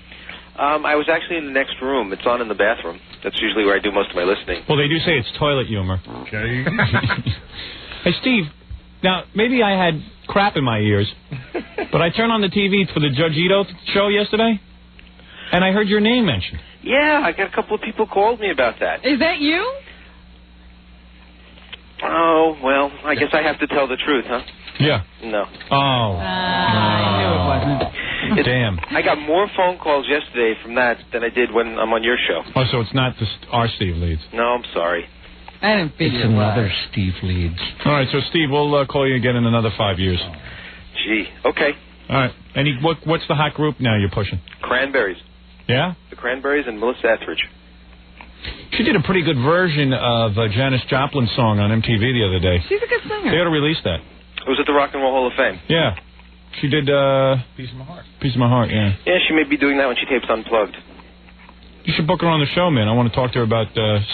I was actually in the next room. It's on in the bathroom. That's usually where I do most of my listening. Well, they do say it's toilet humor. Okay. Hey, Steve. Now, maybe I had crap in my ears, but I turned on the TV for the Judge Ito show yesterday, and I heard your name mentioned. Yeah, I got a couple of people called me about that. Is that you? Oh, well, I guess I have to tell the truth, huh? Yeah. No. Oh. I knew it wasn't. Damn. I got more phone calls yesterday from that than I did when I'm on your show. Oh, so it's not our Steve Leeds. No, I'm sorry. I didn't figure it's another Steve Leeds. All right, so Steve, we'll call you again in another 5 years. Gee, okay. All right. What's the hot group now you're pushing? Cranberries. Yeah? The Cranberries and Melissa Etheridge. She did a pretty good version of Janis Joplin's song on MTV the other day. She's a good singer. They ought to release that. It was at the Rock and Roll Hall of Fame. Yeah. She did Piece of My Heart. Piece of My Heart, yeah. Yeah, she may be doing that when she tapes Unplugged. You should book her on the show, man. I want to talk to her about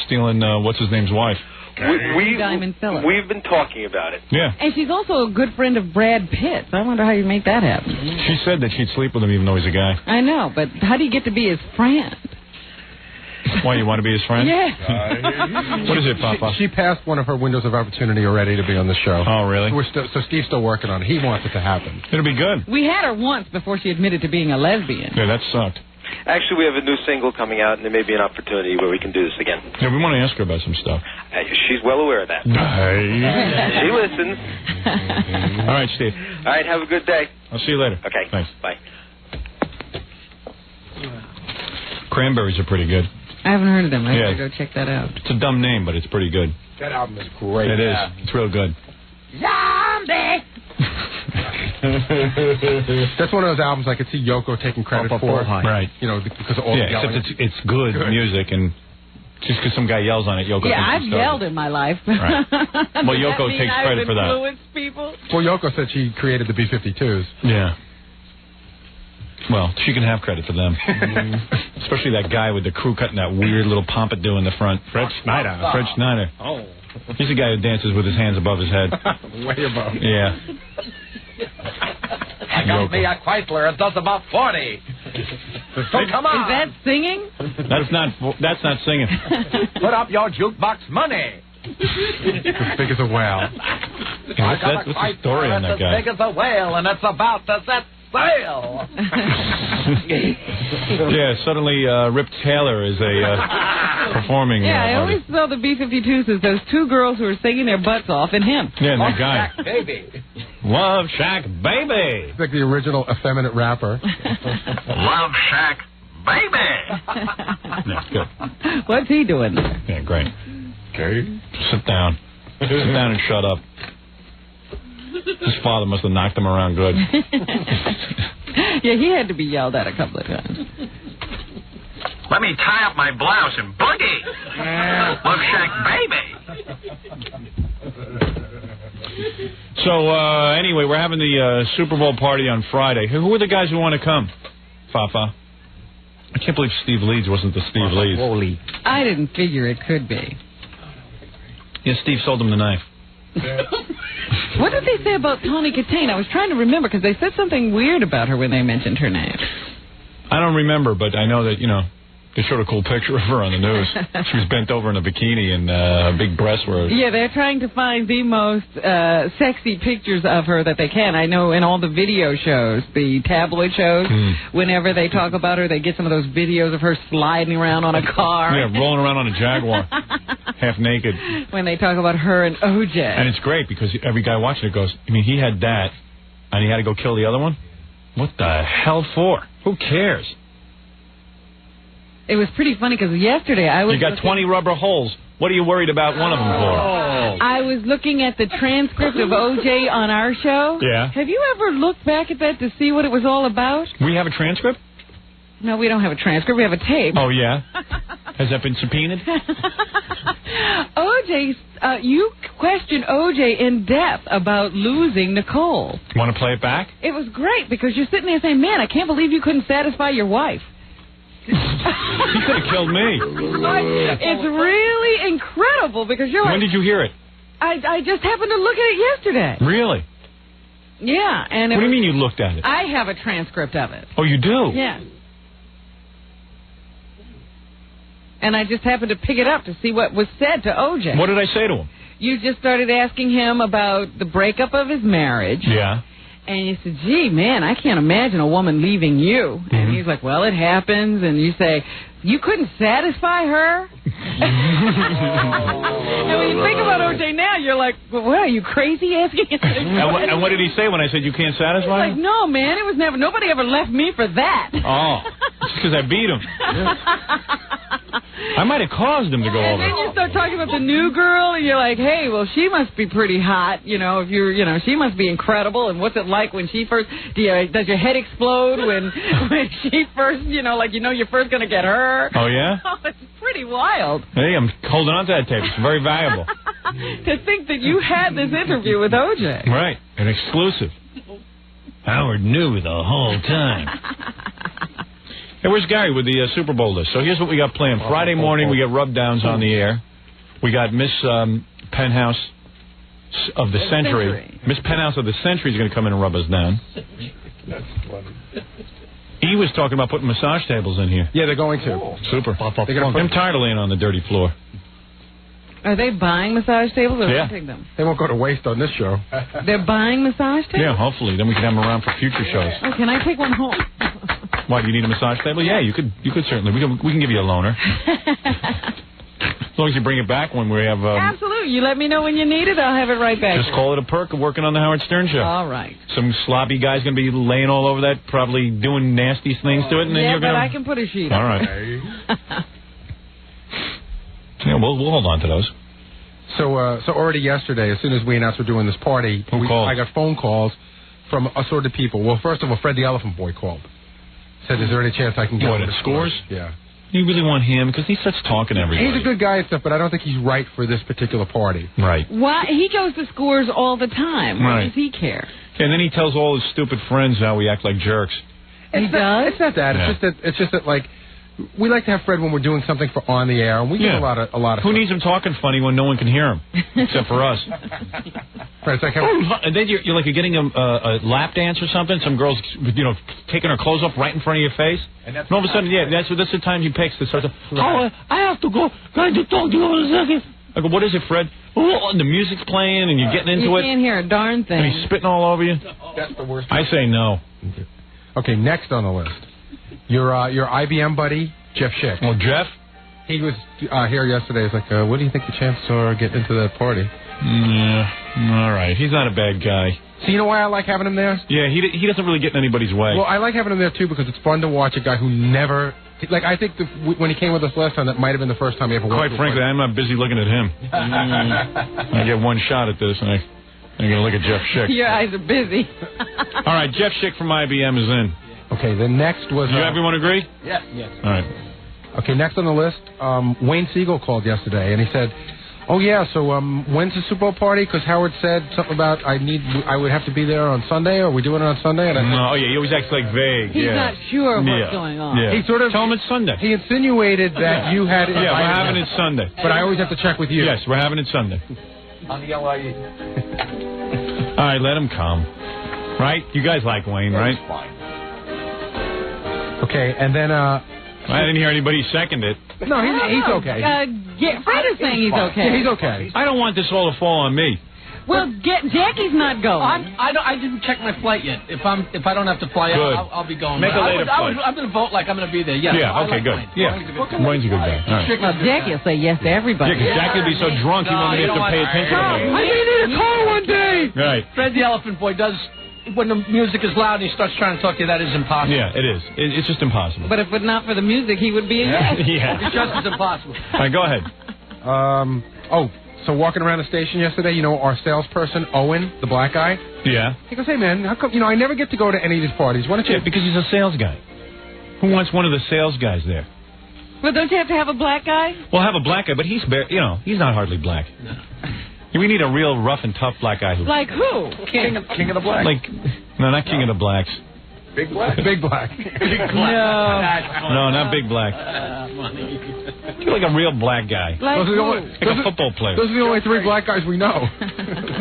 stealing what's-his-name's wife. Diamond Phillips. We've been talking about it. Yeah. And she's also a good friend of Brad Pitt. I wonder how you make that happen. She said that she'd sleep with him even though he's a guy. I know, but how do you get to be his friend? Why, you want to be his friend? Yeah. What is it, Papa? She passed one of her windows of opportunity already to be on the show. Oh, really? So Steve's still working on it. He wants it to happen. It'll be good. We had her once before she admitted to being a lesbian. Yeah, that sucked. Actually, we have a new single coming out, and there may be an opportunity where we can do this again. Yeah, we want to ask her about some stuff. She's well aware of that. She listens. All right, Steve. All right, have a good day. I'll see you later. Okay. Thanks. Bye. Cranberries are pretty good. I haven't heard of them. I have to go check that out. It's a dumb name, but it's pretty good. That album is great. It is. It's real good. Zombie! That's one of those albums I could see Yoko taking credit for. Right. You know, because of all the yelling. Except it's good music, and just because some guy yells on it, Yoko Yeah, I've thinks it's yelled in my life. Right. Well, Yoko takes credit for that. Influenced people? Well, Yoko said she created the B-52s. Yeah. Well, she can have credit for them. Especially that guy with the crew cutting that weird little pompadour in the front. Fred Schneider. Fred Schneider. Oh. He's the guy who dances with his hands above his head. Way above. Yeah. I got me a Chrysler. It does about 40. So come on. Is that singing? That's not singing. Put up your jukebox money. As big as a whale. What's the story on that guy? As big as a whale, and it's about to set sail. Yeah, suddenly Rip Taylor is performing. Yeah, I always saw the B-52s as those two girls who were singing their butts off and him. Yeah, and that guy. Shack baby. Love Shack Baby. It's like the original effeminate rapper. Love Shack Baby. Yeah, good. What's he doing? Yeah, great. Okay. Sit down. Sit down and shut up. His father must have knocked him around good. Yeah, he had to be yelled at a couple of times. Let me tie up my blouse and boogie. Love Shack Baby. So, anyway, we're having the Super Bowl party on Friday. Who are the guys who want to come? Fafa. I can't believe Steve Leeds wasn't the Steve Leeds. Holy. I didn't figure it could be. Yeah, Steve sold him the knife. What did they say about Tawny Katane? I was trying to remember because they said something weird about her when they mentioned her name. I don't remember, but I know that, they showed a cool picture of her on the news. She was bent over in a bikini and big breasts were... Yeah, they're trying to find the most sexy pictures of her that they can. I know in all the video shows, the tabloid shows, whenever they talk about her, they get some of those videos of her sliding around on a car. Yeah, rolling around on a Jaguar, half naked. When they talk about her and OJ. And it's great because every guy watching it goes, he had that, and he had to go kill the other one? What the hell for? Who cares? It was pretty funny because yesterday I was... You got 20 rubber holes. What are you worried about one of them for? I was looking at the transcript of OJ on our show. Yeah. Have you ever looked back at that to see what it was all about? We have a transcript? No, we don't have a transcript. We have a tape. Oh, yeah? Has that been subpoenaed? OJ, you questioned OJ in depth about losing Nicole. Want to play it back? It was great because you're sitting there saying, man, I can't believe you couldn't satisfy your wife. He could have killed me. It's really incredible because you're When did you hear it? I just happened to look at it yesterday. Really? Yeah. And what do you mean you looked at it? I have a transcript of it. Oh, you do? Yeah. And I just happened to pick it up to see what was said to OJ. What did I say to him? You just started asking him about the breakup of his marriage. Yeah. And you said, gee, man, I can't imagine a woman leaving you. Mm-hmm. And he's like, well, it happens. And you say, you couldn't satisfy her? And when you think about OJ now, you're like, well, what, are you crazy asking him? And what did he say when I said you can't satisfy him? He's like, no, man, it was never, nobody ever left me for that. Oh, it's because I beat him. I might have caused him to go over. And then you start talking about the new girl, and you're like, hey, well, she must be pretty hot, if you're, she must be incredible. And what's it like when she first, does your head explode when she first, you're first going to get her? Oh, yeah? Oh, it's pretty wild. Hey, I'm holding on to that tape. It's very valuable. To think that you had this interview with OJ. Right, an exclusive. Howard knew the whole time. Hey, where's Gary with the Super Bowl list? So here's what we got planned. Friday morning, we get rub-downs on the air. We got Miss Penthouse of the Century. Miss Penthouse of the Century is going to come in and rub us down. That's funny. He was talking about putting massage tables in here. Yeah, they're going to. Super. I'm tired of laying on the dirty floor. Are they buying massage tables or renting them? They won't go to waste on this show. They're buying massage tables? Yeah, hopefully. Then we can have them around for future shows. Oh, can I take one home? What, you need a massage table? Yeah, you could certainly. We can give you a loaner. As long as you bring it back when we have... Absolutely. You let me know when you need it, I'll have it right back. Just call it a perk of working on the Howard Stern Show. All right. Some sloppy guy's going to be laying all over that, probably doing nasty things to it, and then you're going to... but I can put a sheet all on. Right. Yeah, we'll hold on to those. So already yesterday, as soon as we announced we're doing this party, I got phone calls from assorted people. Well, first of all, Fred the Elephant Boy called. Said, is there any chance I can get the scores? Yeah. You really want him? Because he starts talking to everybody. He's a good guy and stuff, but I don't think he's right for this particular party. Right. Why? He goes to scores all the time. Why Right. does he care? And then he tells all his stupid friends how we act like jerks. He does? It's not that. Yeah. It's just that, like, we like to have Fred when we're doing something for on the air, and we get a lot of. Who needs him talking funny when no one can hear him except for us? Fred, it's like and then you're getting a lap dance or something. Some girls, taking her clothes off right in front of your face, and all of a sudden, that's the time he picks to start. Oh, I have to go. Can I just talk to you for a second? I go, what is it, Fred? Oh, and the music's playing, and you're getting into it. You can't hear a darn thing. And he's spitting all over you. That's the worst. I say no. Okay, next on the list, your IBM buddy, Jeff Schick. Oh, Jeff? He was here yesterday. He's like, what do you think the chances are getting into the party? All right. He's not a bad guy. So you know why I like having him there? Yeah, he doesn't really get in anybody's way. Well, I like having him there, too, because it's fun to watch a guy who never... Like, I think when he came with us last time, that might have been the first time he ever Quite frankly, I'm not busy looking at him. I get one shot at this, and I'm going to look at Jeff Schick. Your eyes are busy. All right, Jeff Schick from IBM is in. Okay, the next was... You everyone agree? Yes. All right. Okay, next on the list, Wayne Siegel called yesterday, and he said... Oh, yeah, so when's the Super Bowl party? Because Howard said something about I would have to be there on Sunday, or are we doing it on Sunday? And he always acts like vague. He's not sure what's going on. Yeah. He sort of... Tell him it's Sunday. He insinuated that you had... Yeah, we're having it Sunday. But I always have to check with you. Yes, we're having it Sunday. On the LIE. All right, let him come. Right? You guys like Wayne, right? Fine. Okay, and then... I didn't hear anybody second it. No, he's okay. Fred is saying he's okay. Yeah, he's okay. I don't want this all to fall on me. Well, Jackie's not going. I didn't check my flight yet. If I don't have to fly out, I'll be going. Make a later flight. I'm going to vote like I'm going to be there. Yes. Yeah. Okay. Good. Wayne. Yeah. Wayne's a good guy. All right. Well, Jackie will say yes to everybody. Yeah, because Jackie will be so drunk he won't have to pay attention to me. I may need a call one day. Right. Fred the Elephant Boy does. When the music is loud and he starts trying to talk to you, that is impossible. Yeah, it is. It's just impossible. But if it not for the music, he would be a yes. Yeah. It's just as impossible. All right, go ahead. So walking around the station yesterday, our salesperson, Owen, the black guy. Yeah. He goes, hey, man, how come, I never get to go to any of these parties. Why don't you... Yeah, because he's a sales guy. Who wants one of the sales guys there? Well, don't you have to have a black guy? Well, have a black guy, but he's not hardly black. No. We need a real rough and tough black guy who... Like who? King of the Blacks. No, not King of the Blacks. Big Black? Big Black. No, not Big Black. You're like a real black guy. Like a football player. Those are the only three black guys we know.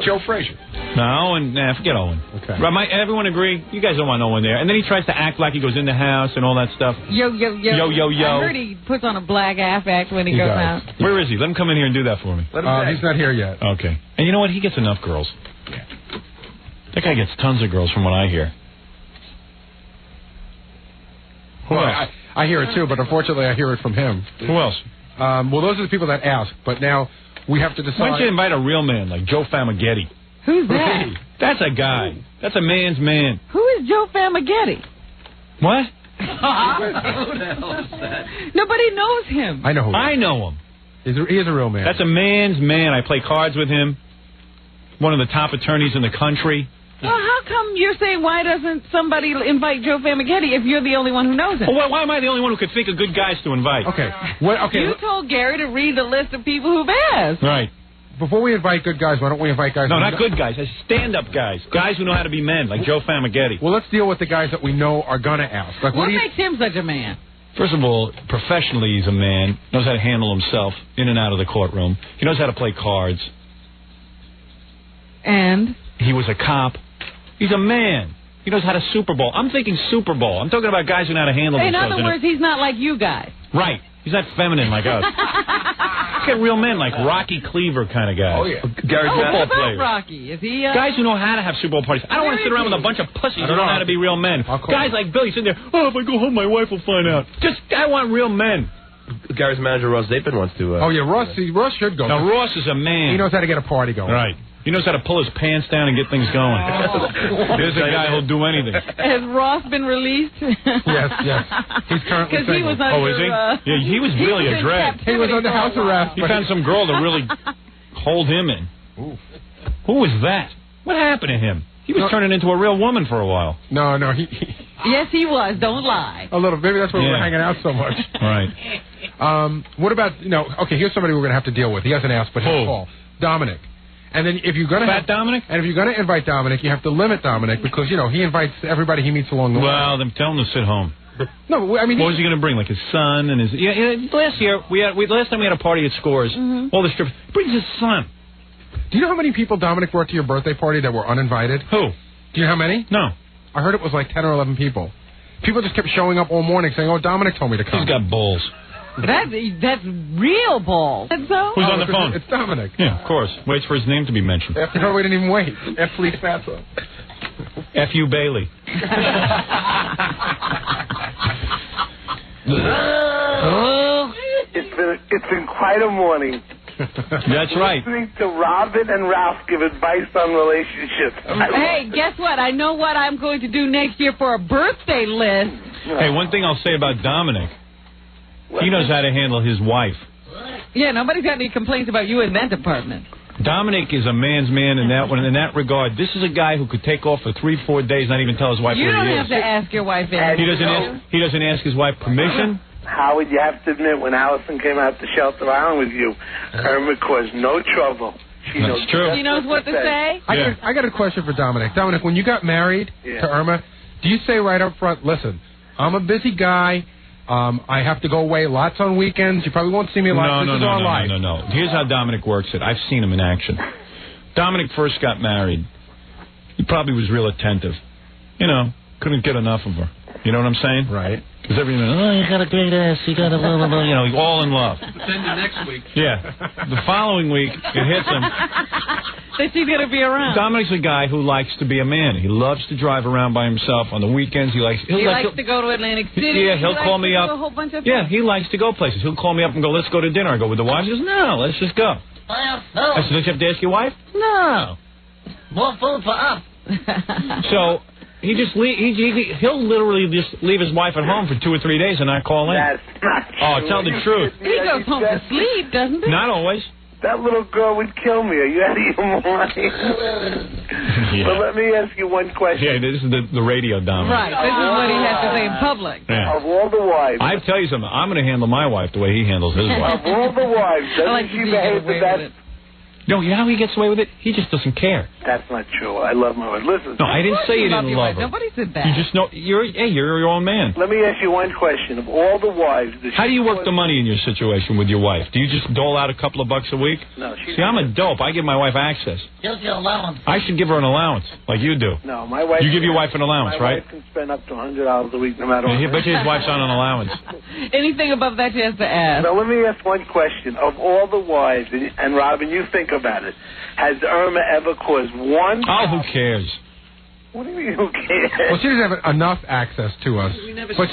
Joe Frazier. No, Owen. Forget Owen. Okay. Right, everyone agree? You guys don't want Owen there. And then he tries to act like he goes in the house and all that stuff. Yo. Yo. I heard he puts on a black half act when he goes out. Where is he? Let him come in here and do that for me. He's not here yet. Okay. And you know what? He gets enough girls. Yeah. That guy gets tons of girls from what I hear. Who else? I hear it too, but unfortunately I hear it from him. Who else? Well, those are the people that ask, but now we have to decide. Why don't you invite a real man like Joe Famaghetti? Who's that? That's a guy. That's a man's man. Who is Joe Famaghetti? What? Who the hell is that? Nobody knows him. I know who. I know him. He is a real man. That's a man's man. I play cards with him. One of the top attorneys in the country. Well, how come you're saying why doesn't somebody invite Joe Famaghetti if you're the only one who knows him? Well, why am I the only one who could think of good guys to invite? Okay. You told Gary to read the list of people who've asked. Right. Before we invite good guys, why don't we invite guys... No, not good guys. Stand-up guys. Guys who know how to be men, like Joe Famaghetti. Well, let's deal with the guys that we know are going to ask. Like, what makes him such a man? First of all, professionally he's a man. Knows how to handle himself in and out of the courtroom. He knows how to play cards. And? He was a cop. He's a man. He knows how to Super Bowl. I'm thinking Super Bowl. I'm talking about guys who know how to handle themselves. In other words, he's not like you guys. Right. He's not feminine like us. Look at real men like Rocky Cleaver kind of guys. Oh, yeah. Football players. Rocky? Is he... Guys who know how to have Super Bowl parties. I don't want to sit around with a bunch of pussies who don't know how to be real men. Guys like Billy sitting there, if I go home, my wife will find out. I want real men. Gary's manager, Ross Zapin, wants to... Oh, yeah, Ross should go. Now, Ross is a man. He knows how to get a party going. Right. He knows how to pull his pants down and get things going. Here's a guy who'll do anything. Has Ross been released? Yes. He's currently single. He was under, is he? Yeah, he was really a drag. He was under house arrest. He found some girl to really hold him in. Ooh. Who was that? What happened to him? He was turning into a real woman for a while. No, Yes, he was. Don't lie. A little. Maybe that's why we're hanging out so much. Right. What about, okay, here's somebody we're going to have to deal with. He hasn't asked, but he'll call. Dominic. And then if you're going to Dominic? And if you're going to invite Dominic, you have to limit Dominic because, he invites everybody he meets along the way. Well, then tell him to sit home. No, I mean... What was he going to bring? Like his son and his... last time we had a party at Scores, all the strippers... Brings his son. Do you know how many people Dominic brought to your birthday party that were uninvited? Who? Do you know how many? No. I heard it was like 10 or 11 people. People just kept showing up all morning saying, oh, Dominic told me to come. He's got balls. That's real balls. That's so? Who's on the phone? It's Dominic. Yeah, of course. Waits for his name to be mentioned. No, we didn't even wait. F. Lee Fatso. F.U. Bailey. It's been quite a morning. That's right. Listening to Robin and Ralph give advice on relationships. Hey, guess what? I know what I'm going to do next year for a birthday list. Hey, one thing I'll say about Dominic, he knows how to handle his wife. Yeah, nobody's got any complaints about you in that department. Dominic is a man's man in that one. In that regard, this is a guy who could take off for 3-4 days, not even tell his wife you where he is. You don't have to ask your wife anything. He doesn't ask his wife permission. Howard, you have to admit, when Allison came out to Shelter Island with you, Irma caused no trouble. That's true. She knows what to say. I got a question for Dominic. Dominic, when you got married to Irma, do you say right up front, listen, I'm a busy guy. I have to go away lots on weekends. You probably won't see me a lot. No. Here's how Dominic works it. I've seen him in action. Dominic first got married. He probably was real attentive. You know, couldn't get enough of her. You know what I'm saying? Right. Because everyone, you got a great ass, you got a blah, blah, blah, you know, all in love. Then the next week. Yeah. The following week, it hits him. That she's going to be around. Dominic's a guy who likes to be a man. He loves to drive around by himself. On the weekends, he likes to go to Atlantic City. Yeah, he'll call me up. A whole bunch of he likes to go places. He'll call me up and go, let's go to dinner. I go with the wife. He says, no, let's just go. I said, don't you have to ask your wife? No. More food for us. So... he'll literally just leave his wife at home for 2 or 3 days and not call in. That's not true. Tell the truth. He goes home to sleep, doesn't he? Not always. That little girl would kill me. Are you out of your mind? But let me ask you one question. Yeah, this is the radio, Dominic. Right. This is what he has to say in public. Yeah. Of all the wives... I tell you something. I'm going to handle my wife the way he handles his wife. Of all the wives, doesn't she behave with that... No, you know how he gets away with it? He just doesn't care. That's not true. I love my wife. Listen. No, I didn't say you didn't love her. Nobody said that. You just know you're your own man. Let me ask you one question. Of all the wives, how do you work the money in your situation with your wife? Do you just dole out a couple of bucks a week? No, See, I'm a dope. I give my wife access. Here's your allowance. I should give her an allowance, like you do. No, my wife. You give your wife an allowance, right? My wife can spend up to $100 a week, no matter what. Yeah, but his wife's on an allowance. Anything above that, you have to ask. Now, let me ask one question. Of all the wives, and Robin, you think about it. Has Irma ever caused one? Oh, who cares? What do you mean, who cares? Well, she doesn't have enough access to us. But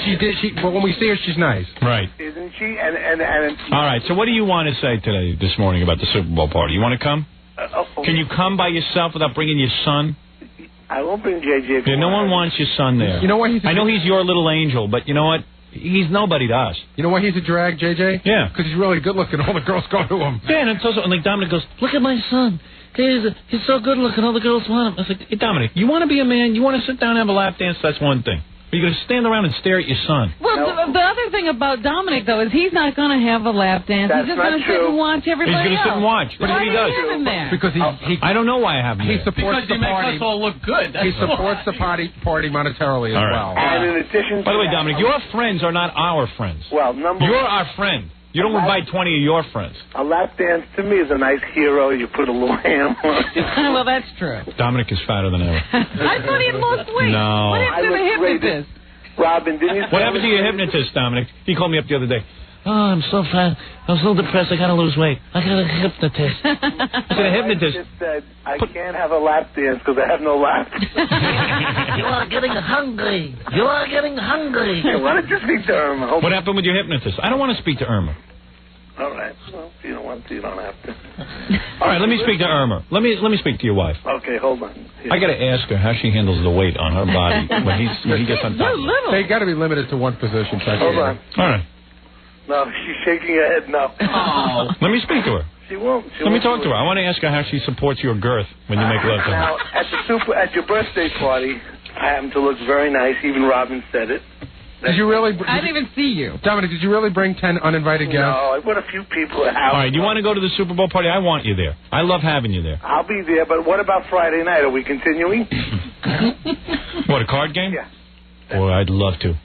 but when we see her, she's nice. Right. Isn't she? And all right, so what do you want to say today, this morning, about the Super Bowl party? You want to come? Can you come by yourself without bringing your son? I won't bring JJ. Yeah, no one wants your son there. You know what? I know he's your little angel, but you know what? He's nobody to us. You know why he's a drag, JJ? Yeah. Because he's really good looking. All the girls go to him. Yeah, and it's also, and like Dominic goes, look at my son. He's so good looking. All the girls want him. I was like, hey, Dominic, you want to be a man? You want to sit down and have a lap dance? That's one thing. Are you going to stand around and stare at your son? Well, the other thing about Dominic, though, is he's not going to have a lap dance. That's he's just going to sit and watch everybody else. He's going to sit and watch. That's what he does. Why do you have him there? Because I don't know why I have him there. He supports the party. Because he makes us all look good. He supports the party monetarily as well. And in addition to by the way, Dominic, your friends are not our friends. Well, you're our friend. You don't invite 20 of your friends. A lap dance to me is a nice hero. You put a little ham on it. Well, that's true. Dominic is fatter than ever. I thought he had lost weight. No. What happened to the hypnotist? Robin, didn't you? What happened to your hypnotist, Dominic? He called me up the other day. Oh, I'm so fat. I'm so depressed. I got to lose weight. I got a hypnotist. I got a hypnotist. Just said, I can't have a lap dance because I have no lap. You are getting hungry. You are getting hungry. Hey, why don't you speak to Irma? What happened with your hypnotist? I don't want to speak to Irma. All right. Well, if you don't want to, you don't have to. All right, let me speak to Irma. Let me speak to your wife. Okay, hold on. I got to ask her how she handles the weight on her body when he gets on top. They got to be limited to one position. Hold on. All right. No, she's shaking her head no. Oh. Let me speak to her. She won't. Let me talk to her. I want to ask her how she supports your girth when you make love to her. Now, at your birthday party, I happen to look very nice. Even Robin said it. Did you really? I didn't even see you. Dominic, did you really bring 10 uninvited guests? No, I brought a few people out. All right, you want to go to the Super Bowl party? I want you there. I love having you there. I'll be there, but what about Friday night? Are we continuing? What, a card game? Yeah. Boy, I'd love to.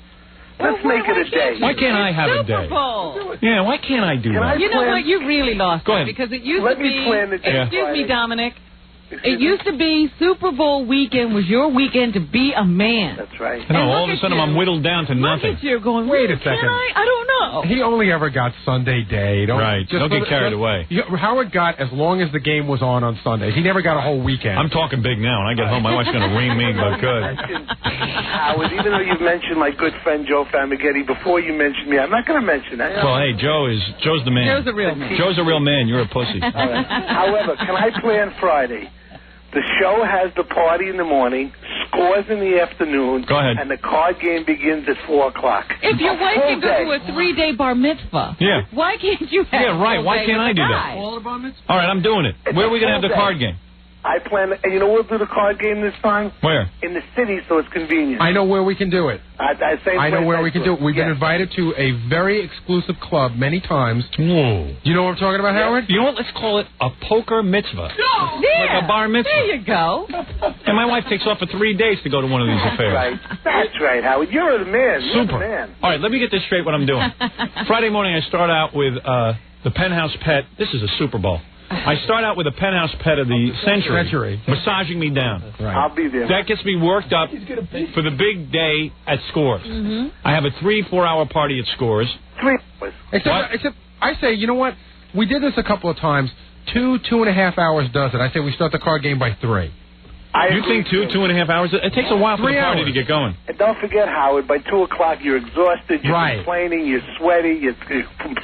Let's make it a day. Why can't I have a day? Super Bowl. Yeah, why can't I do that? You know what? You really lost Go it ahead. because it used Let to me be. plan the day Excuse me, Friday. Dominic. It used to be Super Bowl weekend was your weekend to be a man. That's right. No, all of a sudden I'm whittled down to nothing. Look at you going, Wait a can second. I don't know. He only ever got Sunday day. Right. Don't get carried away. Howard got as long as the game was on Sundays. He never got a whole weekend. I'm talking big now. When I get home, my wife's going to ream me, but good. Howard, even though you've mentioned my good friend Joe Famighetti before you mentioned me, I'm not going to mention that. Well, hey, Joe's the man. Joe's a real man. Joe's a real man. You're a pussy. All right. However, can I plan Friday? The show has the party in the morning, scores in the afternoon. Go ahead. And the card game begins at 4 o'clock. If your wife can go to a 3-day bar mitzvah, Yeah. why can't you have Yeah, right. a Why day can't with I do the that? guy? All right, I'm doing it. Where are we going to have the full card day. game? I plan, and you know we'll do the card game this time? Where? In the city, so it's convenient. I know where we can do it. I know where we can do it. We've been invited to a very exclusive club many times. Whoa. You know what I'm talking about, Howard? You know what? Let's call it a poker mitzvah. Yeah. Like a bar mitzvah. There you go. And my wife takes off for 3 days to go to one of these affairs. That's right, Howard. You're the man. You're Super. the man. All right, let me get this straight what I'm doing. Friday morning, I start out with the penthouse pet. This is a Super Bowl. I start out with a penthouse pet of the century. Massaging me down. Right. I'll be there. That gets me worked up for the big day at Scores. I have a 3-4 hour party at Scores. 3 hours. Except I say, you know what? We did this a couple of times. 2.5 hours does it. I say we start the card game by 3. You think 2.5 hours? It takes a while for the party to get going. And don't forget, Howard, by 2 o'clock you're exhausted, you're complaining, you're sweaty, you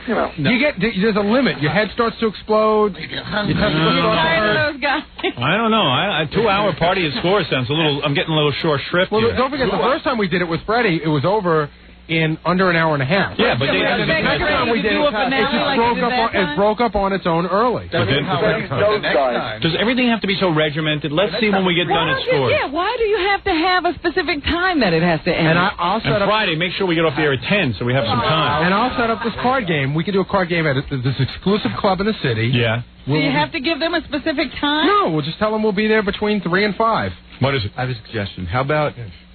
know. There's a limit. Your head starts to explode. Your You're tired of those guys. I don't know. A 2-hour party at Scores sounds a little. I'm getting a little short shrift. Well, here. don't forget, the first time we did it with Freddie, it was over in under an hour and a half. Yeah, but the next time we did it broke up on its own early. Does everything have to be so regimented? Let's see when we get done at Scores. Yeah, why do you have to have a specific time that it has to end? And I'll set up Friday, make sure we get off the air at 10 so we have some time. And I'll set up this card game. We can do a card game at this exclusive club in the city. Yeah. Do you have to give them a specific time? No, we'll just tell them we'll be there between 3 and 5. What is it? I have a suggestion. How about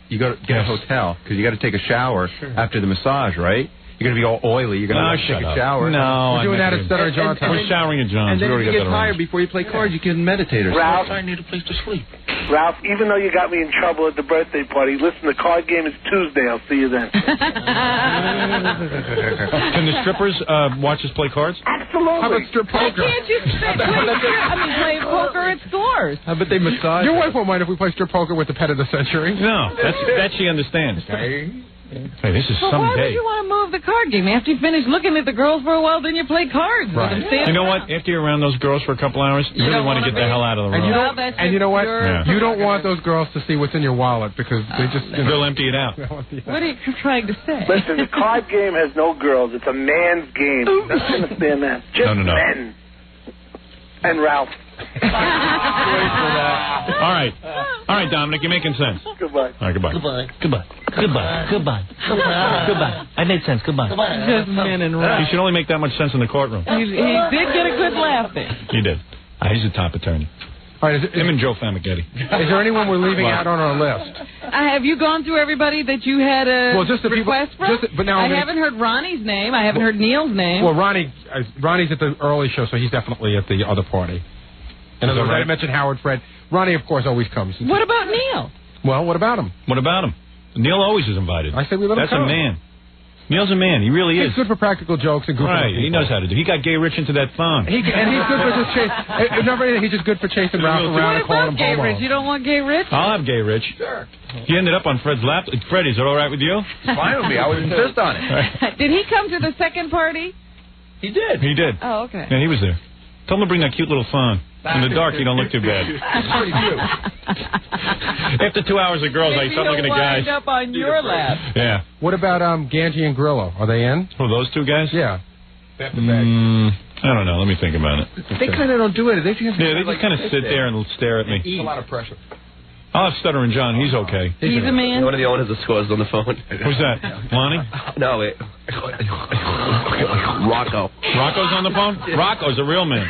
you go to get a hotel because you got to take a shower after the massage, right? You're going to be all oily. You're going to take a shower. No, we're doing that at Stutter John's. We're showering at John's. And then if you get tired before you play cards, you can meditate or Ralph, something. I need a place to sleep. Ralph, even though you got me in trouble at the birthday party, listen, the card game is Tuesday. I'll see you then. Can the strippers watch us play cards? Absolutely. How about strip poker? Why can't you play poker at Scores? How about they massage? Your wife won't mind if we play strip poker with the pet of the century. No, that she understands. Hey, this is But some why day. would you want to move the card game? After you finish looking at the girls for a while, then you play cards with them. You know what? After you're around those girls for a couple hours, you really want to get the hell out of the room. And you know what? You don't want those girls to see what's in your wallet because they just they'll empty it out. What are you trying to say? Listen, the card game has no girls. It's a man's game. You understand that? Just men. And Ralph. All right, Dominic, you're making sense. Goodbye. All right, goodbye. Goodbye. I made sense. Goodbye. Just men and You should only make that much sense in the courtroom. He did get a good laugh there. He did. He's a top attorney. All right, him and Joe Famighetti. Is there anyone we're leaving out on our list? Have you gone through everybody that you had a request from? But now I haven't heard Ronnie's name. I haven't heard Neil's name. Well, Ronnie's at the early show, so he's definitely at the other party. And as I mentioned Howard, Fred. Ronnie, of course, always comes. What about Neil? Well, what about him? What about him? Neil always is invited. I say we let him come. That's a man. Neil's a man. He really is. He's good for practical jokes and goofy. Right. He knows how to do. He got Gay Rich into that thong. And he's good for just chasing. He's just good for chasing Ralph around and calling him Gay homo. Rich? You don't want Gay Rich? I'll have Gay Rich. Sure. He ended up on Fred's lap. Fred, is it all right with you? Fine with me. I would insist on it. Right. Did he come to the second party? He did. He did. Oh, okay. Yeah, he was there. Tell him to bring that cute little thong. In the dark, you don't look too bad. Pretty cute. After 2 hours of girls, I start looking at guys. Wind up on your lap. Yeah. What about Ganji and Grillo? Are they in? Oh, those two guys? Yeah. I don't know. Let me think about it. They kind of don't do it. They just kind of sit there and stare at me. It's a lot of pressure. I'll have Stuttering John. He's okay. He's a man. One of the owners of Scores on the phone. Who's that? Lonnie? No, wait. Rocco. Rocco's on the phone? Rocco's a real man.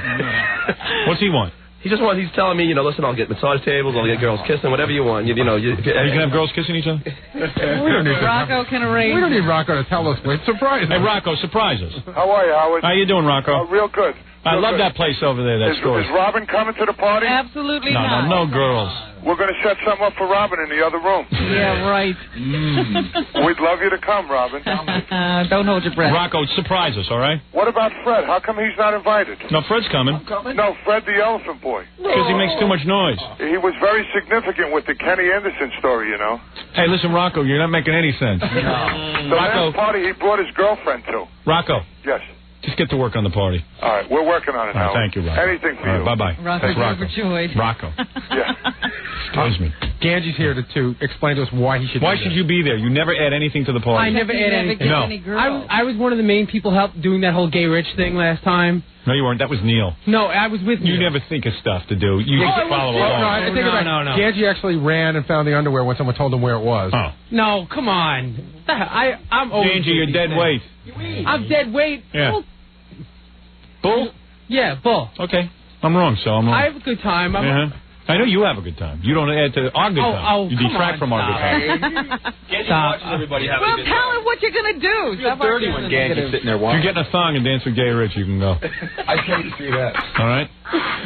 What's he want? He's telling me, listen, I'll get massage tables, I'll get girls kissing, whatever you want. You can have girls kissing each other? We don't need Rocco can arrange. We don't need Rocco to tell us. Surprise us. Hey, Rocco, surprise us. How are you, Howard? How you doing, Rocco? Real good. I love that place over there, that store. Is Robin coming to the party? Absolutely not. No girls. We're going to set something up for Robin in the other room. Yeah, right. We'd love you to come, Robin. Don't hold your breath. Rocco, surprise us, all right? What about Fred? How come he's not invited? No, Fred's coming. No, Fred the Elephant Boy. Because he makes too much noise. He was very significant with the Kenny Anderson story, Hey, listen, Rocco, you're not making any sense. The last party he brought his girlfriend to. Rocco. Yes. Just get to work on the party. All right, we're working on it now. Thank you, Rocco. Anything for you. Bye-bye. Rocco's Rocco. overjoyed. Rocco. Excuse me. Ganji's here to explain to us why he should. Why should you be there? You never add anything to the party. I never add anything. No. I was one of the main people doing that whole gay rich thing last time. No, you weren't. That was Neil. No, I was with Neil. You never think of stuff to do. You just follow along. No, I think about it. Ganji actually ran and found the underwear when someone told him where it was. Oh. No, come on. I'm old. Ganji, you're dead weight. I'm dead weight. Yeah. Bull? Yeah, bull. Okay. I'm wrong, so I'm wrong. I have a good time. I know you have a good time. You don't add to our good time. You detract from our good time. Stop. Everybody have well, tell him what you're going to do. You're dirty when Ganji's sitting there watching. If you're getting a thong and dance with Gay Rich, you can go. I can't see that. All right?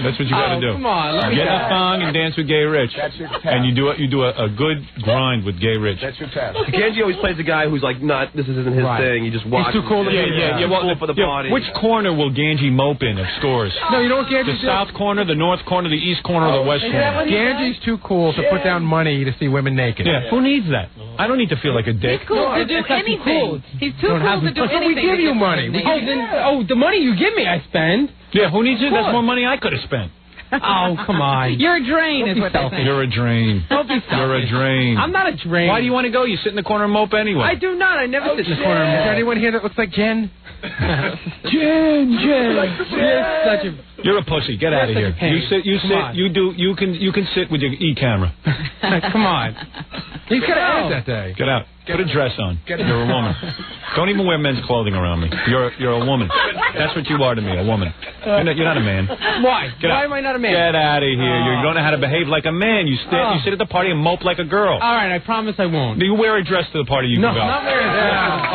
That's what you got to do. Come on. Get a thong and dance with Gay Rich. That's your task. And you do a good grind with Gay Rich. That's your task. Ganji always plays the guy who's like, this isn't his thing. He just watches. He's too cool to be Yeah, cool for the party. Which corner will Ganji mope in of scores? No, you know what Ganji's The south corner, the north corner, the east corner, or the west corner? Ganji's too cool to put down money to see women naked. Yeah, who needs that? I don't need to feel like a dick. He's cool to do anything. He's too cool to do anything. We give you money. The money you give me, I spend. Yeah, who needs it? That's more money I could have spent. Oh, come on. You're a drain, is what they're saying. You're a drain. Don't be selfish. You're a drain. I'm not a drain. Why do you want to go? You sit in the corner and mope anyway. I do not. I never sit in the corner and mope. Is there anyone here that looks like Jen? Jen. You're a pussy. Get out of here. You can sit with your e-camera. Come on. He's got to edit that day. Get out. Put a dress on. You're a woman. Don't even wear men's clothing around me. You're a woman. That's what you are to me, a woman. You're not a man. Why? Why am I not a man? Get out of here. You don't know how to behave like a man. You sit at the party and mope like a girl. All right, I promise I won't. You wear a dress to the party, you can go. No, not wearing a dress.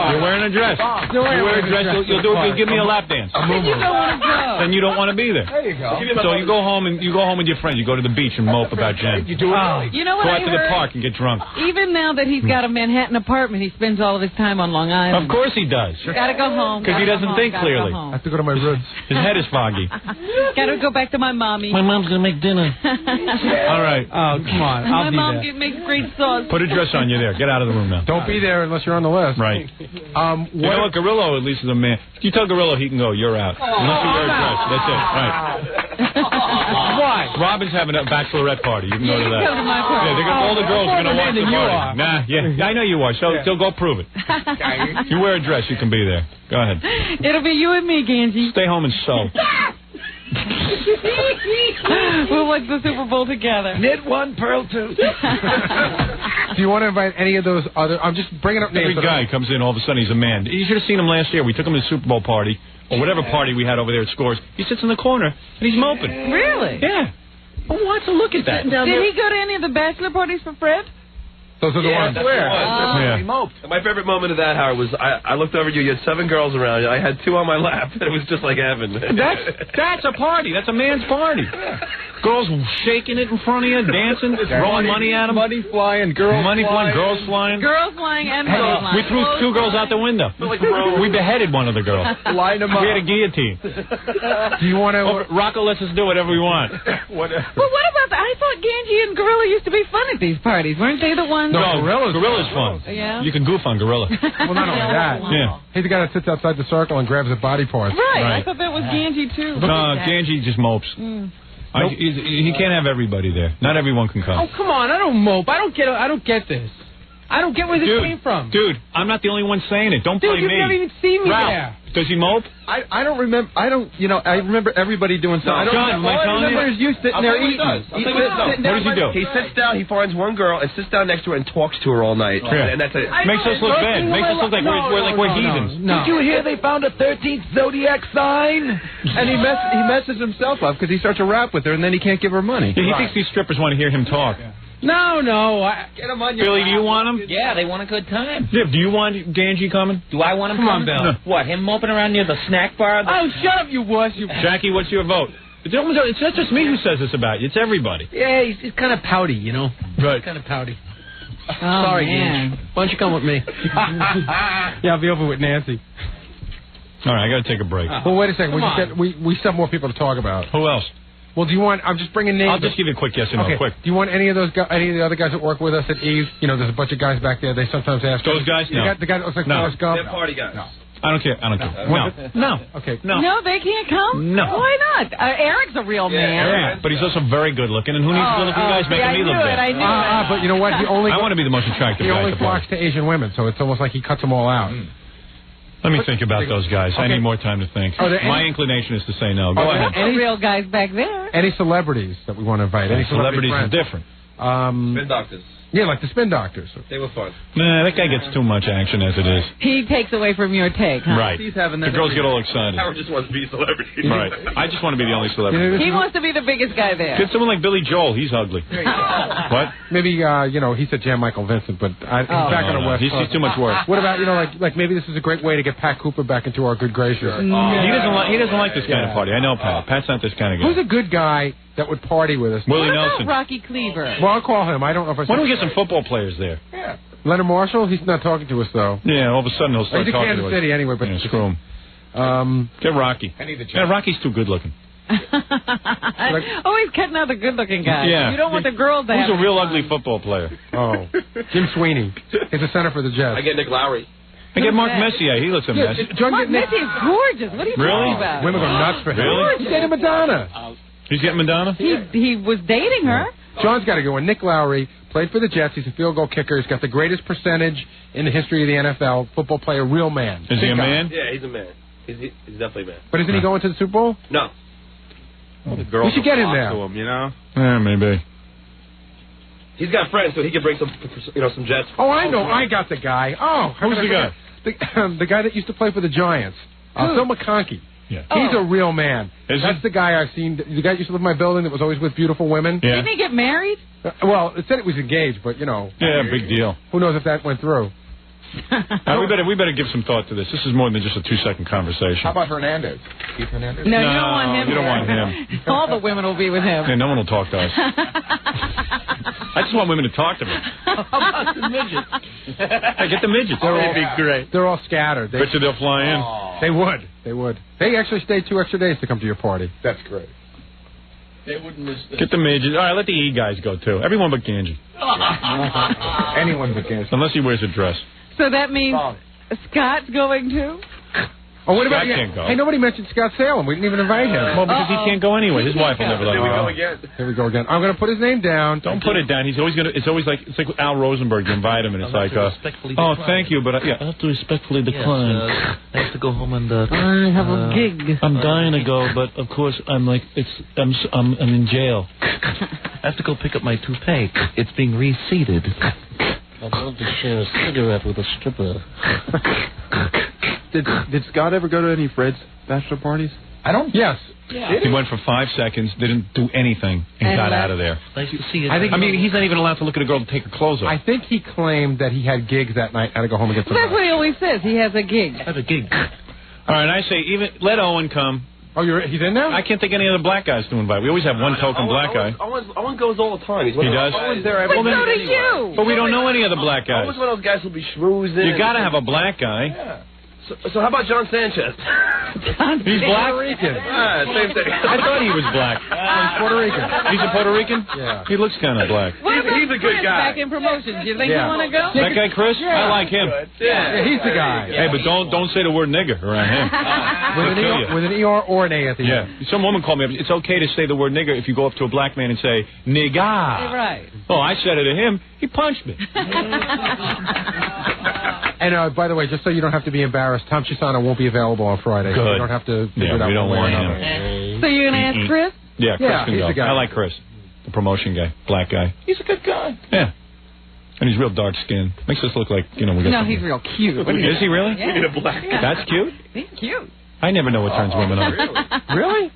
You're wearing a dress. You wear a dress, you'll give me a lap dance. You don't want to go. Then you don't want to be there. There you go. So you go home with your friends. You go to the beach and mope about Jen. You do it. You know what Go I out to the heard? park and get drunk. Even now that he's got a Manhattan apartment, he spends all of his time on Long Island. Of course he does. Gotta go home. Because he doesn't think clearly. I have to go to my roots. His head is foggy. Gotta go back to my mommy. My mom's going to make dinner. All right. Oh, come on. My mom makes great sauce. Put a dress on you there. Get out of the room now. Don't be there unless you're on the list. Right. You know what? Gorillo at least is a man. If you tell Gorillo he can go, you're out. Unless you wear a dress. That's it. Right. Why? Robin's having a bachelorette party. You can go to that. Come to my party. Yeah, all the girls are going to watch the you party. are. Nah, yeah. I know you are. So go prove it. If you wear a dress, you can be there. Go ahead. It'll be you and me, Ganji. Stay home and sew. We'll watch the Super Bowl together. Knit one, pearl two. Do you want to invite any of those other... I'm just bringing up names. Every guy comes in, all of a sudden he's a man. You should have seen him last year. We took him to the Super Bowl party, or whatever party we had over there at Scores. He sits in the corner, and he's moping. Really? Yeah. Who wants to look at that? Did he go to any of the bachelor parties for Fred? Those are the ones. Yeah. My favorite moment of that, Howard, was I looked over at you. You had 7 girls around you. I had 2 on my lap. It was just like heaven. That's a party. That's a man's party. Girls shaking it in front of you, dancing, throwing money at them. Money flying, girls flying. Girls flying. Girls flying and boys flying. We threw 2 girls out the window. We beheaded one of the girls. Line them up. We had a guillotine. Do you want to... Rocco lets us do whatever we want. Well, what about I thought Ganji and Gorilla used to be fun at these parties. Weren't they the ones? No, Gorilla's fun. Yeah. You can goof on Gorilla. Well, not only that. Yeah. He's the guy that sits outside the circle and grabs the body parts. Right. I thought that was Ganji, too. No, Ganji just mopes. Nope. He can't have everybody there. Not everyone can come. Oh, come on. I don't mope. I don't get this. I don't get where this came from. Dude, I'm not the only one saying it. Don't blame me. Dude, you've never even seen me Ralph, there. does he mope? I don't remember. I remember everybody doing something. John, all I remember is you sitting there eating. What does he do? He sits down, he finds one girl, and sits down next to her and talks to her all night. Yeah. And that's it. Makes us look bad. Makes us look like we're heathens. No. Did you hear they found a 13th zodiac sign? And he messes himself up because he starts to rap with her, and then he can't give her money. Yeah, he thinks these strippers want to hear him talk. No. Get him on your Billy, do you want him? Yeah, they want a good time. Yeah, do you want Ganji coming? Do I want him Come on, coming? Bill. What, him moping around near the snack bar? Oh, shut up, you wuss. Jackie, what's your vote? It's not just me who says this about you. It's everybody. Yeah, he's kind of pouty, you know. Right. Kind of pouty. Oh, Sorry, man. Gage. Why don't you come with me? Yeah, I'll be over with Nancy. All right, I got to take a break. Well, wait a second. We still have more people to talk about. Who else? Well, do you want? I'm just bringing names. I'll just give you a quick yes or no. Okay. Quick. Do you want any of those? Any of the other guys that work with us at Eve? You know, there's a bunch of guys back there. They sometimes ask. Those guys? No. The guy that looks like No. Forrest Gump. They're party guys. No. I don't care. No. Okay. No, they can't come? No. Why not? Eric's a real man. Yeah, but he's also very good looking, and who needs good looking guys making me look good? I knew it. But you know what? He only. I want to be the most attractive He guy only at the party. flocks to Asian women, so it's almost like he cuts them all out. Let me think about those guys. I Okay. need more time to think. Are there My any- inclination is to say no. Go Are there ahead. Any real guys back there. Any celebrities that we want to invite? Any Celebrities are friends? different. Spin doctors. Yeah, like the spin doctors. They were fun. Nah, that guy gets too much action as it is. He takes away from your take, huh? Right. He's having The that girls every get all day. excited. Howard just wants to be a celebrity. Right. I just want to be the only celebrity. He wants to be the biggest guy there. Get someone like Billy Joel. He's ugly. What? Maybe he said Jan Michael Vincent, but he's back on the West He's Coast. too much work. What about like maybe this is a great way to get Pat Cooper back into our good graces? He doesn't like this kind of party. I know Pat. Pat's not this kind of guy. Who's a good guy that would party with us? Willie What about Nelson. Rocky Cleaver? Well, I'll call him. I don't know if I. Why don't we get some football players there? Yeah. Leonard Marshall? He's not talking to us though. Yeah, all of a sudden he'll start He's in talking Kansas to us. City anyway, but Yeah, screw him. Get Rocky. Yeah, Rocky's too good looking. Always cutting out the good-looking guys. Yeah. You don't want the girls to have Who's a real fun. ugly football player? Oh, Jim Sweeney. He's a center for the Jets. I get Nick Lowry. I get Mark Messier. He looks a mess. Mark Messi is gorgeous. What are you Really? talking about? Women go nuts for him. Really? He's dating Madonna. He's getting Madonna? He was dating her. John's got to go. And Nick Lowry played for the Jets. He's a field goal kicker. He's got the greatest percentage in the history of the NFL. Football player, real man. Is he a man? Yeah, he's a man. He's definitely a man. But isn't he going to the Super Bowl? No. The girls We should get him flock there. to him, you know? Yeah, maybe. He's got friends, so he could bring some Jets. Oh, I know. I got the guy. Oh, Who's the guy? The guy that used to play for the Giants. Phil McConkey. Yeah. He's a real man. Is That's the guy I've seen. The guy that used to live in my building that was always with beautiful women. Yeah. Didn't he get married? Well, it said it was engaged, but Yeah, big deal. who knows if that went through. We better give some thought to this. This is more than just a 2-second conversation. How about Hernandez? Keith Hernandez? No, you don't want him. You don't there. want him. All the women will be with him. Yeah, no one will talk to us. I just want women to talk to me. How about the midgets? Hey, get the midgets. They'd be great. They're all scattered. Bet you they'll fly in. They would. They would. They actually stayed 2 extra days to come to your party. That's great. They wouldn't miss this. Get the midgets. All right, let the E guys go, too. Everyone but Ganji. Anyone's against. Unless he wears a dress. So that means Scott's going too? Oh, what about Scott can't go. Hey, nobody mentioned Scott Salem. We didn't even invite him. Well, because he can't go anyway. His wife will never let him go. Here we go again. I'm going to put his name down. Don't put it down. He's always gonna. It's always like with Al Rosenberg. You invite him, and it's like, oh, thank you, but I have to respectfully decline. I have to go home and. I have a gig. I'm dying to go, but of course I'm in jail. I have to go pick up my toupee. It's being reseated. I'd love to share a cigarette with a stripper. Did Scott ever go to any Fred's bachelor parties? I don't. Yes. Yeah. He went for 5 seconds, didn't do anything, and got out of there. Nice to see you. I mean, he's not even allowed to look at a girl to take her clothes off. I think he claimed that he had gigs that night. Had to go home and get some. That's what he always says. He has a gig. I have a gig. All right, I say let Owen come. Oh, he's in now? I can't think any other black guys to invite. We always have one token black guy. Owen goes all the time. He does? Owen's there every But so do anyway. you. But we don't know any other black guys. Owen's one of those guys who'll be schmoozing. You got to have a black guy. Yeah. So how about John Sanchez? He's black? Puerto Rican. Same thing. I thought he was black. He's Puerto Rican. He's a Puerto Rican? Yeah. He looks kind of black. He's a good Chris guy. back in promotions. You think you want to go? That guy Chris? I like him. Yeah, he's the guy. Hey, but don't say the word nigger around him. With an ER or an A at the end. Some woman called me up. It's okay to say the word nigger if you go up to a black man and say, nigga. Right. Oh, I said it to him. He punched me. And by the way, just so you don't have to be embarrassed, Tom Chisano won't be available on Friday. Good. So you don't have to figure it out we don't one way or want another. So you're going to ask Chris? Yeah, Chris can he's go. the guy. I like Chris, the promotion guy, black guy. He's a good guy. Yeah. And he's real dark skinned. Makes us look like, we got No, something. he's real cute. Is he really? Yeah. We need a black guy. That's cute? He's cute. I never know what turns women on. Really?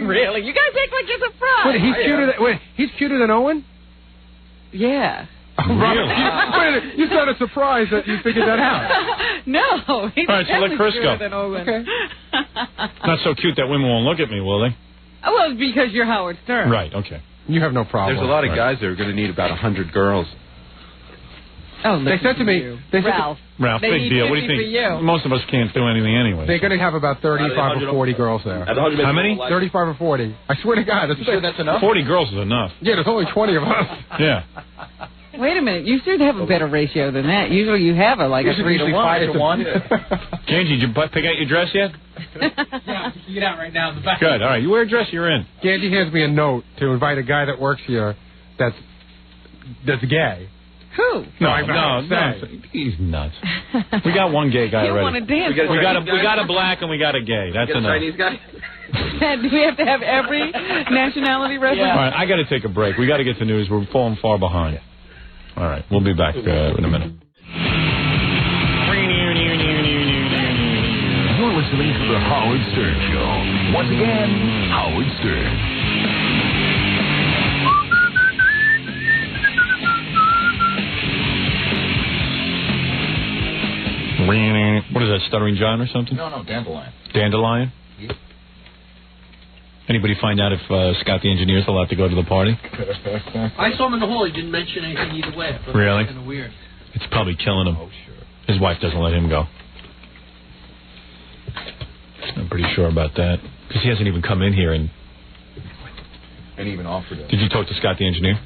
Really? You guys act like you're surprised. Wait, he's cuter than Owen? Yeah. Really? You sounded surprised that you figured that out. No. He's All right, so let Chris go. than Owen. Okay. Not so cute that women won't look at me, will they? Well, it's because you're Howard Stern. Right, okay. You have no problem. There's a lot of guys that are going to need about 100 girls. Oh, they said to me, Ralph, big need deal. What do 50 you think? for you. Most of us can't do anything anyway. They're going to have about 35 or 40 girls there. How many? 35 or 40. I swear to God. That's enough? 40 girls is enough. Yeah, there's only 20 of us. Yeah. Wait a minute. You should have a better ratio than that. Usually you have a 3 to 1. 5 to 1. James, did you pick out your dress yet? Yeah, you get out right now in the back. Good. All right. You wear a dress, you're in. Ganji hands me a note to invite a guy that works here that's gay. Who? No. He's nuts. We got one gay guy You already. want to dance? We got a black and we got a gay. That's enough. Chinese guy? Do we have to have every nationality resident? All right, I got to take a break. We got to get to news. We're falling far behind. All right, we'll be back in a minute. You're listening to the Howard Stern Show. Once again, Howard Stern. What is that, Stuttering John or something? No, Dandelion. Dandelion? Yeah. Anybody find out if Scott the engineer's allowed to go to the party? I saw him in the hall. He didn't mention anything either way. Really? Kind of weird. It's probably killing him. Oh, sure. His wife doesn't let him go. I'm pretty sure about that. Because he hasn't even come in here and even offered it. Did you talk to Scott the engineer?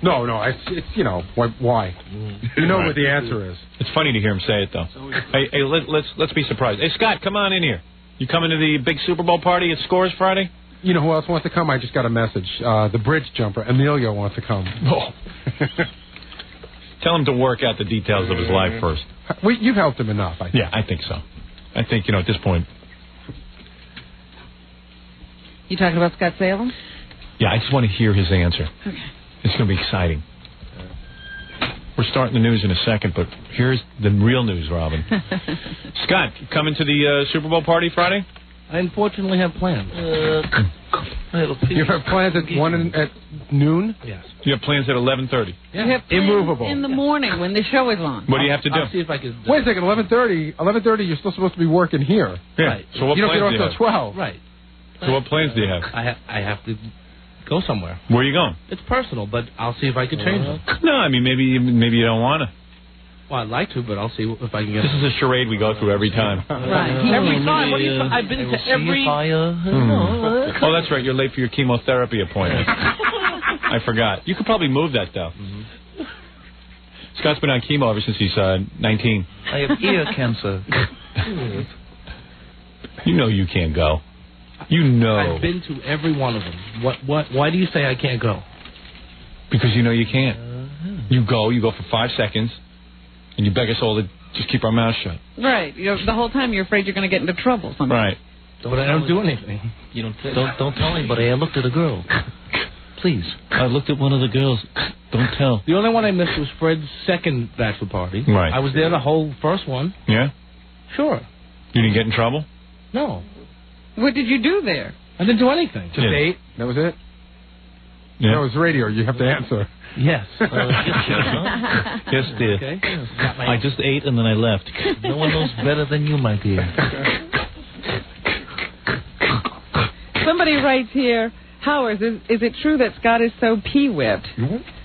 No, it's why? You know what the answer is. It's funny to hear him say it, though. Hey, let's be surprised. Hey, Scott, come on in here. You coming to the big Super Bowl party at Scores Friday? You know who else wants to come? I just got a message. The bridge jumper, Emilio, wants to come. Oh. Tell him to work out the details of his life first. You've helped him enough, I think. Yeah, I think so. I think, at this point. You talking about Scott Salem? Yeah, I just want to hear his answer. Okay. It's going to be exciting. We're starting the news in a second, but here's the real news, Robin. Scott, you coming to the Super Bowl party Friday? I unfortunately have plans. You have plans at noon? Yes. You have plans at 11:30? Yeah. You have plans immovable. in the morning when the show is on. What do you have to do? I'll see if I can... Wait a second, 11:30. 11:30, you're still supposed to be working here. Yeah. Right. So what you don't plans get do you off have? till 12. Right. So what plans do you have? I have to go somewhere. Where are you going? It's personal, but I'll see if I can change them. No, I mean, maybe you don't want to. Well, I'd like to, but I'll see if I can get... This is a charade we go through every time. Right. Every time. What do you... I've been to every... Oh, that's right. You're late for your chemotherapy appointment. I forgot. You could probably move that, though. Mm-hmm. Scott's been on chemo ever since he's 19. I have ear cancer. You know you can't go. You know. I've been to every one of them. Why do you say I can't go? Because you know you can't. You go for 5 seconds, and you beg us all to just keep our mouths shut. Right. The whole time you're afraid you're going to get into trouble somehow. Right. But I don't do anything. You don't tell anybody. I looked at a girl. Please. I looked at one of the girls. Don't tell. The only one I missed was Fred's second bachelor party. Right. I was there the whole first one. Yeah? Sure. You didn't get in trouble? No. What did you do there? I didn't do anything. Just ate. That was it? Yeah. That was radio. You have to answer. Yes. Yes, dear. Okay. I just ate and then I left. No one knows better than you, my dear. Somebody writes here, Howard, is it true that Scott is so pee-whipped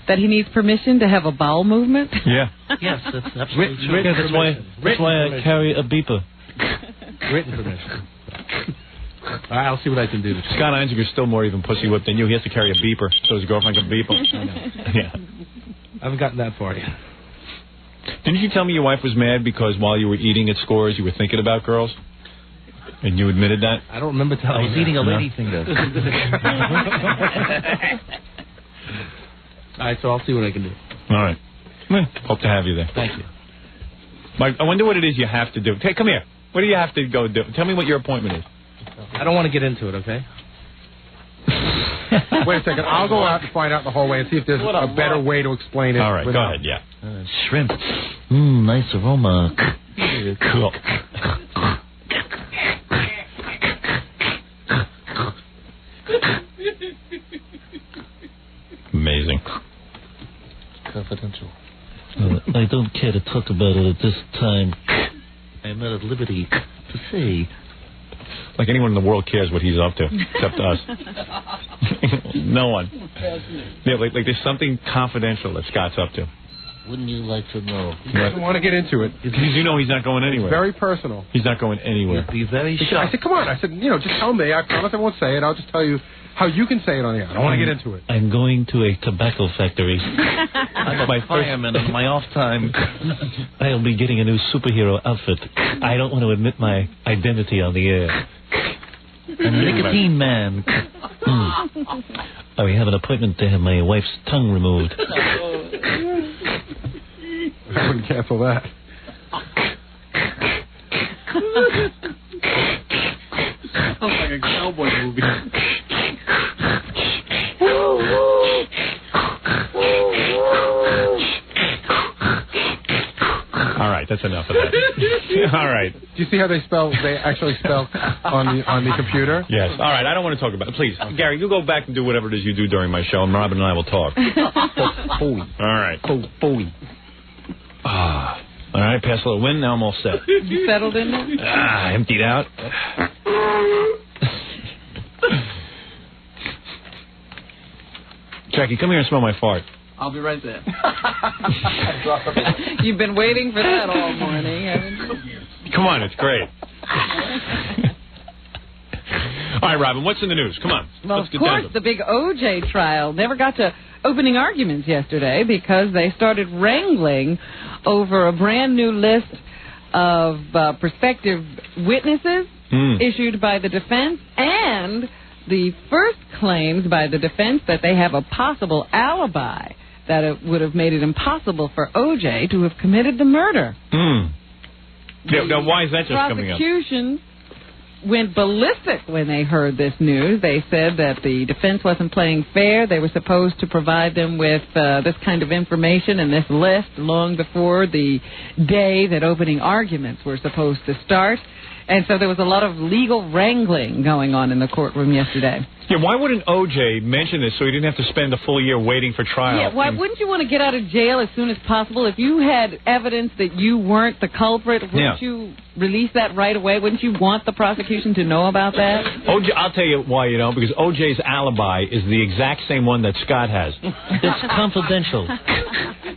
That he needs permission to have a bowel movement? Yeah. Yes, that's absolutely true. Yeah, that's why I carry a beeper. Written permission. All right, I'll see what I can do. Scott Einzinger's still more even pussy whipped than you. He has to carry a beeper so his girlfriend can beep him. Yeah. I haven't gotten that far yet. Didn't you tell me your wife was mad because while you were eating at Scores, you were thinking about girls? And you admitted that? I don't remember telling you. I was eating a lady finger. All right, so I'll see what I can do. All right. Hope to have you there. Thank you. I wonder what it is you have to do. Hey, come here. What do you have to go do? Tell me what your appointment is. I don't want to get into it, okay? Wait a second. I'll go out and find out the whole way and see if there's a better way to explain it. All right, go ahead, yeah. Shrimp. Nice aroma. Cool. Amazing. Confidential. I don't care to talk about it at this time. I'm not at liberty to say. Like anyone in the world cares what he's up to, except us. No one. Yeah, like there's something confidential that Scott's up to. Wouldn't you like to know? He doesn't want to get into it. Because you know he's not going anywhere. It's very personal. He's not going anywhere. You'd be very shocked. I said, come on. I said, just tell me. I promise I won't say it. I'll just tell you how you can say it on the air. I don't want to get into it. I'm going to a tobacco factory. I'm a fireman on my off time. I'll be getting a new superhero outfit. I don't want to admit my identity on the air. I'm a nicotine man. I have an appointment to have my wife's tongue removed. I wouldn't cancel that. Sounds like a cowboy movie. All right, that's enough of that. All right. Do you see how they actually spell on the computer? Yes. All right, I don't want to talk about it. Please, Gary, you go back and do whatever it is you do during my show, and Robin and I will talk. All right. All right, pass a little wind, now I'm all set. You settled in there? Emptied out. Jackie, come here and smell my fart. I'll be right there. You've been waiting for that all morning, haven't you? Come on, it's great. All right, Robin, what's in the news? Come on. Well, of course, the big O.J. trial never got to opening arguments yesterday because they started wrangling over a brand new list of prospective witnesses issued by the defense and the first claims by the defense that they have a possible alibi that it would have made it impossible for O.J. to have committed the murder. Now, why is that just coming up? Prosecution went ballistic when they heard this news. They said that the defense wasn't playing fair. They were supposed to provide them with this kind of information and this list long before the day that opening arguments were supposed to start. And so there was a lot of legal wrangling going on in the courtroom yesterday. Yeah, why wouldn't O.J. mention this so he didn't have to spend a full year waiting for trial? Yeah, why wouldn't you want to get out of jail as soon as possible? If you had evidence that you weren't the culprit, wouldn't you release that right away? Wouldn't you want the prosecution to know about that? O.J., I'll tell you why you don't, because O.J.'s alibi is the exact same one that Scott has. It's confidential.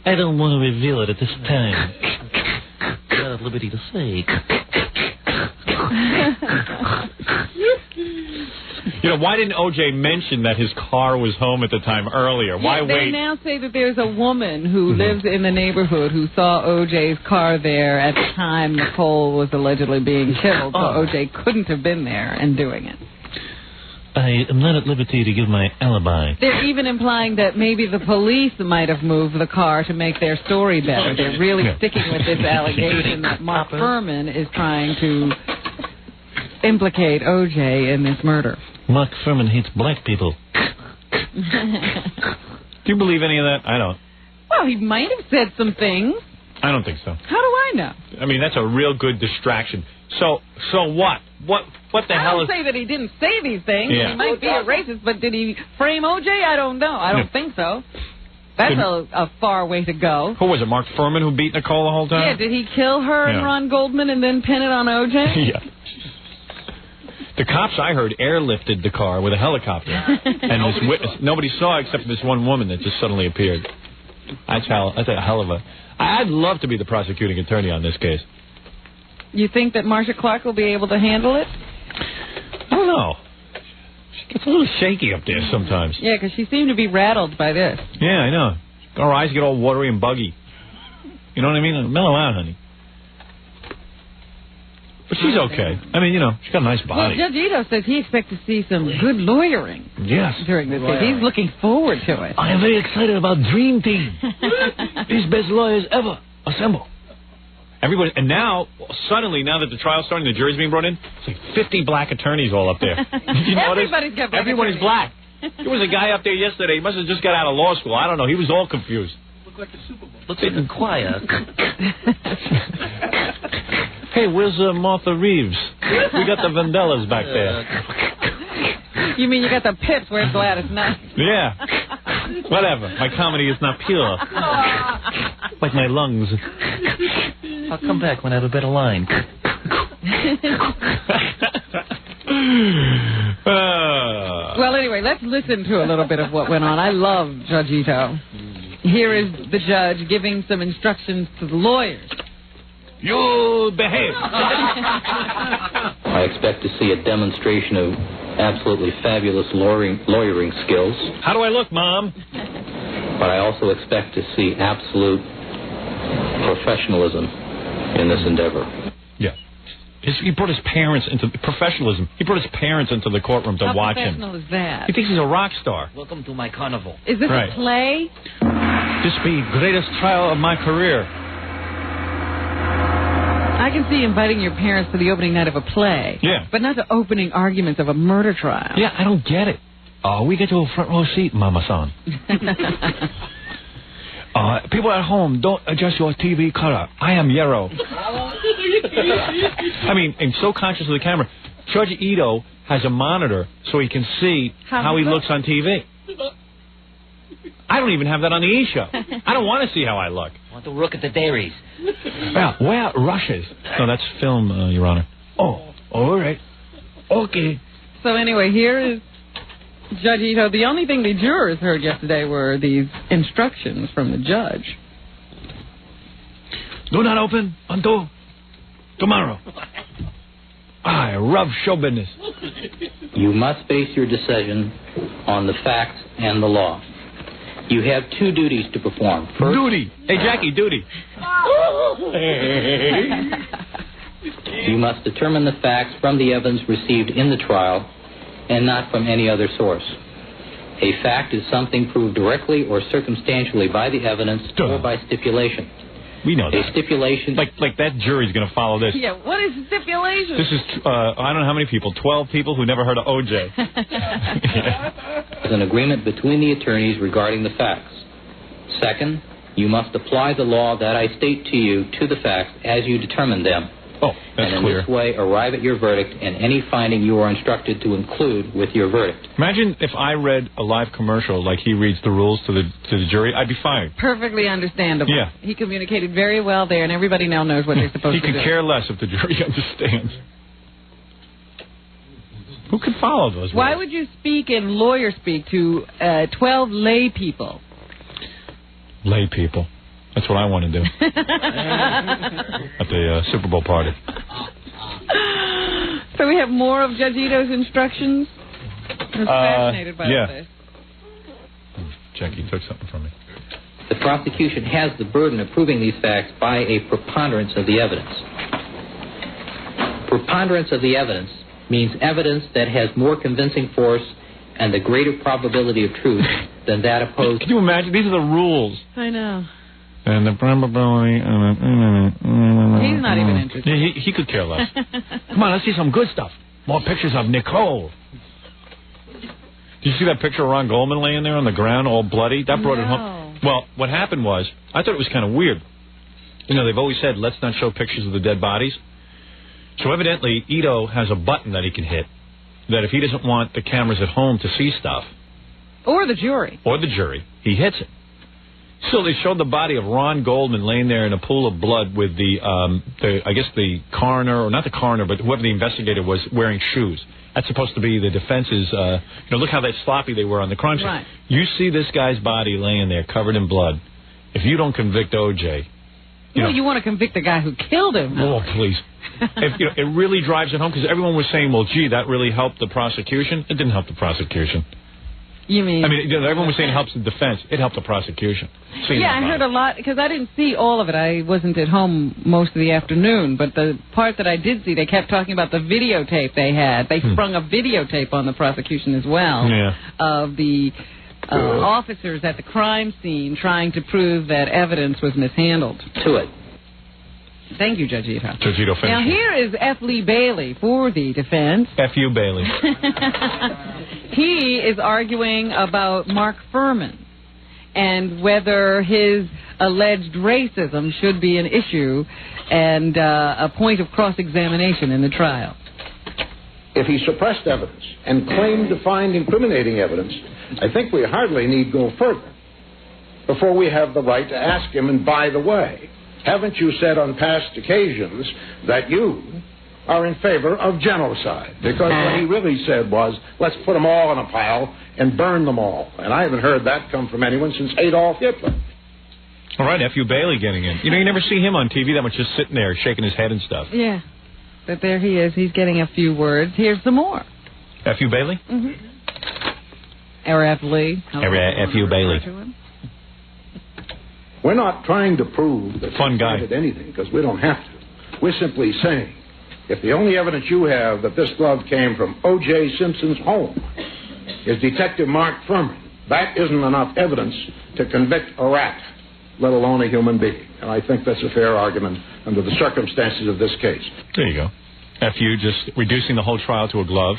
I don't want to reveal it at this time. I'm not at liberty to say. Why didn't O.J. mention that his car was home at the time earlier? Why wait? They now say that there's a woman who lives in the neighborhood who saw O.J.'s car there at the time Nicole was allegedly being killed, so O.J. couldn't have been there and doing it. I am not at liberty to give my alibi. They're even implying that maybe the police might have moved the car to make their story better. They're really sticking with this allegation that Mark Furman is trying to implicate O.J. in this murder. Mark Furman hates black people. Do you believe any of that? I don't. Well, he might have said some things. I don't think so. How do I know? I mean, that's a real good distraction. So what? What the hell is... I don't say that he didn't say these things. Yeah. He might be a racist, but did he frame O.J.? I don't know. I don't think so. That's a far way to go. Who was it, Mark Furman, who beat Nicole the whole time? Yeah, did he kill her and Ron Goldman and then pin it on O.J.? Yeah. The cops, I heard, airlifted the car with a helicopter. And this witness, nobody saw except this one woman that just suddenly appeared. That's a hell of a... I'd love to be the prosecuting attorney on this case. You think that Marcia Clark will be able to handle it? I don't know. She gets a little shaky up there sometimes. Yeah, because she seemed to be rattled by this. Yeah, I know. Her eyes get all watery and buggy. You know what I mean? Mellow out, honey. But she's okay. I mean, she's got a nice body. Well, Judge Ito says he expects to see some good lawyering during this case. He's looking forward to it. I am very excited about Dream Team. These best lawyers ever. Assemble. Everybody, and now, suddenly, now that the trial's starting, the jury's being brought in, it's like 50 black attorneys all up there. You notice? Everybody's got black Everybody's attorneys. black. There was a guy up there yesterday. He must have just got out of law school. I don't know. He was all confused. Looked like the Super Bowl. Looks like a choir. Hey, where's Martha Reeves? We got the Vandellas back there. You mean you got the Pips? Where's Gladys Knight? Yeah. Whatever. My comedy is not pure. Like my lungs. I'll come back when I have a better line. Well, anyway, let's listen to a little bit of what went on. I love Judge Ito. Here is the judge giving some instructions to the lawyers. You behave. I expect to see a demonstration of absolutely fabulous lawyering skills. How do I look, Mom? But I also expect to see absolute professionalism in this endeavor. Yeah. He brought his parents into professionalism. He brought his parents into the courtroom to watch him. How professional is that? He thinks he's a rock star. Welcome to my carnival. Is this a play? This be greatest trial of my career. I can see inviting your parents to the opening night of a play. Yeah. But not the opening arguments of a murder trial. Yeah, I don't get it. We get to a front row seat, Mama-san. People at home, don't adjust your TV color. I am Yarrow. I mean, I'm so conscious of the camera. Judge Ito has a monitor so he can see how he looks on TV. I don't even have that on the E! show. I don't want to see how I look. I want to look at the dairies. Yeah, where rushes? No, that's film, Your Honor. Oh, all right. Okay. So anyway, here is Judge Ito. The only thing the jurors heard yesterday were these instructions from the judge. Do not open until tomorrow. I love show business. You must base your decision on the facts and the law. You have two duties to perform. First, duty. Hey, Jackie, duty. You must determine the facts from the evidence received in the trial and not from any other source. A fact is something proved directly or circumstantially by the evidence or by stipulation. We know that. A stipulation... Like that jury's going to follow this. Yeah, what is stipulation? This is, I don't know how many people, 12 people who never heard of OJ. Is an agreement between the attorneys regarding the facts. Second, you must apply the law that I state to you to the facts as you determine them. Oh, that's and in clear. this way, arrive at your verdict and any finding you are instructed to include with your verdict. Imagine if I read a live commercial like he reads the rules to the jury. I'd be fired. Perfectly understandable. Yeah. He communicated very well there, and everybody now knows what they're supposed He to do. could care less if the jury understands. Who could follow those rules? Why would you speak in lawyer speak to 12 lay people? Lay people. That's what I want to do. At the Super Bowl party. So we have more of Judge Ito's instructions? I was fascinated by this. Jackie took something from me. The prosecution has the burden of proving these facts by a preponderance of the evidence. Preponderance of the evidence means evidence that has more convincing force and the greater probability of truth than that opposed... Can you imagine? These are the rules. I know. And the probability... He's not even interested. He could care less. Come on, let's see some good stuff. More pictures of Nicole. Did you see that picture of Ron Goldman laying there on the ground, all bloody? That brought it home. Well, what happened was, I thought it was kind of weird. You know, they've always said, let's not show pictures of the dead bodies. So evidently, Ito has a button that he can hit, that if he doesn't want the cameras at home to see stuff... Or the jury. Or the jury, he hits it. So they showed the body of Ron Goldman laying there in a pool of blood with I guess the coroner, or not the coroner, but whoever the investigator was, wearing shoes. That's supposed to be the defense's, look how sloppy they were on the crime scene. Right. You see this guy's body laying there covered in blood, if you don't convict O.J., you want to convict the guy who killed him. Oh, please. It really drives it home, because everyone was saying, well, gee, that really helped the prosecution. It didn't help the prosecution. You mean? I mean, everyone was saying it helps the defense. It helped the prosecution. Yeah, I heard a lot, because I didn't see all of it. I wasn't at home most of the afternoon, but the part that I did see, they kept talking about the videotape they had. They sprung a videotape on the prosecution as well of the officers at the crime scene trying to prove that evidence was mishandled. To it. Thank you, Judge Ito. Judge Ito, finish. Now, here is F. Lee Bailey for the defense. F. U. Bailey. He is arguing about Mark Furman and whether his alleged racism should be an issue and a point of cross-examination in the trial. If he suppressed evidence and claimed to find incriminating evidence, I think we hardly need go further before we have the right to ask him, and by the way, haven't you said on past occasions that you are in favor of genocide? Because what he really said was, let's put them all in a pile and burn them all. And I haven't heard that come from anyone since Adolf Hitler. All right, F.U. Bailey getting in. You never see him on TV that much, just sitting there shaking his head and stuff. Yeah, but there he is. He's getting a few words. Here's some more. F.U. Bailey? Mm-hmm. Or F. Lee. F.U. Bailey. We're not trying to prove that Fun guy. he did anything, because we don't have to. We're simply saying, if the only evidence you have that this glove came from O.J. Simpson's home is Detective Mark Furman, that isn't enough evidence to convict a rat, let alone a human being. And I think that's a fair argument under the circumstances of this case. There you go. F.U. just reducing the whole trial to a glove.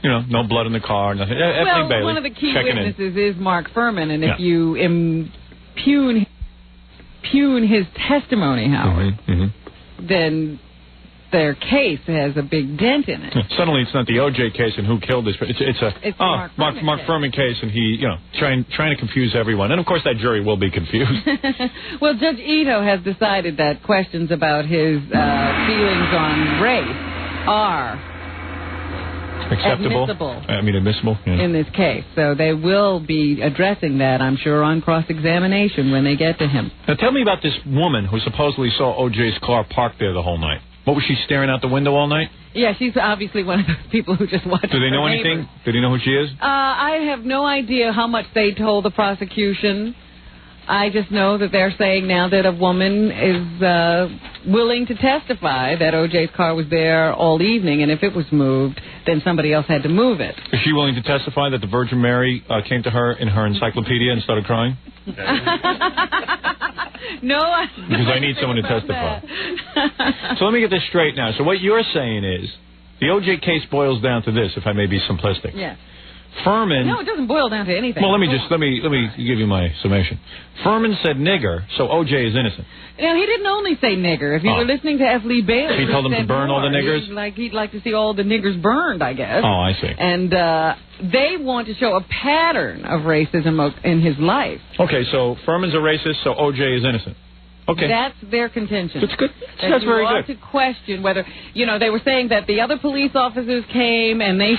No blood in the car, nothing. Well, Bailey, one of the key checking witnesses is Mark Furman, and if you impugn his testimony, Howard, then their case has a big dent in it. Suddenly it's not the O.J. case and who killed this. It's Mark Furman case, and he, trying to confuse everyone. And, of course, that jury will be confused. Well, Judge Ito has decided that questions about his feelings on race are acceptable. Admissible in this case. So they will be addressing that, I'm sure, on cross-examination when they get to him. Now, tell me about this woman who supposedly saw O.J.'s car parked there the whole night. What, was she staring out the window all night? Yeah, she's obviously one of those people who just watch. Do they know anything? Do they know who she is? I have no idea how much they told the prosecution. I just know that they're saying now that a woman is willing to testify that O.J.'s car was there all evening, and if it was moved, then somebody else had to move it. Is she willing to testify that the Virgin Mary came to her in her encyclopedia and started crying? No, because I need someone to testify. So let me get this straight now. So what you're saying is the O.J. case boils down to this, if I may be simplistic. Yeah. Furman. No, it doesn't boil down to anything. Well, let me give you my summation. Furman said nigger, so O.J. is innocent. Now, he didn't only say nigger. If you were listening to F. Lee Bailey, he told them to burn all the niggers. He'd like to see all the niggers burned, I guess. Oh, I see. And they want to show a pattern of racism in his life. Okay, so Furman's a racist, so O.J. is innocent. Okay. That's their contention. That's good. That's very good. good. To question whether, they were saying that the other police officers came and they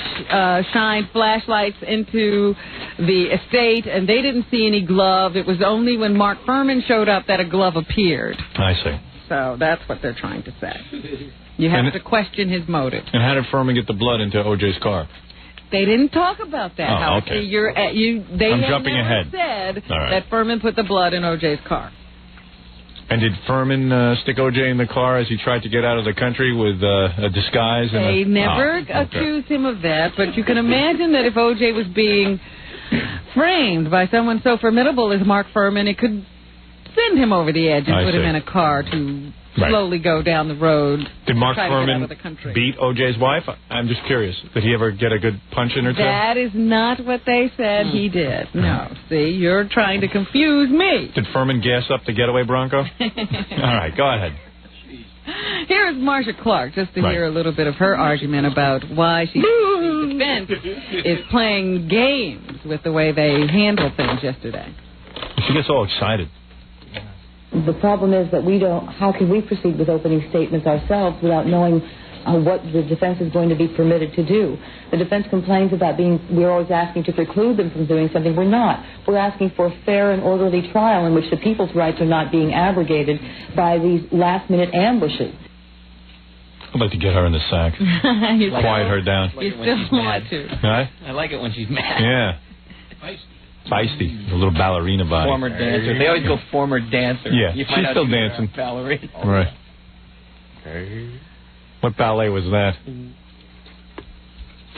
shined flashlights into the estate and they didn't see any glove. It was only when Mark Furman showed up that a glove appeared. I see. So that's what they're trying to say. You have to question his motive. And how did Furman get the blood into O.J.'s car? They didn't talk about that. Oh, okay. I'm jumping ahead. Said right. that Furman put the blood in O.J.'s car. And did Furman stick O.J. in the car as he tried to get out of the country with a disguise? They never accused him of that, but you can imagine that if O.J. was being framed by someone so formidable as Mark Furman, it could send him over the edge and put him in a car to slowly go down the road. Did Mark Furman the beat O.J.'s wife? I'm just curious. Did he ever get a good punch in her too? That is not what they said he did. No. See, you're trying to confuse me. Did Furman gas up the getaway Bronco? All right, go ahead. Here is Marsha Clark, just to hear a little bit of her argument about why she the defense is playing games with the way they handled things yesterday. She gets all excited. The problem is that how can we proceed with opening statements ourselves without knowing what the defense is going to be permitted to do. The defense complains about we're always asking to preclude them from doing something. We're not. We're asking for a fair and orderly trial in which the people's rights are not being abrogated by these last-minute ambushes. I'd like to get her in the sack. Quiet her down. You still want to. Right? I like it when she's mad. Yeah. Feisty. A little ballerina body. Former dancer. They always go former dancer. Yeah, you she's find out still she's dancing. a ballerina. Right. What ballet was that?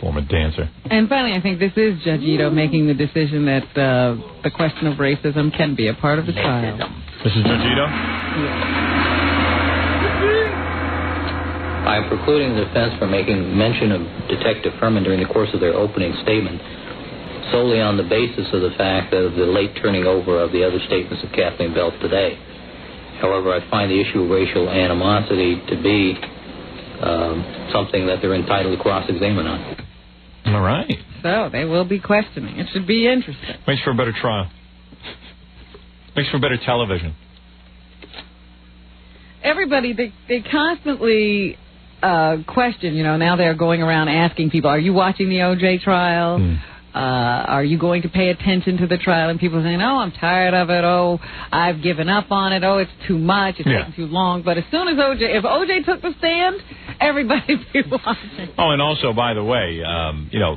Former dancer. And finally, I think this is Judge Ito making the decision that the question of racism can be a part of the trial. This is Judge Ito? I am precluding the defense from making mention of Detective Furman during the course of their opening statement solely on the basis of the fact of the late turning over of the other statements of Kathleen Belt today. However, I find the issue of racial animosity to be something that they're entitled to cross-examine on. All right. So they will be questioning. It should be interesting. Makes for a better trial. Makes for better television. Everybody, they constantly question, now they're going around asking people, are you watching the O.J. trial? Are you going to pay attention to the trial? And people are saying, oh, I'm tired of it. Oh, I've given up on it. Oh, it's too much. It's taking too long. But as soon as if OJ took the stand, everybody'd be watching. Oh, and also, by the way,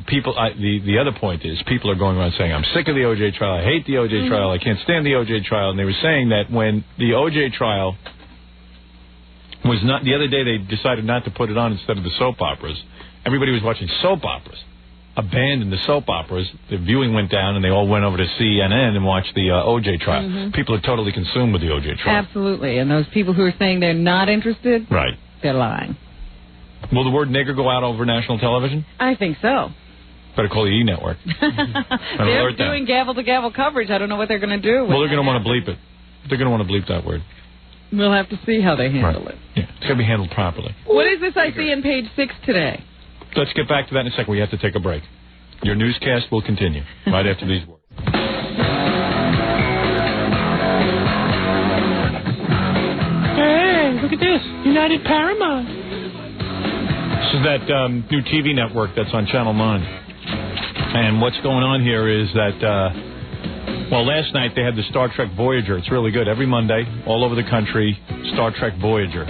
people. The other point is people are going around saying, I'm sick of the O.J. trial. I hate the O.J. trial. I can't stand the O.J. trial. And they were saying that when the O.J. trial was not, the other day they decided not to put it on instead of the soap operas. Everybody was watching soap operas. Abandoned the soap operas. The viewing went down, and they all went over to CNN and watched the O.J. trial. Mm-hmm. People are totally consumed with the O.J. trial. Absolutely. And those people who are saying they're not interested, right, they're lying. Will the word nigger go out over national television? I think so. Better call the E! Network. They're doing gavel-to-gavel coverage. I don't know what they're going to do. Well, they're going to want to bleep it. They're going to want to bleep that word. We'll have to see how they handle it. Yeah, it's going to be handled properly. What is this I see on page 6 today? Let's get back to that in a second. We have to take a break. Your newscast will continue right after these words. Hey, look at this. United Paramount. This is that new TV network that's on Channel 9. And what's going on here is that, last night they had the Star Trek Voyager. It's really good. Every Monday, all over the country, Star Trek Voyager.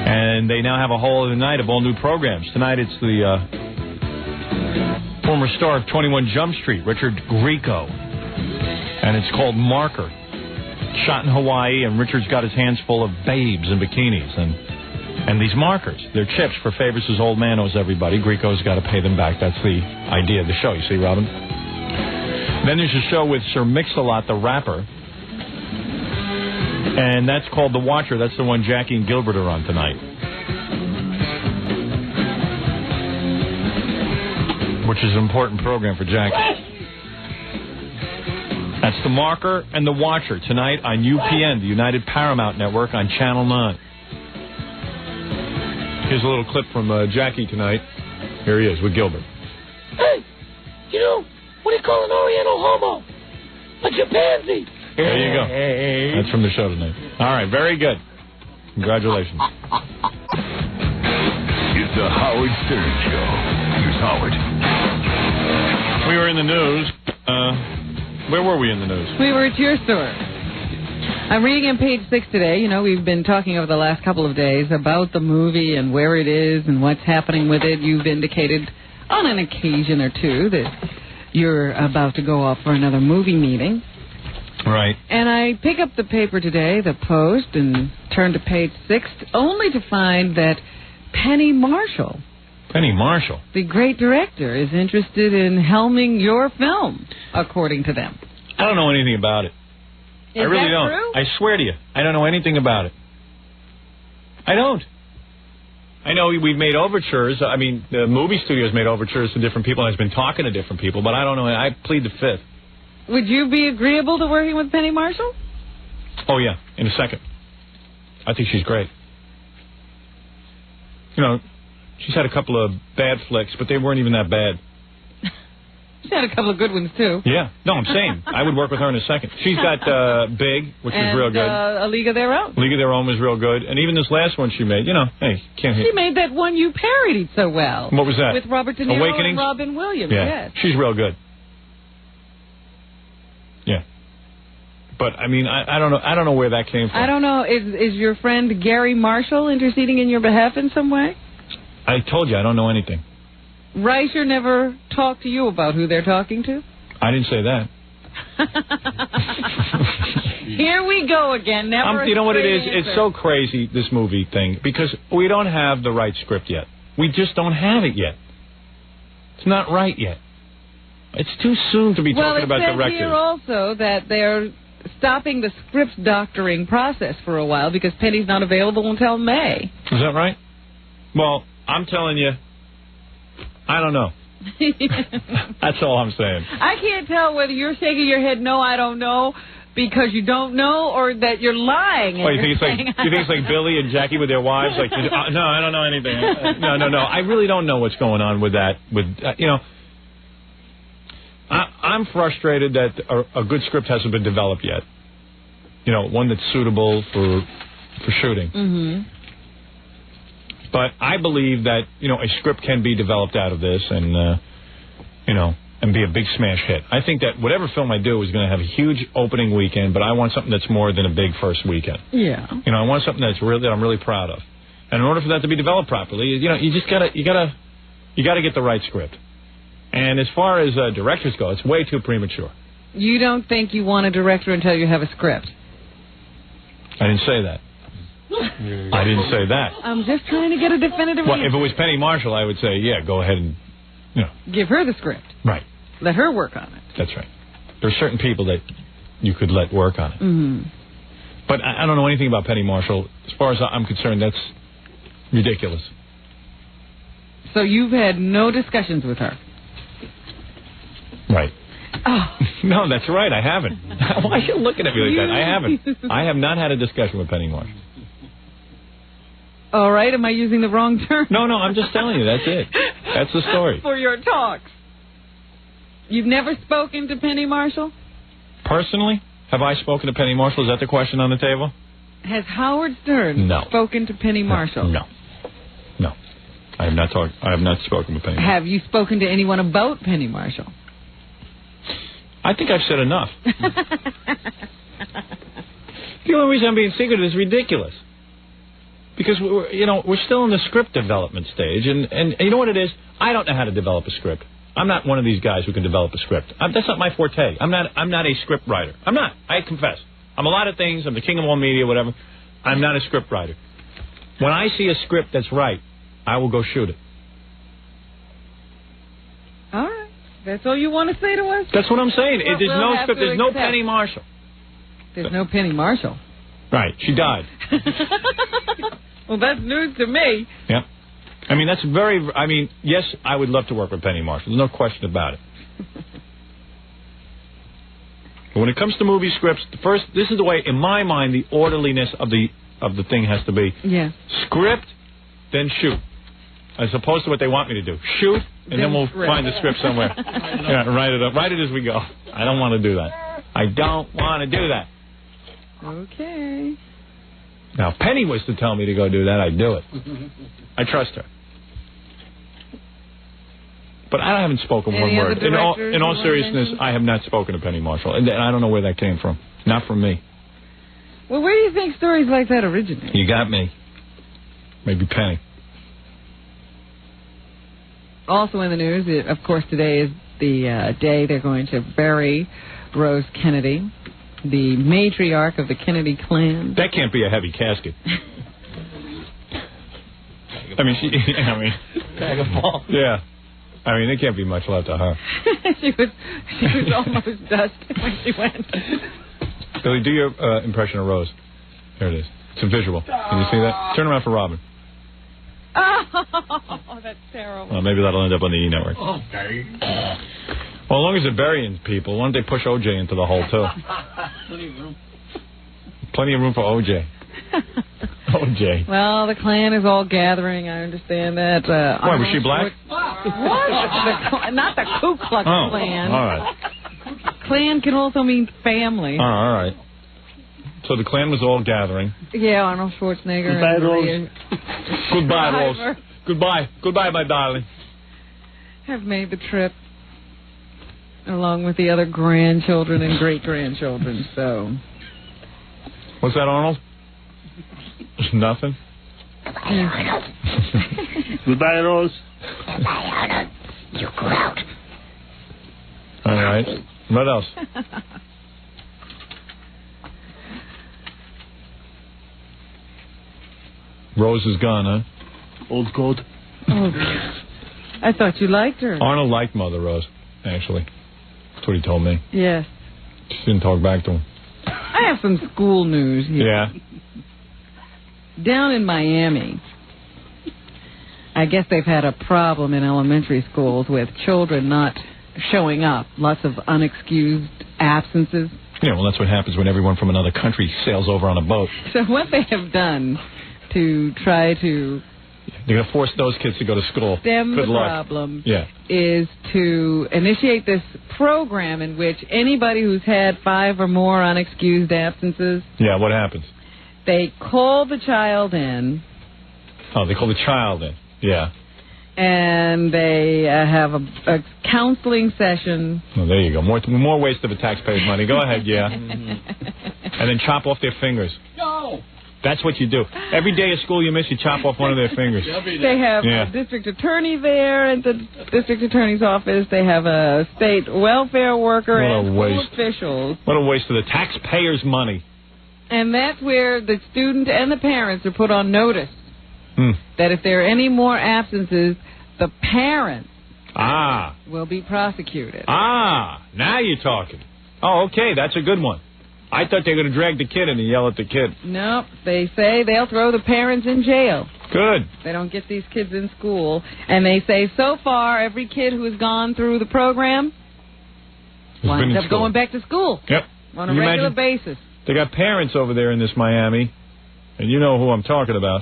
And they now have a whole other night of all new programs. Tonight it's the former star of 21 Jump Street, Richard Grieco. And it's called Marker. Shot in Hawaii, and Richard's got his hands full of babes in bikinis. And these markers, they're chips for favors his old man owes everybody. Grieco's got to pay them back. That's the idea of the show. You see, Robin? Then there's a show with Sir Mix-a-Lot, the rapper. And that's called The Watcher. That's the one Jackie and Gilbert are on tonight. Which is an important program for Jackie. That's The Marker and The Watcher tonight on UPN, the United Paramount Network, on Channel 9. Here's a little clip from Jackie tonight. Here he is with Gilbert. Hey, what do you call an Oriental homo? A chimpanzee. There you go. That's from the show tonight. All right, very good. Congratulations. It's the Howard Stern Show. Here's Howard. We were in the news. Where were we in the news? We were at your store. I'm reading on page 6 today. We've been talking over the last couple of days about the movie and where it is and what's happening with it. You've indicated on an occasion or two that you're about to go off for another movie meeting. Right. And I pick up the paper today, the Post, and turn to page 6, only to find that Penny Marshall, the great director, is interested in helming your film, according to them. I don't know anything about it. Is I really that don't. true? I swear to you, I don't know anything about it. I don't. I know we've made overtures. I mean, the movie studio's made overtures to different people, and has been talking to different people, but I don't know. I plead the fifth. Would you be agreeable to working with Penny Marshall? Oh, yeah, in a second. I think she's great. She's had a couple of bad flicks, but they weren't even that bad. She's had a couple of good ones, too. Yeah. No, I'm saying. I would work with her in a second. She's got Big, which was real good. A League of Their Own. League of Their Own was real good. And even this last one she made, hey, can't hit. She made that one you parodied so well. What was that? With Robert De Niro Awakenings? and Robin Williams, Yeah. yes. She's real good. Yeah. But, I mean, I don't know. I don't know where that came from. I don't know. Is your friend Gary Marshall interceding in your behalf in some way? I told you, I don't know anything. Reicher never talked to you about who they're talking to? I didn't say that. Here we go again. Never. You know what it is? answer. It's so crazy, this movie thing, because we don't have the right script yet. We just don't have it yet. It's not right yet. It's too soon to be talking about directors. Well, it says here also that they're stopping the script doctoring process for a while because Penny's not available until May. Is that right? Well, I'm telling you, I don't know. That's all I'm saying. I can't tell whether you're shaking your head, no, I don't know, because you don't know, or that you're lying. Well, you think it's like Billy and Jackie with their wives? Like, no, I don't know anything. No. I really don't know what's going on with that. I'm frustrated that a good script hasn't been developed yet. One that's suitable for shooting. Mm-hmm. But I believe that, a script can be developed out of this and, and be a big smash hit. I think that whatever film I do is going to have a huge opening weekend, but I want something that's more than a big first weekend. Yeah. I want something that I'm really proud of. And in order for that to be developed properly, you just gotta get the right script. And as far as directors go, it's way too premature. You don't think you want a director until you have a script? I didn't say that. I didn't say that. I'm just trying to get a definitive answer. If it was Penny Marshall, I would say, yeah, go ahead and, give her the script. Right. Let her work on it. That's right. There are certain people that you could let work on it. Mm-hmm. But I don't know anything about Penny Marshall. As far as I'm concerned, that's ridiculous. So you've had no discussions with her? Right. Oh. No, that's right. I haven't. Why are you looking at me like that? I haven't. I have not had a discussion with Penny Marshall. All right. Am I using the wrong term? No, I'm just telling you. That's it. That's the story. For your talks. You've never spoken to Penny Marshall? Personally? Have I spoken to Penny Marshall? Is that the question on the table? Has Howard Stern spoken to Penny Marshall? No. I have not spoken with Penny Marshall. Have you spoken to anyone about Penny Marshall? I think I've said enough. The only reason I'm being secretive is ridiculous. Because we're still in the script development stage, and you know what it is? I don't know how to develop a script. I'm not one of these guys who can develop a script. That's not my forte. I'm not a script writer. I'm not. I confess. I'm a lot of things. I'm the king of all media, whatever. I'm not a script writer. When I see a script that's right, I will go shoot it. All right. That's all you want to say to us? That's what I'm saying. There's no script. There's no Penny Marshall. There's no Penny Marshall. Right. She died. Well, that's news to me. Yeah. Yes, I would love to work with Penny Marshall. There's no question about it. But when it comes to movie scripts, this is the way, in my mind, the orderliness of the thing has to be. Yeah. Script, then shoot. As opposed to what they want me to do. Shoot, and then we'll find the script somewhere. Yeah, write it up. Write it as we go. I don't want to do that. I don't want to do that. Okay. Now, if Penny was to tell me to go do that, I'd do it. I trust her. But I haven't spoken one word. In all seriousness, I have not spoken to Penny Marshall. And I don't know where that came from. Not from me. Well, where do you think stories like that originate? You got me. Maybe Penny. Also in the news, of course, today is the day they're going to bury Rose Kennedy, the matriarch of the Kennedy clan. That can't be a heavy casket. Bag of balls. Yeah. There can't be much left of her. she was almost dust when she went. Billy, do your impression of Rose. There it is. It's a visual. Can you see that? Turn around for Robin. Oh, that's terrible. Well, maybe that'll end up on the E! Network. Okay. Well, as long as they're burying people, why don't they push O.J. into the hole, too? Plenty of room for O.J. Oh, Jay. Well, the Klan is all gathering. I understand that. Why, was she black? What? Not the Ku Klux Klan. All right. Klan can also mean family. Oh, all right. So the Klan was all gathering. Yeah, Arnold Schwarzenegger. Goodbye, and Rose. Goodbye, Rose. Goodbye. Goodbye, my darling. Have made the trip along with the other grandchildren and great-grandchildren, so... What's that, Arnold? Nothing? Goodbye, Rose. Goodbye, Arnold. You go out. All right. What else? Rose is gone, huh? Old coat. Oh, I thought you liked her. Arnold liked Mother Rose, actually. That's what he told me. Yes. She didn't talk back to him. I have some school news here. Yeah. Down in Miami, I guess they've had a problem in elementary schools with children not showing up. Lots of unexcused absences. Yeah, well, that's what happens when everyone from another country sails over on a boat. So what they have done to try to... They're going to force those kids to go to school. Stem Good the luck. problem Yeah. is to initiate this program in which anybody who's had 5 or more unexcused absences, Yeah, what happens? they call the child in, Oh, they call the child in. Yeah. and they have a counseling session. Oh, there you go. More waste of a taxpayer's money. Go ahead, yeah. And then chop off their fingers. No. That's what you do. Every day of school you miss, you chop off one of their fingers. They have a district attorney there at the district attorney's office. They have a state welfare worker What a and school waste. officials. What a waste of the taxpayers' money. And that's where the student and the parents are put on notice that if there are any more absences, the parents will be prosecuted. Now you're talking. Oh, okay, that's a good one. I thought they were going to drag the kid in and yell at the kid. Nope, they say they'll throw the parents in jail. Good. They don't get these kids in school. And they say so far, every kid who has gone through the program winds up going back to school. Yep. On Can a you regular imagine? basis. They got parents over there in this Miami, and you know who I'm talking about.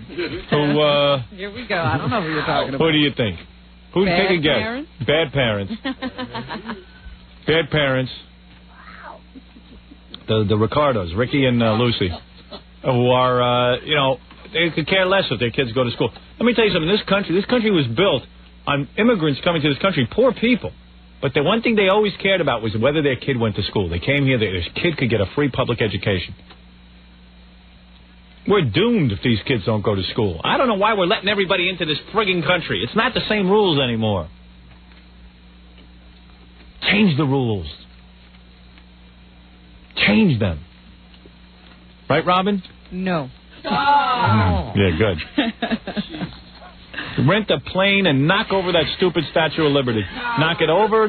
Who, Here we go. I don't know who you're talking about. Who do you think? Who? Bad Take a guess. parents? Bad parents. Bad parents. The Ricardos, Ricky and Lucy, who are, they could care less if their kids go to school. Let me tell you something. This country was built on immigrants coming to this country, poor people. But the one thing they always cared about was whether their kid went to school. They came here, their kid could get a free public education. We're doomed if these kids don't go to school. I don't know why we're letting everybody into this frigging country. It's not the same rules anymore. Change the rules. Change them. Right, Robin? No. Yeah, good. Rent a plane and knock over that stupid Statue of Liberty. Knock it over.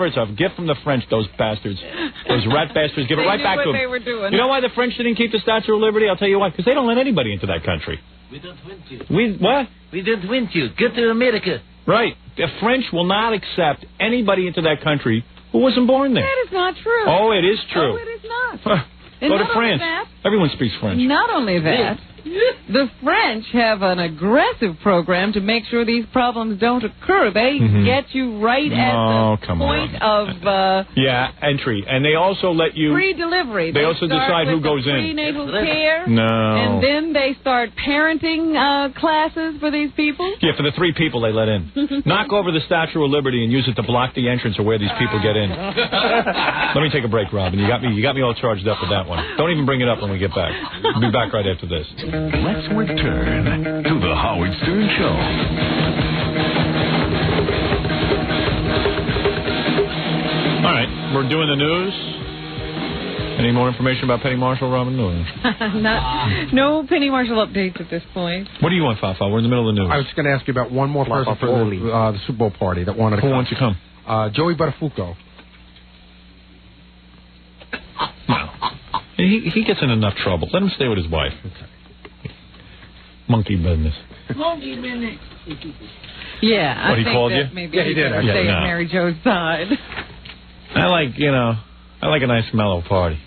It's a gift from the French, those bastards. Those rat bastards. Give it right back to them. They were doing. You know why the French didn't keep the Statue of Liberty? I'll tell you why. Because they don't let anybody into that country. We don't want you. What? We don't want you. Go to America. Right. The French will not accept anybody into that country who wasn't born there. That is not true. Oh, it is true. Oh, it is not. Go to France. Everyone speaks French. Not only that, the French have an aggressive program to make sure these problems don't occur. They get you right at the point of entry, and they also let you pre-delivery. They also decide who goes in. Prenatal care. No. And then they start parenting classes for these people. Yeah, for the 3 people they let in. Knock over the Statue of Liberty and use it to block the entrance of where these people get in. Let me take a break, Robin. You got me all charged up with that one. Don't even bring it up when we get back. We'll be back right after this. Let's return to the Howard Stern Show. All right, we're doing the news. Any more information about Penny Marshall, Robin? No Penny Marshall updates at this point. What do you want, Fafa? We're in the middle of the news. I was going to ask you about one more person for the Super Bowl party that wanted to come. Who wants to come? Joey Buttafuoco. No. He gets in enough trouble. Let him stay with his wife. Monkey business. Monkey business. Yeah, What, he called you? Maybe Yeah, he did. Stay at Mary Jo's side. I like a nice mellow party.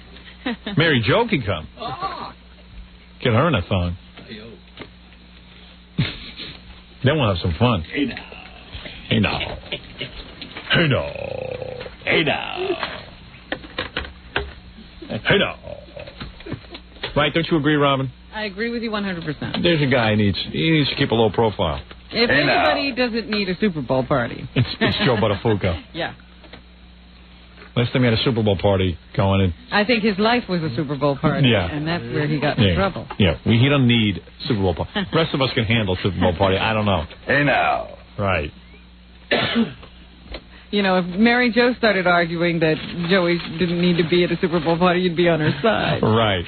Mary Jo can come. Get her in a thong. Then we'll have some fun. Hey now. Hey now. Hey now. Hey now. Hey now. Right, don't you agree, Robin? I agree with you 100%. There's a guy he needs to keep a low profile. If anybody doesn't need a Super Bowl party. It's Joe Buttafuoco. Yeah. Last time he had a Super Bowl party going in. I think his life was a Super Bowl party. Yeah. And that's where he got in trouble. Yeah, he don't need Super Bowl party. The rest of us can handle Super Bowl party. I don't know. Hey now. Right. You know, if Mary Jo started arguing that Joey didn't need to be at a Super Bowl party, you'd be on her side. Right.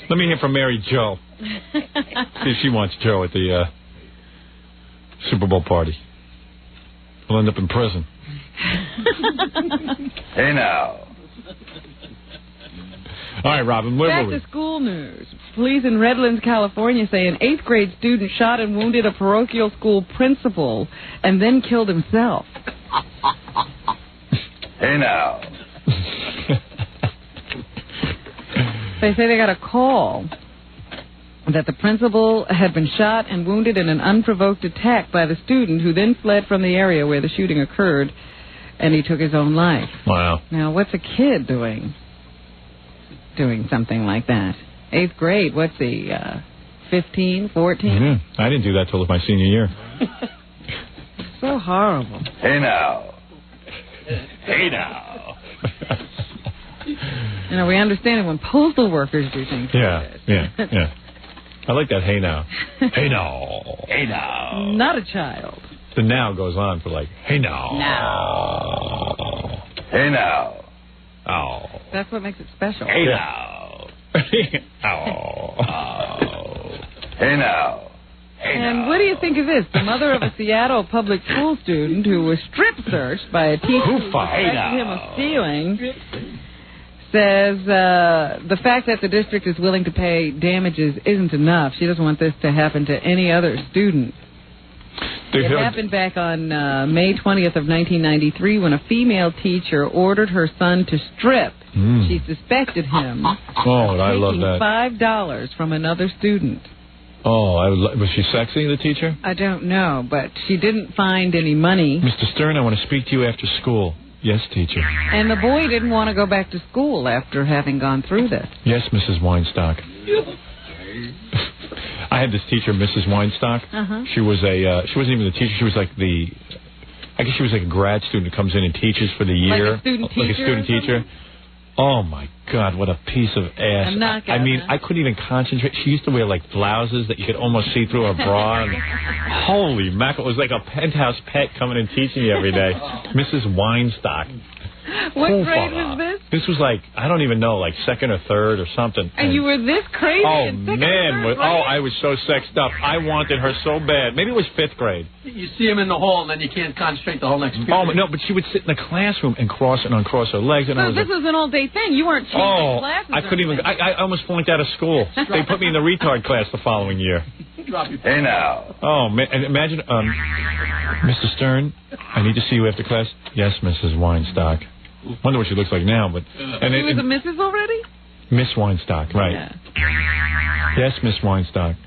Let me hear from Mary Jo. See if she wants Joe at the Super Bowl party. We'll end up in prison. Hey now. All right, Robin, where were we? Back to school news. Police in Redlands, California say an 8th grade student shot and wounded a parochial school principal and then killed himself. Hey now. They say they got a call that the principal had been shot and wounded in an unprovoked attack by the student, who then fled from the area where the shooting occurred, and he took his own life. Wow. Now, what's a kid doing something like that? 8th grade, what's he, 15, 14? I didn't do that till my senior year. So horrible. Hey now. Hey now. You know, we understand it when postal workers do things like this. Yeah. I like that hey now. Hey now. Hey now. Not a child. The now goes on for like, hey now. Now. Hey now. Oh. That's what makes it special. Hey now. Oh. Hey now. And what do you think of this? The mother of a Seattle public school student who was strip searched by a teacher who suspected him of stealing says the fact that the district is willing to pay damages isn't enough. She doesn't want this to happen to any other student. It happened back on May 20th of 1993 when a female teacher ordered her son to strip. She suspected him of taking $5 from another student. Oh, was she sexy, the teacher? I don't know, but she didn't find any money. Mr. Stern, I want to speak to you after school. Yes, teacher. And the boy didn't want to go back to school after having gone through this. Yes, Mrs. Weinstock. I had this teacher, Mrs. Weinstock. She was she wasn't even the teacher. She was like I guess she was like a grad student who comes in and teaches for the year. Like a student teacher? Like a student teacher. Oh, my God, what a piece of ass. I'm not I mean, I couldn't even concentrate. She used to wear, like, blouses that you could almost see through her bra. And, holy mackerel, it was like a penthouse pet coming and teaching you every day. Mrs. Weinstock. What grade was this? This was like, I don't even know, like second or third or something. And you were this crazy in second or third grade? I was so sexed up. I wanted her so bad. Maybe it was 5th grade. You see him in the hall, and then you can't concentrate the whole next period. Oh, no, but she would sit in the classroom and uncross her legs. And so this was an all-day thing. You weren't changing classes. I couldn't even. I almost flunked out of school. They put me in the retard class the following year. Hey now. Oh, man, and imagine, Mr. Stern, I need to see you after class. Yes, Mrs. Weinstock. Wonder what she looks like now, but she was a Mrs. already? Miss Weinstock, right? Yeah. Yes, Miss Weinstock.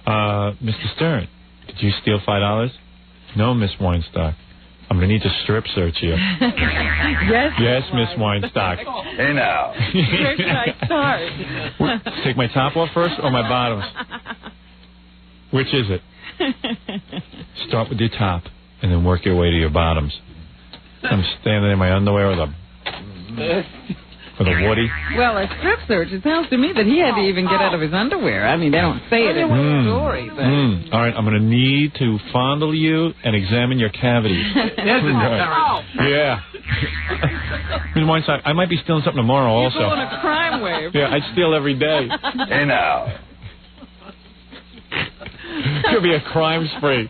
Mr. Stern, did you steal $5? No, Miss Weinstock. I'm gonna need to strip search you. Yes, Miss Weinstock. Hey now. Where should I start? Take my top off first or my bottoms? Which is it? Start with your top and then work your way to your bottoms. I'm standing there in my underwear with a Woody. Well, a strip search, it sounds to me that he had to even get out of his underwear. I mean, they don't say it in the story. But... All right, I'm going to need to fondle you and examine your cavities. Yeah. Ms. Weinstein, I might be stealing something tomorrow also. You're on a crime wave. Yeah, I steal every day. Hey now. It's going to be a crime spree.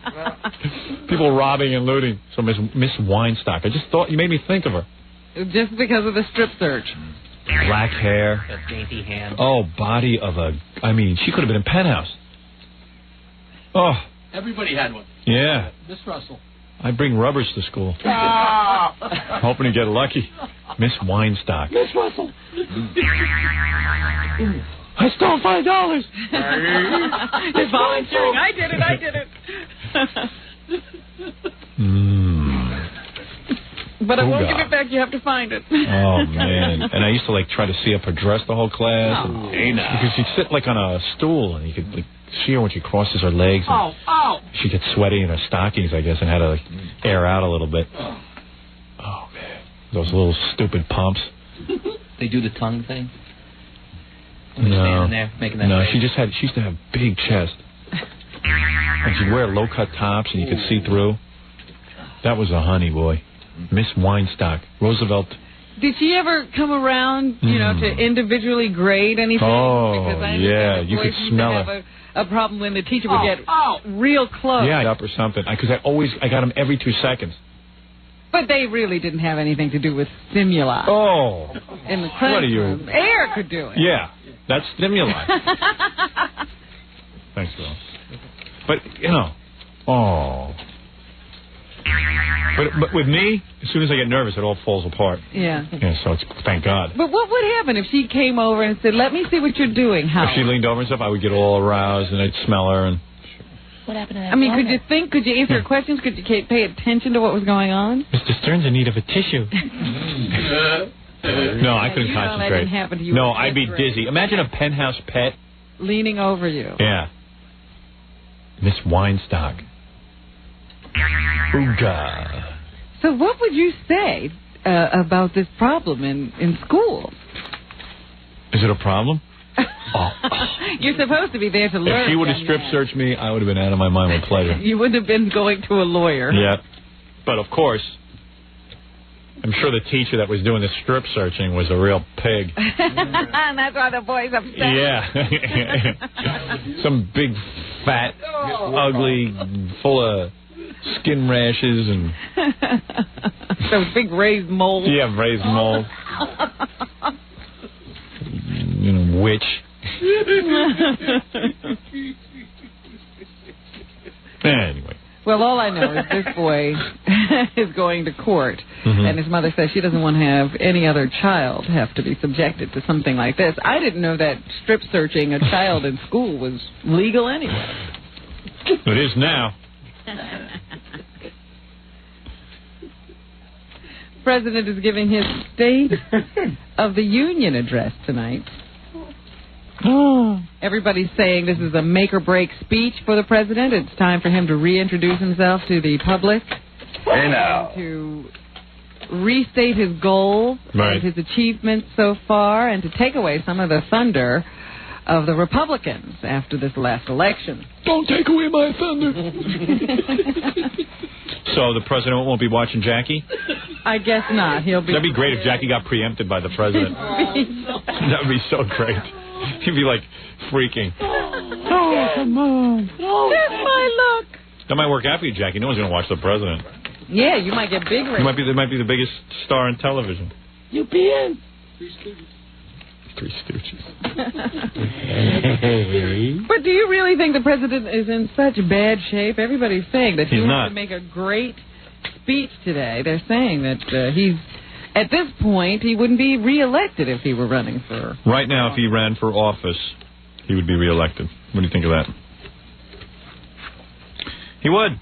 People robbing and looting. So Miss Weinstock, I just thought, you made me think of her. Just because of the strip search. Black hair. That dainty hand. Oh, body of a... I mean, she could have been in Penthouse. Oh. Everybody had one. Yeah. Miss Russell. I bring rubbers to school. Hoping to get lucky. Miss Weinstock. Miss Russell. I stole $5. He's volunteering. I did it. But I won't give it back. You have to find it. Oh, man. And I used to, like, try to see up her dress the whole class. Oh. Because she'd sit, like, on a stool, and you could, like, see her when she crosses her legs. And she gets sweaty in her stockings, I guess, and had to, like, air out a little bit. Oh, man. Those little stupid pumps. They do the tongue thing? No. Standing there making that No, face. she used to have big chest. And she'd wear low-cut tops, and you could see through. That was a honey, boy. Miss Weinstock. Roosevelt. Did she ever come around, to individually grade anything? Because I understand you could smell have a problem when the teacher would get real close. Yeah, up or something. Because I got them every 2 seconds. But they really didn't have anything to do with stimuli. Oh. In the What are you? Air could do it. Yeah, that's stimuli. Thanks, Bill. But, But with me, as soon as I get nervous, it all falls apart. Yeah. So it's thank God. But what would happen if she came over and said, "Let me see what you're doing, Howard"? If she leaned over and stuff, I would get all aroused, and I'd smell her. And What happened to that? I mean, could you think? Could you answer her questions? Could you pay attention to what was going on? Mr. Stern's in need of a tissue. No, I couldn't concentrate. That didn't happen to you. No, I'd be dizzy. Imagine a penthouse pet leaning over you. Yeah. Miss Weinstock. Ooga. So what would you say about this problem in school? Is it a problem? You're supposed to be there to learn. If she would have strip searched me, I would have been out of my mind with pleasure. You wouldn't have been going to a lawyer. Yeah. But, of course, I'm sure the teacher that was doing the strip searching was a real pig. And that's why the boy's upset. Yeah. Some big, fat, ugly, full of skin rashes and... Those big raised moles. Yeah, raised moles. Witch. Anyway. Well, all I know is this boy is going to court, and his mother says she doesn't want to have any other child have to be subjected to something like this. I didn't know that strip searching a child in school was legal anyway. It is now. The President is giving his State of the Union address tonight. Everybody's saying this is a make-or-break speech for the president. It's time for him to reintroduce himself to the public. Hey now. To restate his goals and his achievements so far, and to take away some of the thunder of the Republicans after this last election. Don't take away my thunder. So the president won't be watching Jackie? I guess not. That'd be great if Jackie got preempted by the president. That would be so great. He'd be like freaking. Oh, come on. That's my luck. That might work out for you, Jackie. No one's going to watch the president. Yeah, you might get big ratings. It might be the biggest star in television. You be in. Three Stooges. But do you really think the president is in such bad shape? Everybody's saying that he has to make a great speech today. They're saying that he's... At this point, he wouldn't be reelected if he were running for... Right now, if he ran for office, he would be reelected. What do you think of that? He would.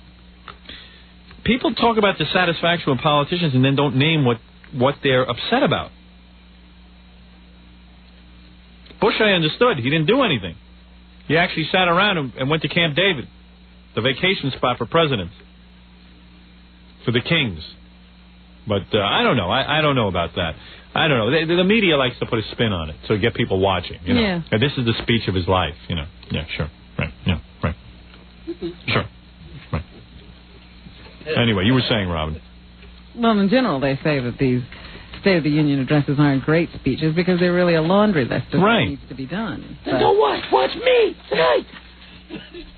People talk about dissatisfaction with politicians and then don't name what they're upset about. Bush, I understood. He didn't do anything. He actually sat around and went to Camp David, the vacation spot for presidents, for the kings. But I don't know. I don't know about that. I don't know. The media likes to put a spin on it to get people watching. Yeah. And this is the speech of his life. Yeah, sure. Right. Yeah, right. Sure. Right. Anyway, you were saying, Robin. Well, in general, they say that these State of the Union addresses aren't great speeches because they're really a laundry list of what needs to be done. Then don't watch me tonight.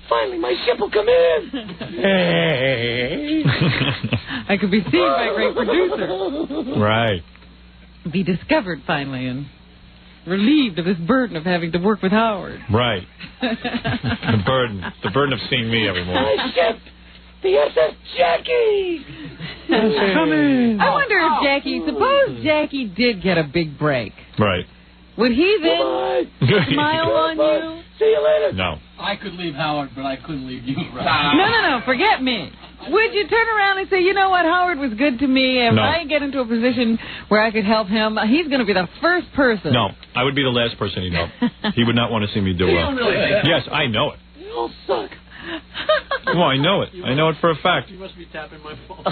Finally, my ship will come in. Hey. I could be seen by a great producer. Right. Be discovered finally and relieved of this burden of having to work with Howard. Right. The burden of seeing me every morning. My ship, the SS Jackie. Come in. I wonder if suppose Jackie did get a big break. Right. Would he then smile on you? See you later. No. I could leave Howard, but I couldn't leave you, right? No. Forget me. Would you turn around and say, you know what, Howard was good to me, and if I get into a position where I could help him, he's going to be the first person. No, I would be the last person he'd help. He would not want to see me do well. You don't really think that? Yes, I know it. You all suck. Well, I know it. I know it for a fact. You must be tapping my phone.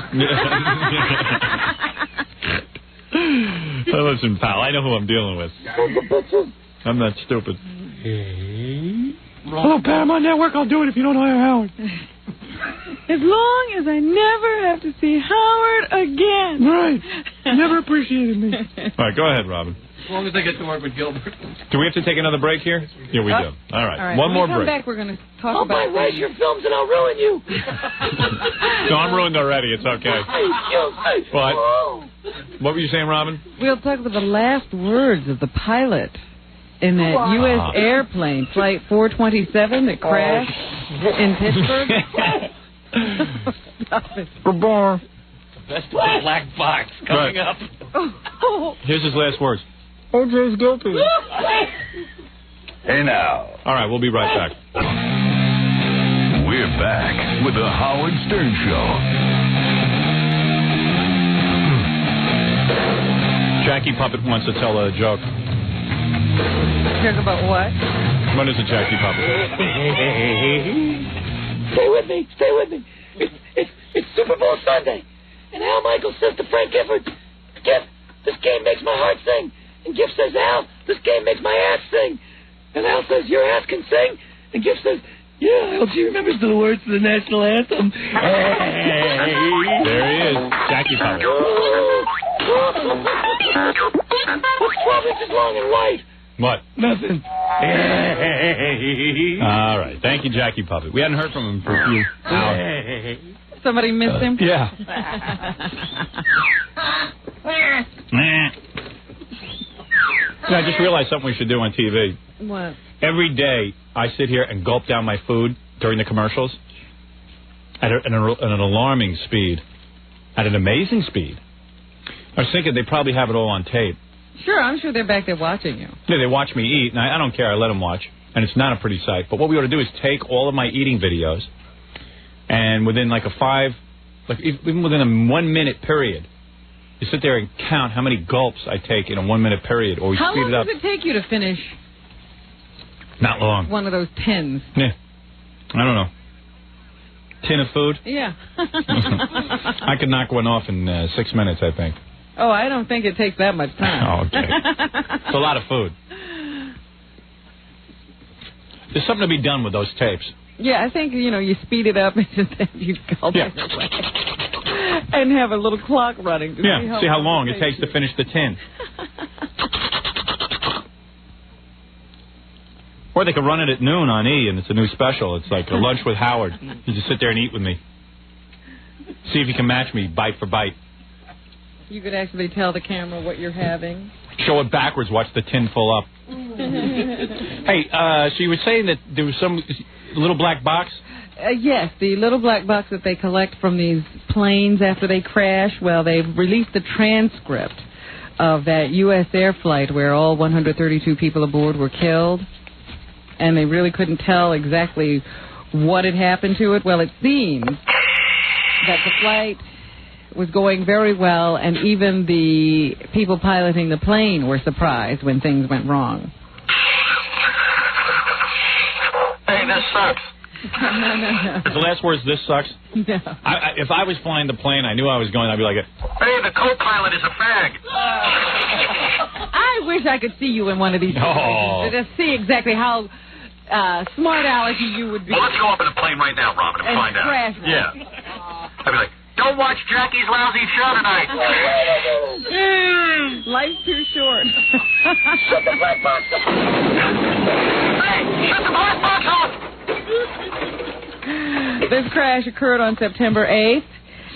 Listen, pal, I know who I'm dealing with. I'm not stupid. Hello, Paramount Network. I'll do it if you don't hire Howard. As long as I never have to see Howard again. Right. Never appreciated me. All right, go ahead, Robin. As long as I get to work with Gilbert. Do we have to take another break here? Yeah, we do. All right. One more When we come break. back, we're going to talk I'll about... buy your films and I'll ruin you. No, I'm ruined already. It's okay. What? What were you saying, Robin? We'll talk about the last words of the pilot in that U.S. airplane, Flight 427, that crashed in Pittsburgh. Stop it. Best of the black box coming up. Here's his last words. OJ's guilty. Hey, now. All right, we'll be right back. We're back with the Howard Stern Show. Jackie Puppet wants to tell a joke. Joke about what? What is a Jackie Puppet? Stay with me. Stay with me. It's Super Bowl Sunday. And Al Michaels says to Frank Gifford, Giff, this game makes my heart sing. And Giff says, Al, this game makes my ass sing. And Al says, your ass can sing. And Giff says, yeah, LG remembers the words to the national anthem. There he is, Jackie Puppet. What's 12 inches long and white? What? Nothing. All right. Thank you, Jackie Puppet. We hadn't heard from him for a few hours. Somebody missed him? Yeah. I just realized something we should do on TV. What? Every day, I sit here and gulp down my food during the commercials at an alarming speed, at an amazing speed. I was thinking they probably have it all on tape. Sure, I'm sure they're back there watching you. Yeah, they watch me eat, and I don't care. I let them watch, and it's not a pretty sight. But what we ought to do is take all of my eating videos, and within even within a 1 minute period, you sit there and count how many gulps I take in a 1 minute period, or we How speed long it up. does it take you to finish Not long. one of those tins? Yeah, I don't know. Tin of food? Yeah. I could knock one off in 6 minutes, I think. Oh, I don't think it takes that much time. Oh, okay. It's a lot of food. There's something to be done with those tapes. Yeah, I think, you speed it up and just have you gulp it away. And have a little clock running to see how long it takes to finish the tin. Or they could run it at noon on E, and it's a new special. It's like a lunch with Howard. You just sit there and eat with me. See if you can match me bite for bite. You could actually tell the camera what you're having. Show it backwards, watch the tin full up. Hey, so you were saying that there was some little black box? Yes, the little black box that they collect from these planes after they crash. Well, they've released the transcript of that U.S. air flight where all 132 people aboard were killed. And they really couldn't tell exactly what had happened to it. Well, it seems that the flight was going very well, and even the people piloting the plane were surprised when things went wrong. Hey, this sucks. No. The last words, this sucks? No. If I was flying the plane, I knew I was going, I'd be like, Hey, the co-pilot is a fag. I wish I could see you in one of these situations to just see exactly how smart alecky you would be. Well, let's go up in a plane right now, Robin, and find out. Crash. Yeah. I'd be like, don't watch Jackie's lousy show tonight. Life's too short. Shut the black box off. Hey, shut the black box off. This crash occurred on September 8th.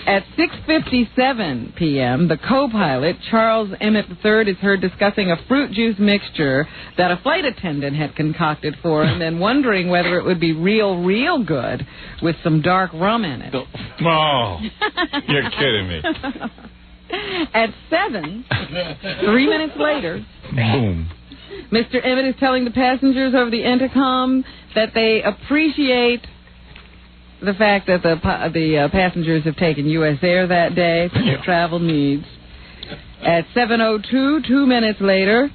At 6:57 p.m., the co-pilot, Charles Emmett III, is heard discussing a fruit juice mixture that a flight attendant had concocted for him, and wondering whether it would be real good with some dark rum in it. oh, you're kidding me. At 7, 3 minutes later, boom, Mr. Emmett is telling the passengers over the intercom that they appreciate the fact that the passengers have taken U.S. Air that day for their travel needs. At 7:02, 2 minutes later,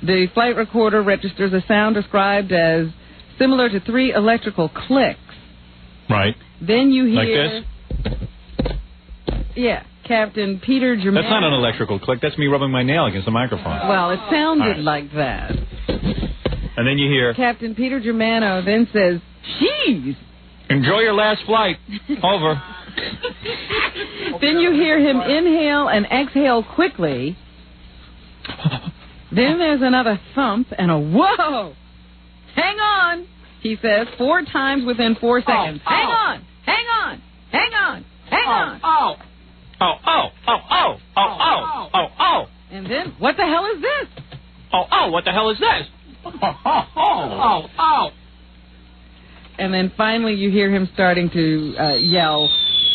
the flight recorder registers a sound described as similar to 3 electrical clicks. Right. Then you hear... Like this? Yeah, Captain Peter Germano. That's not an electrical click. That's me rubbing my nail against the microphone. Well, it sounded like that. And then you hear... Captain Peter Germano then says, "Jeez." Enjoy your last flight. Over. Then you hear him inhale and exhale quickly. Then there's another thump and a whoa. Hang on, he says 4 times within 4 seconds. Hang on, hang on, hang on, hang on. Oh, oh, oh, oh, oh, oh, oh, oh, oh. And then, what the hell is this? Oh, what the hell is this? Oh. And then finally you hear him starting to yell,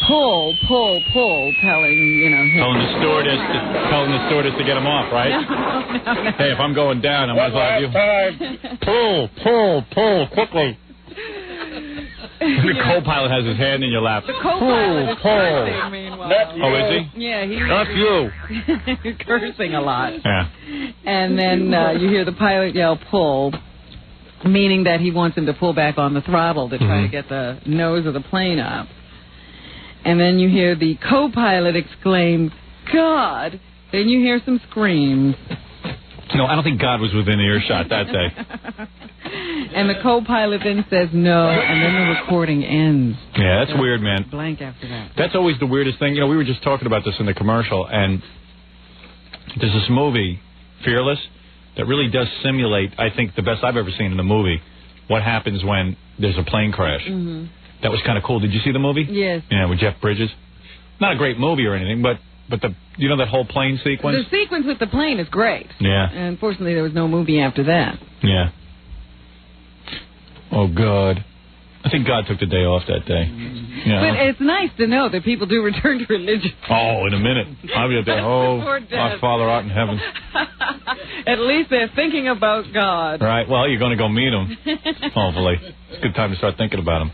pull, pull, pull, telling him. Telling the stewardess to get him off, right? No. Hey, if I'm going down, I might as well have you. Pull, quickly. The co-pilot has his hand in your lap. The co-pilot is cursing, meanwhile. Oh, is he? Yeah, he's... Not you. cursing a lot. Yeah. And then you hear the pilot yell, pull, meaning that he wants him to pull back on the throttle to try to get the nose of the plane up. And then you hear the co-pilot exclaim, "God!" Then you hear some screams. No, I don't think God was within earshot that day. And the co-pilot then says no, and then the recording ends. Yeah, that's weird, man. Blank after that. That's always the weirdest thing. We were just talking about this in the commercial, and there's this movie, Fearless, that really does simulate, I think, the best I've ever seen in a movie, what happens when there's a plane crash. Mm-hmm. That was kind of cool. Did you see the movie? Yes. Yeah, with Jeff Bridges. Not a great movie or anything, but the that whole plane sequence? The sequence with the plane is great. Yeah. And unfortunately, there was no movie after that. Yeah. Oh, God. I think God took the day off that day. Yeah. But it's nice to know that people do return to religion. Oh, in a minute. I'll be up there. Oh, our Father art in heaven. At least they're thinking about God. Right. Well, you're going to go meet him, hopefully. It's a good time to start thinking about him.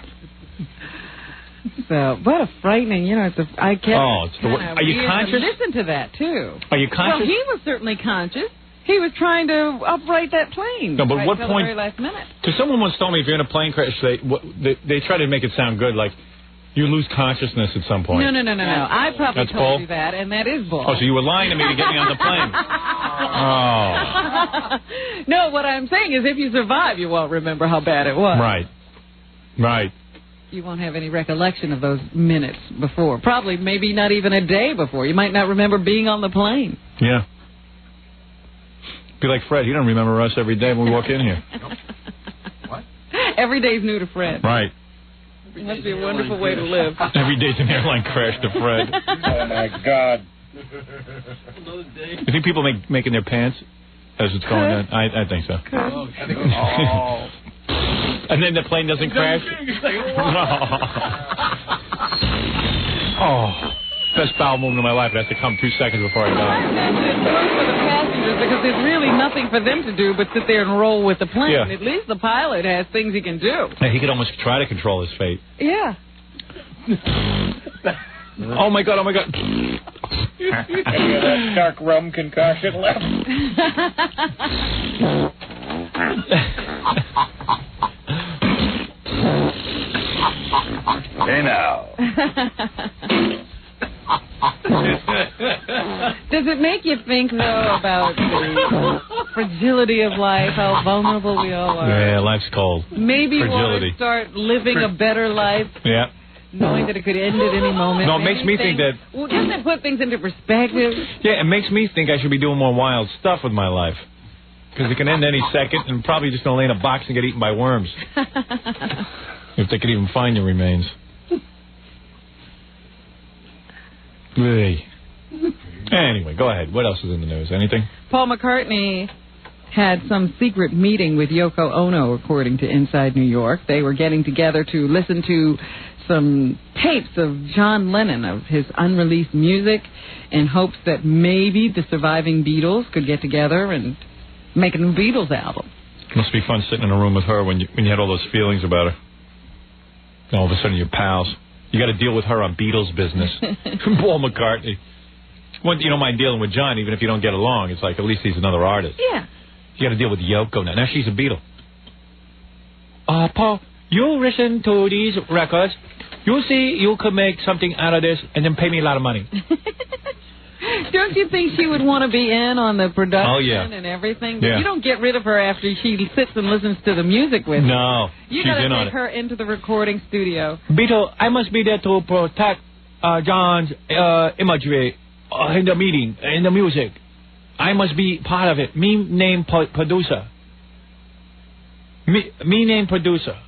So, what a frightening, I can't. Are you conscious? Listen to that, too. Are you conscious? Well, he was certainly conscious. He was trying to upright that plane. No, but what point? point? The very last minute. Because someone once told me if you're in a plane crash, they try to make it sound good, like you lose consciousness at some point. No. I probably That's told bull? you that, and that is bull. Oh, so you were lying to me to get me on the plane. No, what I'm saying is if you survive, you won't remember how bad it was. Right. You won't have any recollection of those minutes before. Probably, maybe not even a day before. You might not remember being on the plane. Yeah. Be like Fred. He don't remember us every day when we walk in here. What? Every day's new to Fred. Right. It must be a wonderful way to live. Every day's an airline crash to Fred. Oh, my God. You think people making their pants as it's going down? I think so. And then the plane doesn't crash? Oh. Best bowel movement of my life. It has to come 2 seconds before I die. For the passengers, because there's really nothing for them to do but sit there and roll with the plane. Yeah. At least the pilot has things he can do. Yeah, he could almost try to control his fate. Yeah. Oh, my God. Any of that dark rum concoction left? Hey, now. Does it make you think, though, about the fragility of life, how vulnerable we all are? Yeah, life's cold. Maybe you want fragility. to start living a better life, Yeah. knowing that it could end at any moment. No, it makes me think that... Well, doesn't it put things into perspective? Yeah, it makes me think I should be doing more wild stuff with my life. Because it can end any second, and probably just going to lay in a box and get eaten by worms. If they could even find your remains. Anyway, go ahead. What else is in the news? Anything? Paul McCartney had some secret meeting with Yoko Ono, according to Inside New York. They were getting together to listen to some tapes of John Lennon, of his unreleased music, in hopes that maybe the surviving Beatles could get together and make a new Beatles album. Must be fun sitting in a room with her when you had all those feelings about her. And all of a sudden you're pals. You got to deal with her on Beatles business. Paul McCartney. Well, you don't mind dealing with John, even if you don't get along. It's like, at least he's another artist. Yeah. You got to deal with Yoko now. Now she's a Beatle. Paul, you listen to these records. You see you could make something out of this and then pay me a lot of money. Don't you think she would want to be in on the production and everything? Yeah. You don't get rid of her after she sits and listens to the music with you. No, You she's got in to on take it. her into the recording studio. Beetle, I must be there to protect John's imagery in the meeting, in the music. I must be part of it. Me name producer. Me name producer.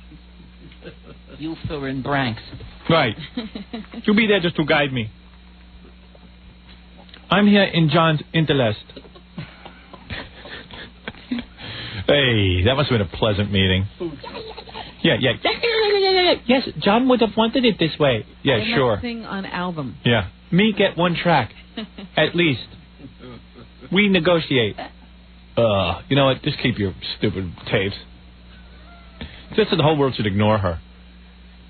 You fill in blanks. Right. You be there just to guide me. I'm here in John's interest. Hey, that must have been a pleasant meeting. Yeah. Yes, John would have wanted it this way. Yeah, They sure. must sing on album. Yeah. Me get one track, at least. We negotiate. You know what? Just keep your stupid tapes. Just the whole world should ignore her.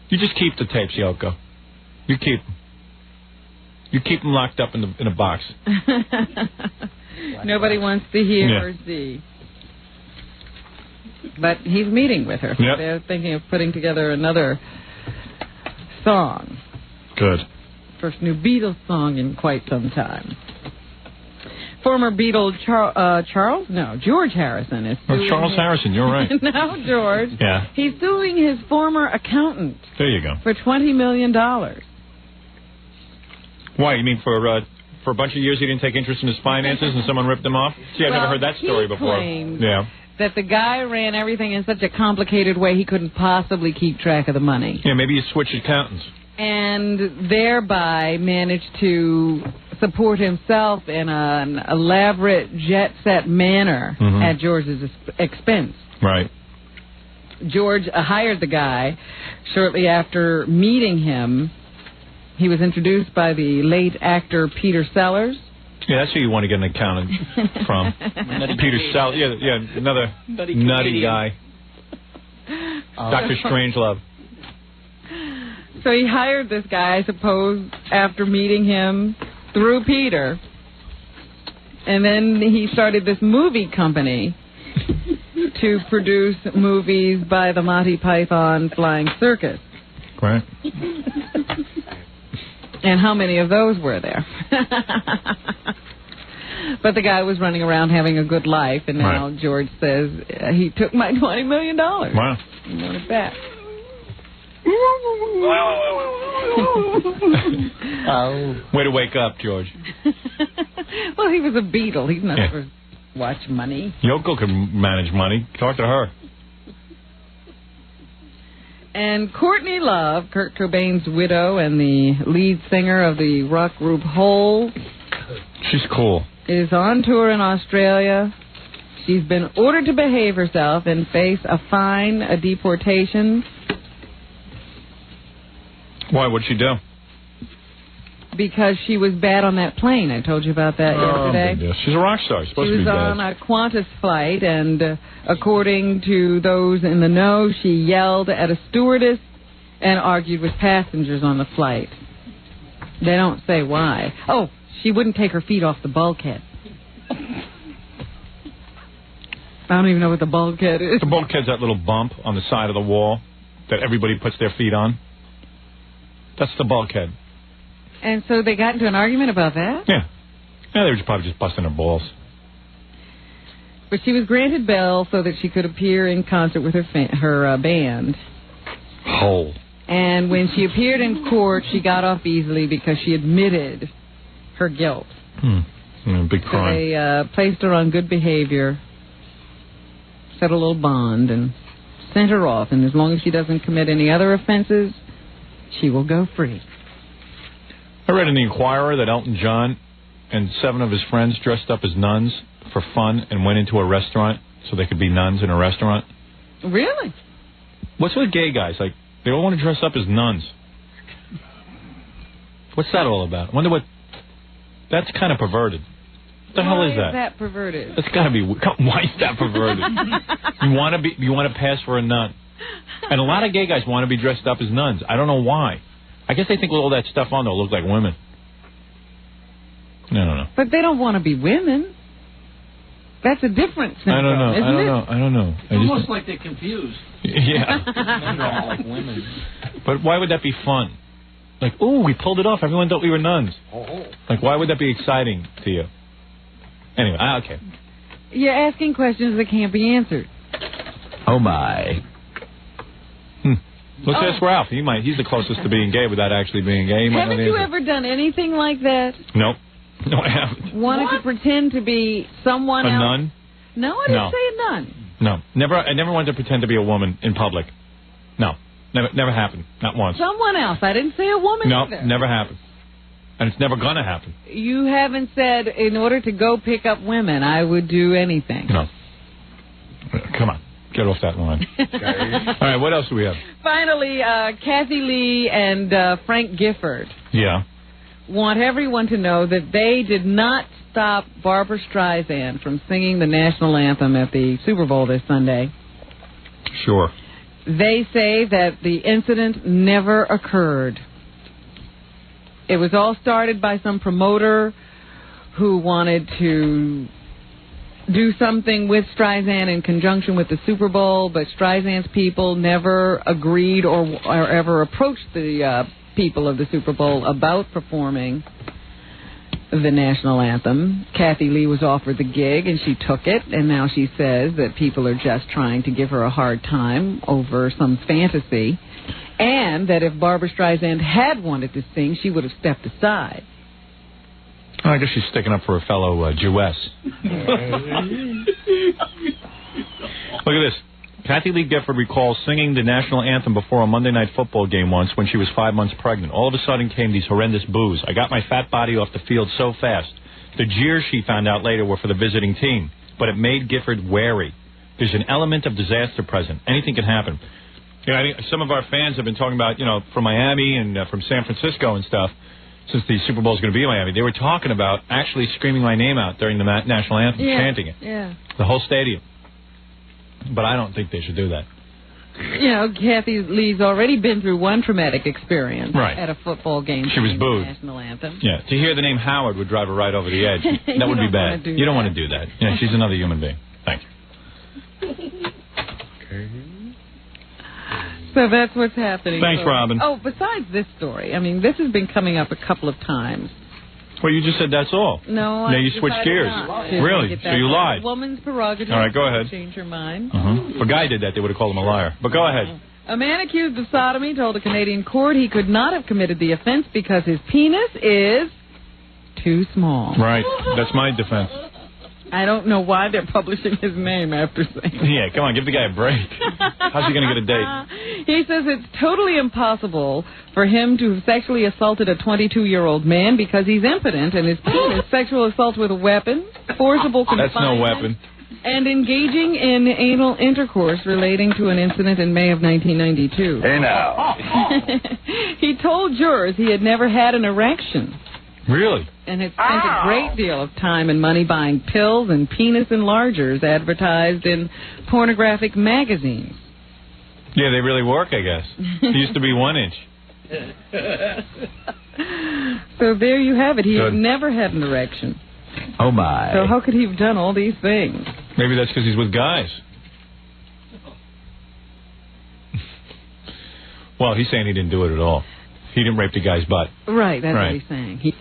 You just keep the tapes, Yoko. You keep them. You keep them locked up in a box. Nobody wants to hear Yeah. or see. But he's meeting with her. So Yep. they're thinking of putting together another song. Good. First new Beatles song in quite some time. Former Beatle George Harrison is suing Charles Harrison, you're right. No, George. Yeah. He's suing his former accountant There you go. for $20 million. Why? You mean for a bunch of years he didn't take interest in his finances and someone ripped him off? See, I've never heard that story before. Claims Yeah. that the guy ran everything in such a complicated way he couldn't possibly keep track of the money. Yeah, maybe he switched accountants. And thereby managed to support himself in an elaborate jet-set manner at George's expense. Right. George hired the guy. Shortly after meeting him, he was introduced by the late actor Peter Sellers. Yeah, that's who you want to get an accountant from. Peter Sellers. Yeah, another nutty guy. Dr. Strangelove. So he hired this guy, I suppose, after meeting him through Peter. And then he started this movie company to produce movies by the Monty Python Flying Circus. Right. And how many of those were there? But the guy was running around having a good life, and now George says he took my $20 million. Wow. He wanted it back. Way to wake up, George. Well, he was a Beatle. He's not supposed to watch money. Yoko can manage money. Talk to her. And Courtney Love, Kurt Cobain's widow and the lead singer of the rock group Hole, she's cool, is on tour in Australia. She's been ordered to behave herself and face a fine, a deportation. Why? What'd she do? Because she was bad on that plane. I told you about that yesterday. Yes. She's a rock star. She's supposed She to was be on bad. a Qantas flight, and according to those in the know, she yelled at a stewardess and argued with passengers on the flight. They don't say why. Oh, she wouldn't take her feet off the bulkhead. I don't even know what the bulkhead is. The bulkhead's that little bump on the side of the wall that everybody puts their feet on. That's the bulkhead. And so they got into an argument about that? Yeah. Yeah, they were probably just busting her balls. But she was granted bail so that she could appear in concert with her band. Hole. And when she appeared in court, she got off easily because she admitted her guilt. Big crime. So they placed her on good behavior, set a little bond, and sent her off. And as long as she doesn't commit any other offenses, she will go free. I read in the Inquirer that Elton John and 7 of his friends dressed up as nuns for fun and went into a restaurant so they could be nuns in a restaurant. Really? What's with gay guys? Like, they all want to dress up as nuns. What's that all about? I wonder what... That's kind of perverted. What the hell is Why that? is that perverted? That's got to be. Why is that perverted? You want to pass for a nun, and a lot of gay guys want to be dressed up as nuns. I don't know why. I guess they think with all that stuff on, they'll look like women. I don't know. But they don't want to be women. That's a different syndrome, I don't know. isn't I don't know. It's almost like they're confused. Yeah. Men are all like women. But why would that be fun? Like, ooh, we pulled it off. Everyone thought we were nuns. Like, why would that be exciting to you? Anyway, okay. You're asking questions that can't be answered. Oh, my. Let's ask Ralph. He's the closest to being gay without actually being gay. He might Haven't know the you answer. ever done anything like that? Nope. No, I haven't. Wanted to pretend to be someone A else? nun? No, I didn't No. say a nun. No. I never wanted to pretend to be a woman in public. No. Never happened. Not once. Someone else. I didn't say a woman No, either. never happened. And it's never going to happen. You haven't said, in order to go pick up women, I would do anything. No. Come on. Get off that line. All right, what else do we have? Finally, Kathy Lee and Frank Gifford Yeah. want everyone to know that they did not stop Barbra Streisand from singing the national anthem at the Super Bowl this Sunday. Sure. They say that the incident never occurred. It was all started by some promoter who wanted to do something with Streisand in conjunction with the Super Bowl, but Streisand's people never agreed or ever approached the people of the Super Bowl about performing the national anthem. Kathy Lee was offered the gig, and she took it, and now she says that people are just trying to give her a hard time over some fantasy, and that if Barbra Streisand had wanted to sing, she would have stepped aside. I guess she's sticking up for a fellow Jewess. Look at this. Kathy Lee Gifford recalls singing the national anthem before a Monday Night Football game once when she was 5 months pregnant. All of a sudden came these horrendous boos. I got my fat body off the field so fast. The jeers, she found out later, were for the visiting team, but it made Gifford wary. There's an element of disaster present. Anything can happen. You know, I think some of our fans have been talking about, from Miami and from San Francisco and stuff, since the Super Bowl is going to be in Miami. They were talking about actually screaming my name out during the national anthem, chanting it. Yeah. The whole stadium. But I don't think they should do that. Kathy Lee's already been through one traumatic experience at a football game. She was singing booed. the national anthem. Yeah, to hear the name Howard would drive her right over the edge. That would be bad. You don't want to do that. Yeah, she's another human being. Thank you. So that's what's happening. Thanks, Robin. Oh, besides this story, I mean, this has been coming up a couple of times. Well, you just said that's all. No, now you switched gears. Really? So you lied. Woman's prerogative. All right, go ahead. Change her mind. If a guy did that, they would have called him a liar. But go ahead. A man accused of sodomy told a Canadian court he could not have committed the offense because his penis is too small. Right. That's my defense. I don't know why they're publishing his name after saying that. Yeah, come on, give the guy a break. How's he going to get a date? He says it's totally impossible for him to have sexually assaulted a 22-year-old man because he's impotent and his penis, sexual assault with a weapon, forcible confinement. That's no weapon. And engaging in anal intercourse relating to an incident in May of 1992. Hey, now. He told jurors he had never had an erection. Really? And had spent a great deal of time and money buying pills and penis enlargers advertised in pornographic magazines. Yeah, they really work, I guess. He used to be 1 inch. So there you have it. He had Good. never had an erection. Oh, my. So how could he have done all these things? Maybe that's because he's with guys. Well, he's saying he didn't do it at all. He didn't rape the guy's butt. Right, that's Right. what he's saying.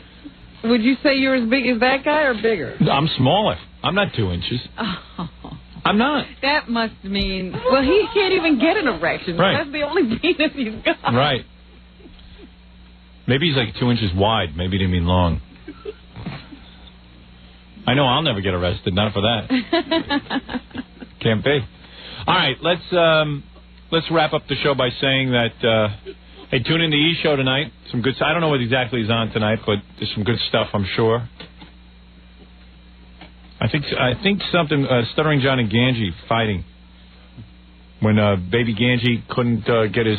Would you say you're as big as that guy or bigger? I'm smaller. I'm not 2 inches. Oh, I'm not. that must mean, well, he can't even get an erection. Right. That's the only penis he's got. Right. Maybe he's like 2 inches wide. Maybe he didn't mean long. I know I'll never get arrested. Not for that. Can't be. All right, let's wrap up the show by saying that hey, tune in to E! Show tonight. Some good. I don't know what exactly is on tonight, but there's some good stuff, I'm sure. I think something. Stuttering John and Ganji fighting when baby Ganji couldn't get his